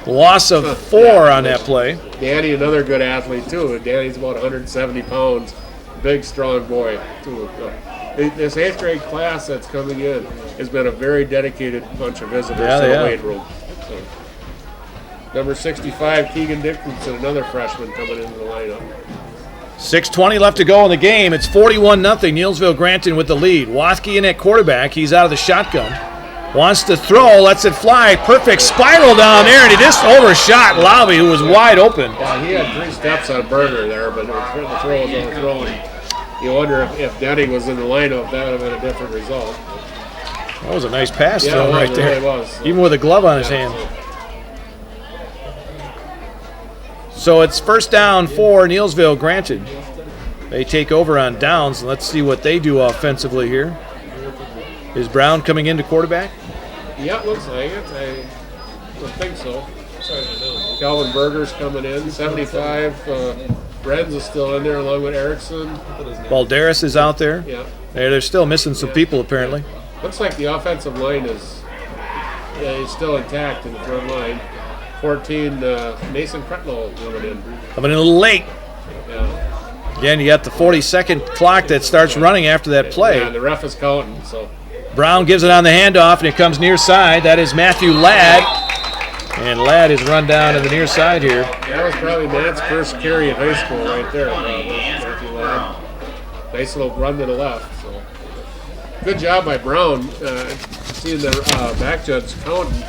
Loss of 4 on that play. Danny, another good athlete, too. Danny's about 170 pounds. Big, strong boy, too. This 8th grade class that's coming in has been a very dedicated bunch of visitors to the weight room. So, number 65, Keegan Dickinson, another freshman coming into the lineup. 6:20 left to go in the game. It's 41-0. Neillsville Granton with the lead. Wathke in at quarterback. He's out of the shotgun. Wants to throw, lets it fly. Perfect spiral down there, and he just overshot Lauby, who was wide open. Yeah, he had 3 steps on Berger there, but the throw was overthrown. You wonder if Denning was in the lineup, that would have been a different result. That was a nice pass Yeah, thrown it was, right it there. really was. Even with a glove on his hand. So it's first down for Neillsville Granton. They take over on downs. Let's see what they do offensively here. Is Brown coming into quarterback? Yeah, it looks like it. I would think so. Calvin Berger's coming in. 75. Renz is still in there along with Erickson. Balderas is out there. Yeah. They're still missing some people apparently. Looks like the offensive line is still intact in the front line. 14, Mason Pretlow coming in. Coming in a little late. Yeah. Again, you got the 40-second clock that starts running after that play. Yeah, the ref is counting, so. Brown gives it on the handoff, and it comes near side. That is Matthew Ladd. And Ladd is run down to the near side here. That was probably Matt's first carry in high school right there. Matthew Ladd. Nice little run to the left. So. Good job by Brown. Seeing the back judge counting.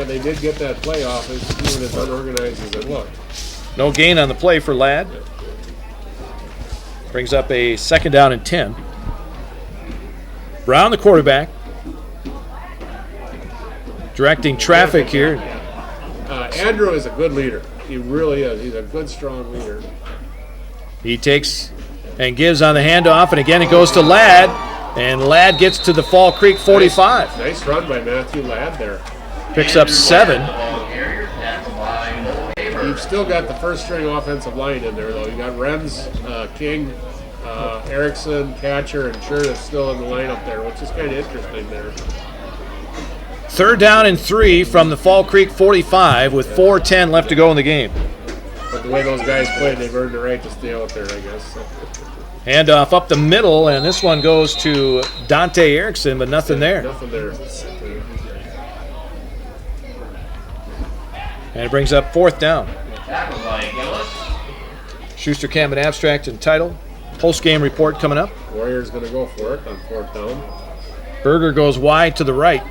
They did get that play off, even as unorganized as it looked. No gain on the play for Ladd. Brings up a second down and 10. Brown, the quarterback, directing traffic here. Andrew is a good leader. He really is. He's a good, strong leader. He takes and gives on the handoff, and again it goes to Ladd, and Ladd gets to the Fall Creek 45. Nice run by Matthew Ladd there. Picks up 7. You've still got the first string offensive line in there, though. You got Renz, King, Erickson, Catcher, and Sure still in the lineup there, which is kind of interesting there. Third down and 3 from the Fall Creek 45 with 4:10 left to go in the game. But the way those guys played, they've earned the right to stay out there, I guess. Handoff up the middle, and this one goes to Dante Erickson, but nothing there. Nothing there. And it brings up 4th down. Schuster Campbell abstract and title. Post-game report coming up. Warriors going to go for it on 4th down. Berger goes wide to the right.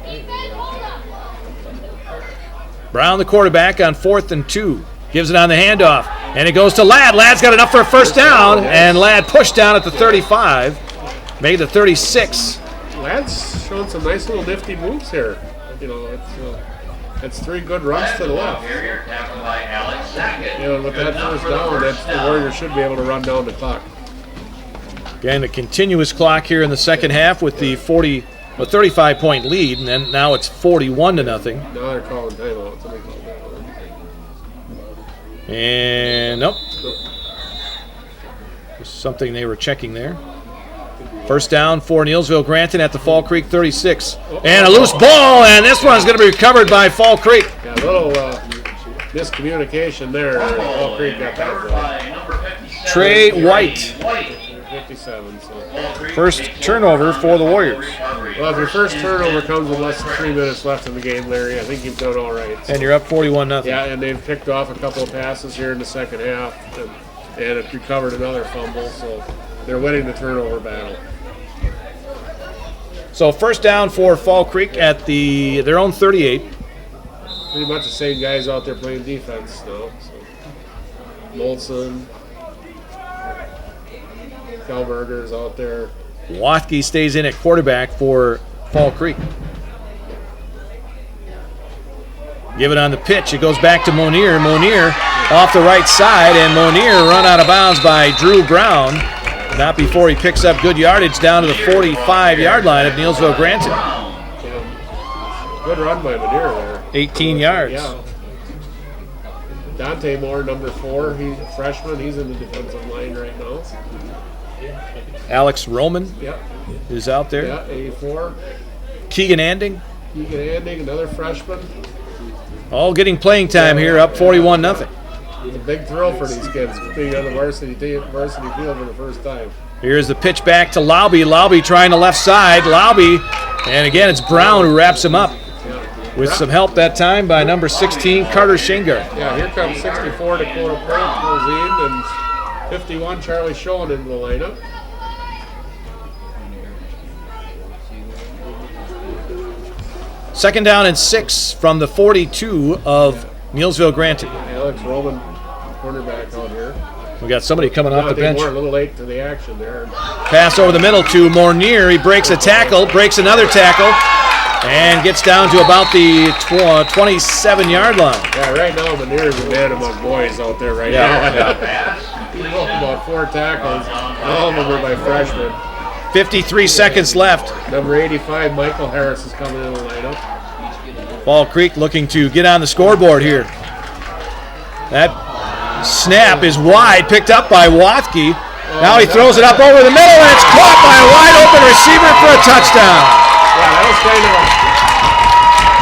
Brown, the quarterback, on 4th and 2. Gives it on the handoff, and it goes to Ladd. Ladd's got enough for a first down, and Ladd pushed down at the 35. Made the 36. Ladd's showing some nice little nifty moves here. You know, it's 3 good runs to the left. You know, with that first down, the Warriors should be able to run down the clock. Again, a continuous clock here in the second half with the 35-point lead, and then now it's 41-0. Now they're calling timeout. Somebody called timeout. And nope. Just something they were checking there. First down for Neillsville Granton at the Fall Creek 36. And a loose ball, and this one's going to be recovered by Fall Creek. Yeah, a little miscommunication there. Fall Creek got that ball. Trey White. 57. So. First turnover for the Warriors. Well, if your first turnover comes with less than 3 minutes left in the game, Larry, I think you've done all right. So. And you're up 41-0. Yeah, and they've picked off a couple of passes here in the second half, and it recovered another fumble, so they're winning the turnover battle. So first down for Fall Creek at their own 38. Pretty much the same guys out there playing defense now. So. Molson, Kalberger's out there. Wathke stays in at quarterback for Fall Creek. Give it on the pitch. It goes back to Monier. Monier off the right side, and Monier run out of bounds by Drew Brown. Not before he picks up good yardage down to the 45-yard line of Neillsville Granton. Yeah. Good run by Monier there. 18 yards. Yeah. Dante Moore, number 4, he's a freshman. He's in the defensive line right now. Alex Roman is out there. Yeah, 84. Keegan Anding. Keegan Anding, another freshman. All getting playing time here, up 41-0. It's a big thrill for these kids being on the varsity field for the first time. Here's the pitch back to Lauby. Lauby trying the left side. Lauby, and again it's Brown who wraps him up with some help that time by number 16, Carter Shingard. Yeah, here comes 64 Dakota Prince, and 51 Charlie Schoen into the lineup. Second down and 6 from the 42 of Neillsville Granton. Alex Roman, cornerback out here. We got somebody coming off the bench. Moore, a little late to the action there. Pass over the middle to Mornier. He breaks a tackle, breaks another tackle, And gets down to about the 27-yard line. Yeah, right now Manier's a man among boys out there right Yeah, now. He broke about 4 tackles. All of them are by freshmen. 53 seconds left. Number 85, Michael Harris, is coming in the lineup. Fall Creek looking to get on the scoreboard here. That snap is wide, picked up by Wathke. Now he throws it up over the middle, and it's caught by a wide-open receiver for a touchdown. Yeah, that was kind of an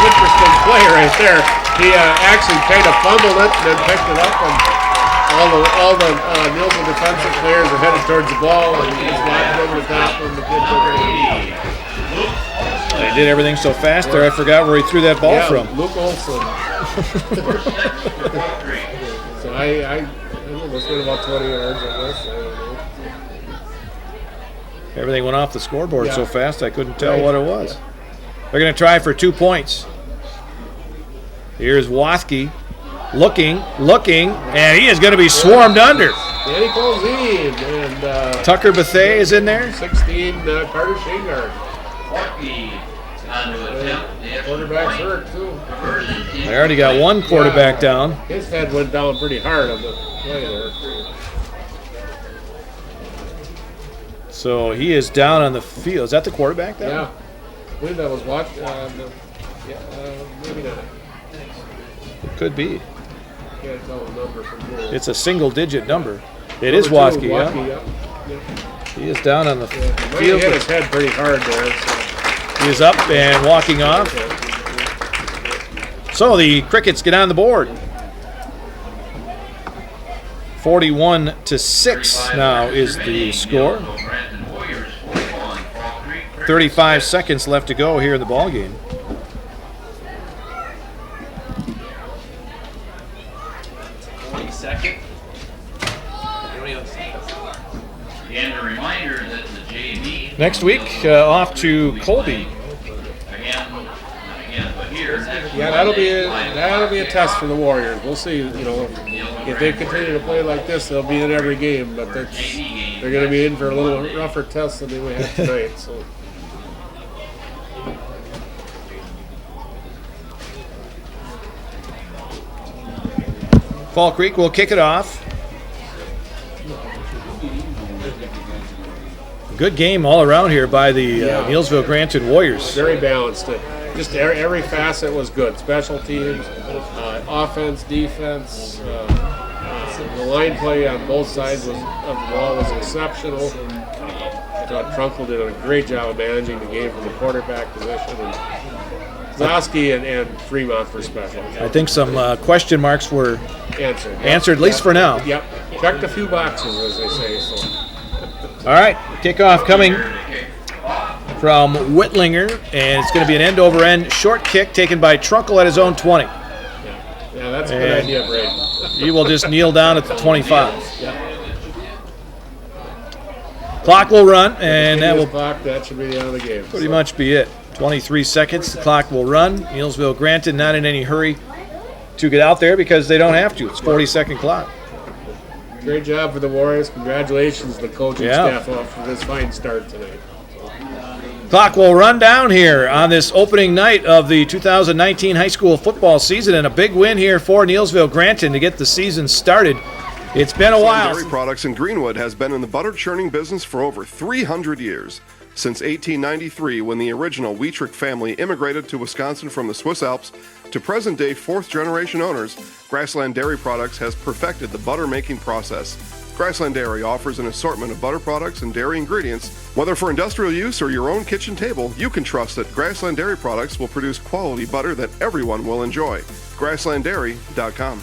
interesting play right there. He actually kind of fumbled it and then picked it up, and all the Neillsville defensive players are headed towards the ball, and he just knocked it over the top when the kid took it. They did everything so fast there, I forgot where he threw that ball from. Luke Olson. So I don't know, it's been about 20 yards, I guess. I don't know. Everything went off the scoreboard so fast I couldn't tell Right. what it was. They're going to try for 2 points. Here's Wathke looking, and he is going to be swarmed under. Danny Colzine and Tucker Bethay is in there. 16, Carter Shingard. Quarterback's hurt too. They already got one quarterback down. His head went down pretty hard on the play there. So he is down on the field. Is that the quarterback down? Yeah. I believe that was what? Maybe not. It could be. Can't tell the number from here. It's a single-digit number. It is Wathke, yeah. Yeah. He is down on the He field. hit his head pretty hard there. So. He is up and walking off. So the Crickets get on the board. 41-6 now is the score. 35 seconds left to go here in the ball game. And a reminder that the JV Next week, off to Colby. Yeah, that'll be a test for the Warriors. We'll see. You know, if they continue to play like this, they'll be in every game. But they're going to be in for a little rougher test than we had tonight. So. Fall Creek will kick it off. Good game all around here by the Neillsville Granton Warriors. Very balanced. Just every facet was good. Special teams, offense, defense, the line play on both sides of the ball was exceptional. I thought Trunkle did a great job of managing the game from the quarterback position. And Zosky and Fremont for special. I think some question marks were answered at least for now. Yep. Checked a few boxes, as they say. So. All right, kickoff coming from Whitlinger, and it's going to be an end-over-end short kick taken by Trunkle at his own 20. Yeah, that's a good idea, Brady. He will just kneel down at the 25. Yeah. Clock will run, and that will that should be the end of the game. pretty much be it. 23 seconds, the clock will run. Neillsville Granton not in any hurry to get out there because they don't have to. It's 40-second clock. Great job for the Warriors. Congratulations to the coaching staff for this fine start tonight. Clock will run down here on this opening night of the 2019 high school football season, and a big win here for Neillsville Granton to get the season started. It's been a while. Dairy Products in Greenwood has been in the butter churning business for over 300 years. Since 1893, when the original Wietrich family immigrated to Wisconsin from the Swiss Alps, to present-day fourth-generation owners, Grassland Dairy Products has perfected the butter-making process. Grassland Dairy offers an assortment of butter products and dairy ingredients. Whether for industrial use or your own kitchen table, you can trust that Grassland Dairy Products will produce quality butter that everyone will enjoy. GrasslandDairy.com.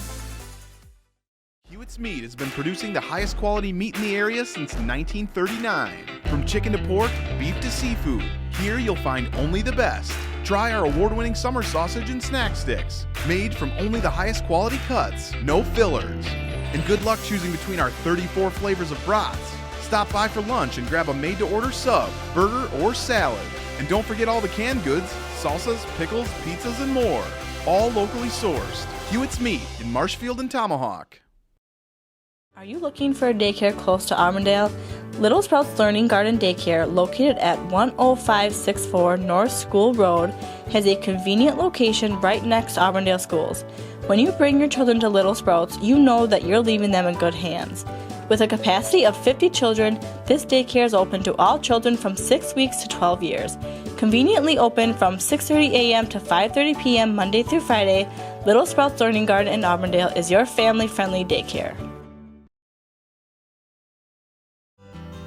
Hewitt's Meat has been producing the highest quality meat in the area since 1939. From chicken to pork, beef to seafood, here you'll find only the best. Try our award-winning summer sausage and snack sticks, made from only the highest quality cuts, no fillers. And good luck choosing between our 34 flavors of brats. Stop by for lunch and grab a made-to-order sub, burger, or salad. And don't forget all the canned goods, salsas, pickles, pizzas, and more. All locally sourced. Hewitt's Meat in Marshfield and Tomahawk. Are you looking for a daycare close to Armandale? Little Sprouts Learning Garden Daycare, located at 10564 North School Road, has a convenient location right next to Auburndale schools. When you bring your children to Little Sprouts, you know that you're leaving them in good hands. With a capacity of 50 children, this daycare is open to all children from 6 weeks to 12 years. Conveniently open from 6:30 a.m. to 5:30 p.m. Monday through Friday, Little Sprouts Learning Garden in Auburndale is your family-friendly daycare.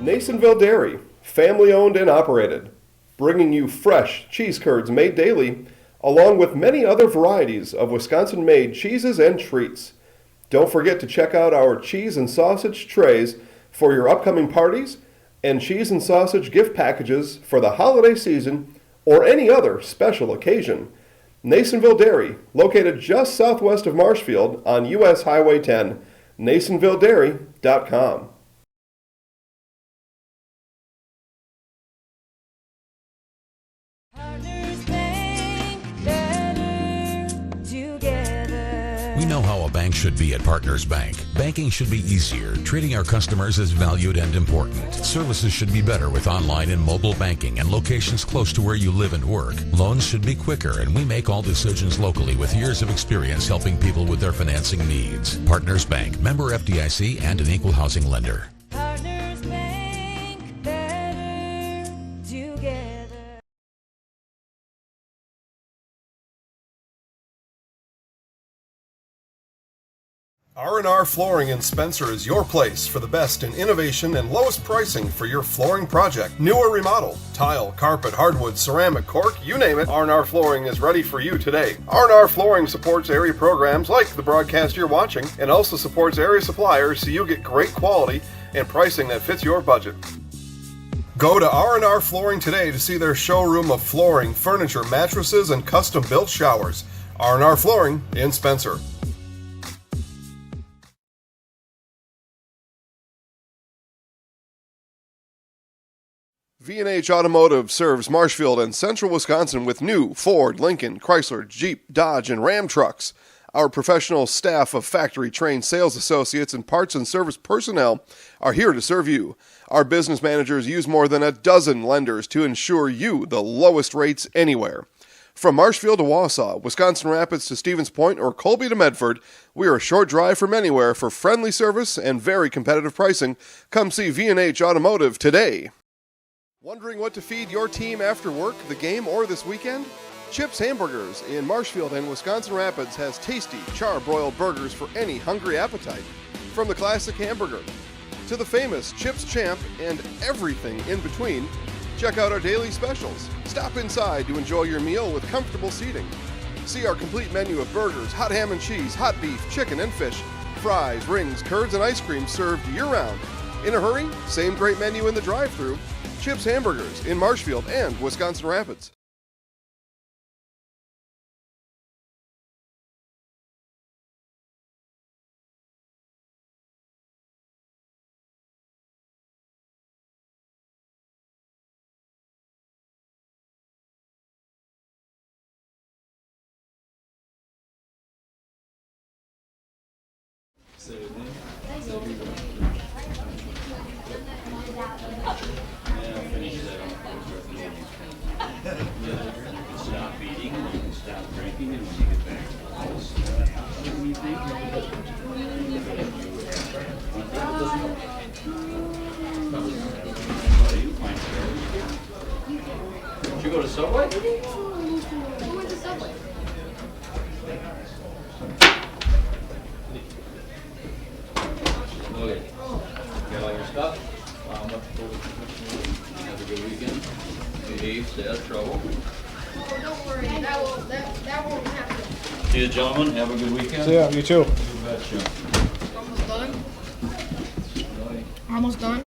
Neillsville Dairy, family owned and operated, bringing you fresh cheese curds made daily, along with many other varieties of Wisconsin-made cheeses and treats. Don't forget to check out our cheese and sausage trays for your upcoming parties and cheese and sausage gift packages for the holiday season or any other special occasion. Neillsville Dairy, located just southwest of Marshfield on US Highway 10, neillsvilledairy.com. We know how a bank should be at Partners Bank. Banking should be easier, treating our customers as valued and important. Services should be better with online and mobile banking and locations close to where you live and work. Loans should be quicker, and we make all decisions locally with years of experience helping people with their financing needs. Partners Bank, member FDIC, and an equal housing lender. Partners Bank, better together. R&R Flooring in Spencer is your place for the best in innovation and lowest pricing for your flooring project. New or remodel, tile, carpet, hardwood, ceramic, cork, you name it, R&R Flooring is ready for you today. R&R Flooring supports area programs like the broadcast you're watching and also supports area suppliers so you get great quality and pricing that fits your budget. Go to R&R Flooring today to see their showroom of flooring, furniture, mattresses, and custom-built showers. R&R Flooring in Spencer. V&H Automotive serves Marshfield and central Wisconsin with new Ford, Lincoln, Chrysler, Jeep, Dodge, and Ram trucks. Our professional staff of factory-trained sales associates and parts and service personnel are here to serve you. Our business managers use more than a dozen lenders to ensure you the lowest rates anywhere. From Marshfield to Wausau, Wisconsin Rapids to Stevens Point, or Colby to Medford, we are a short drive from anywhere for friendly service and very competitive pricing. Come see V&H Automotive today. Wondering what to feed your team after work, the game, or this weekend? Chips Hamburgers in Marshfield and Wisconsin Rapids has tasty, char-broiled burgers for any hungry appetite. From the classic hamburger to the famous Chips Champ and everything in between, check out our daily specials. Stop inside to enjoy your meal with comfortable seating. See our complete menu of burgers, hot ham and cheese, hot beef, chicken and fish, fries, rings, curds, and ice cream served year-round. In a hurry? Same great menu in the drive-thru. Chips Hamburgers in Marshfield and Wisconsin Rapids. Stop eating, you can stop drinking, and when you get back to the house, what do you think? Did you go to Subway? Who went to Subway? Okay. Got all your stuff? Have a good weekend. Behave, stay out of trouble. Oh, don't worry. That won't happen. See you, gentlemen. Have a good weekend. See ya. You too. You betcha. Almost done? Almost done?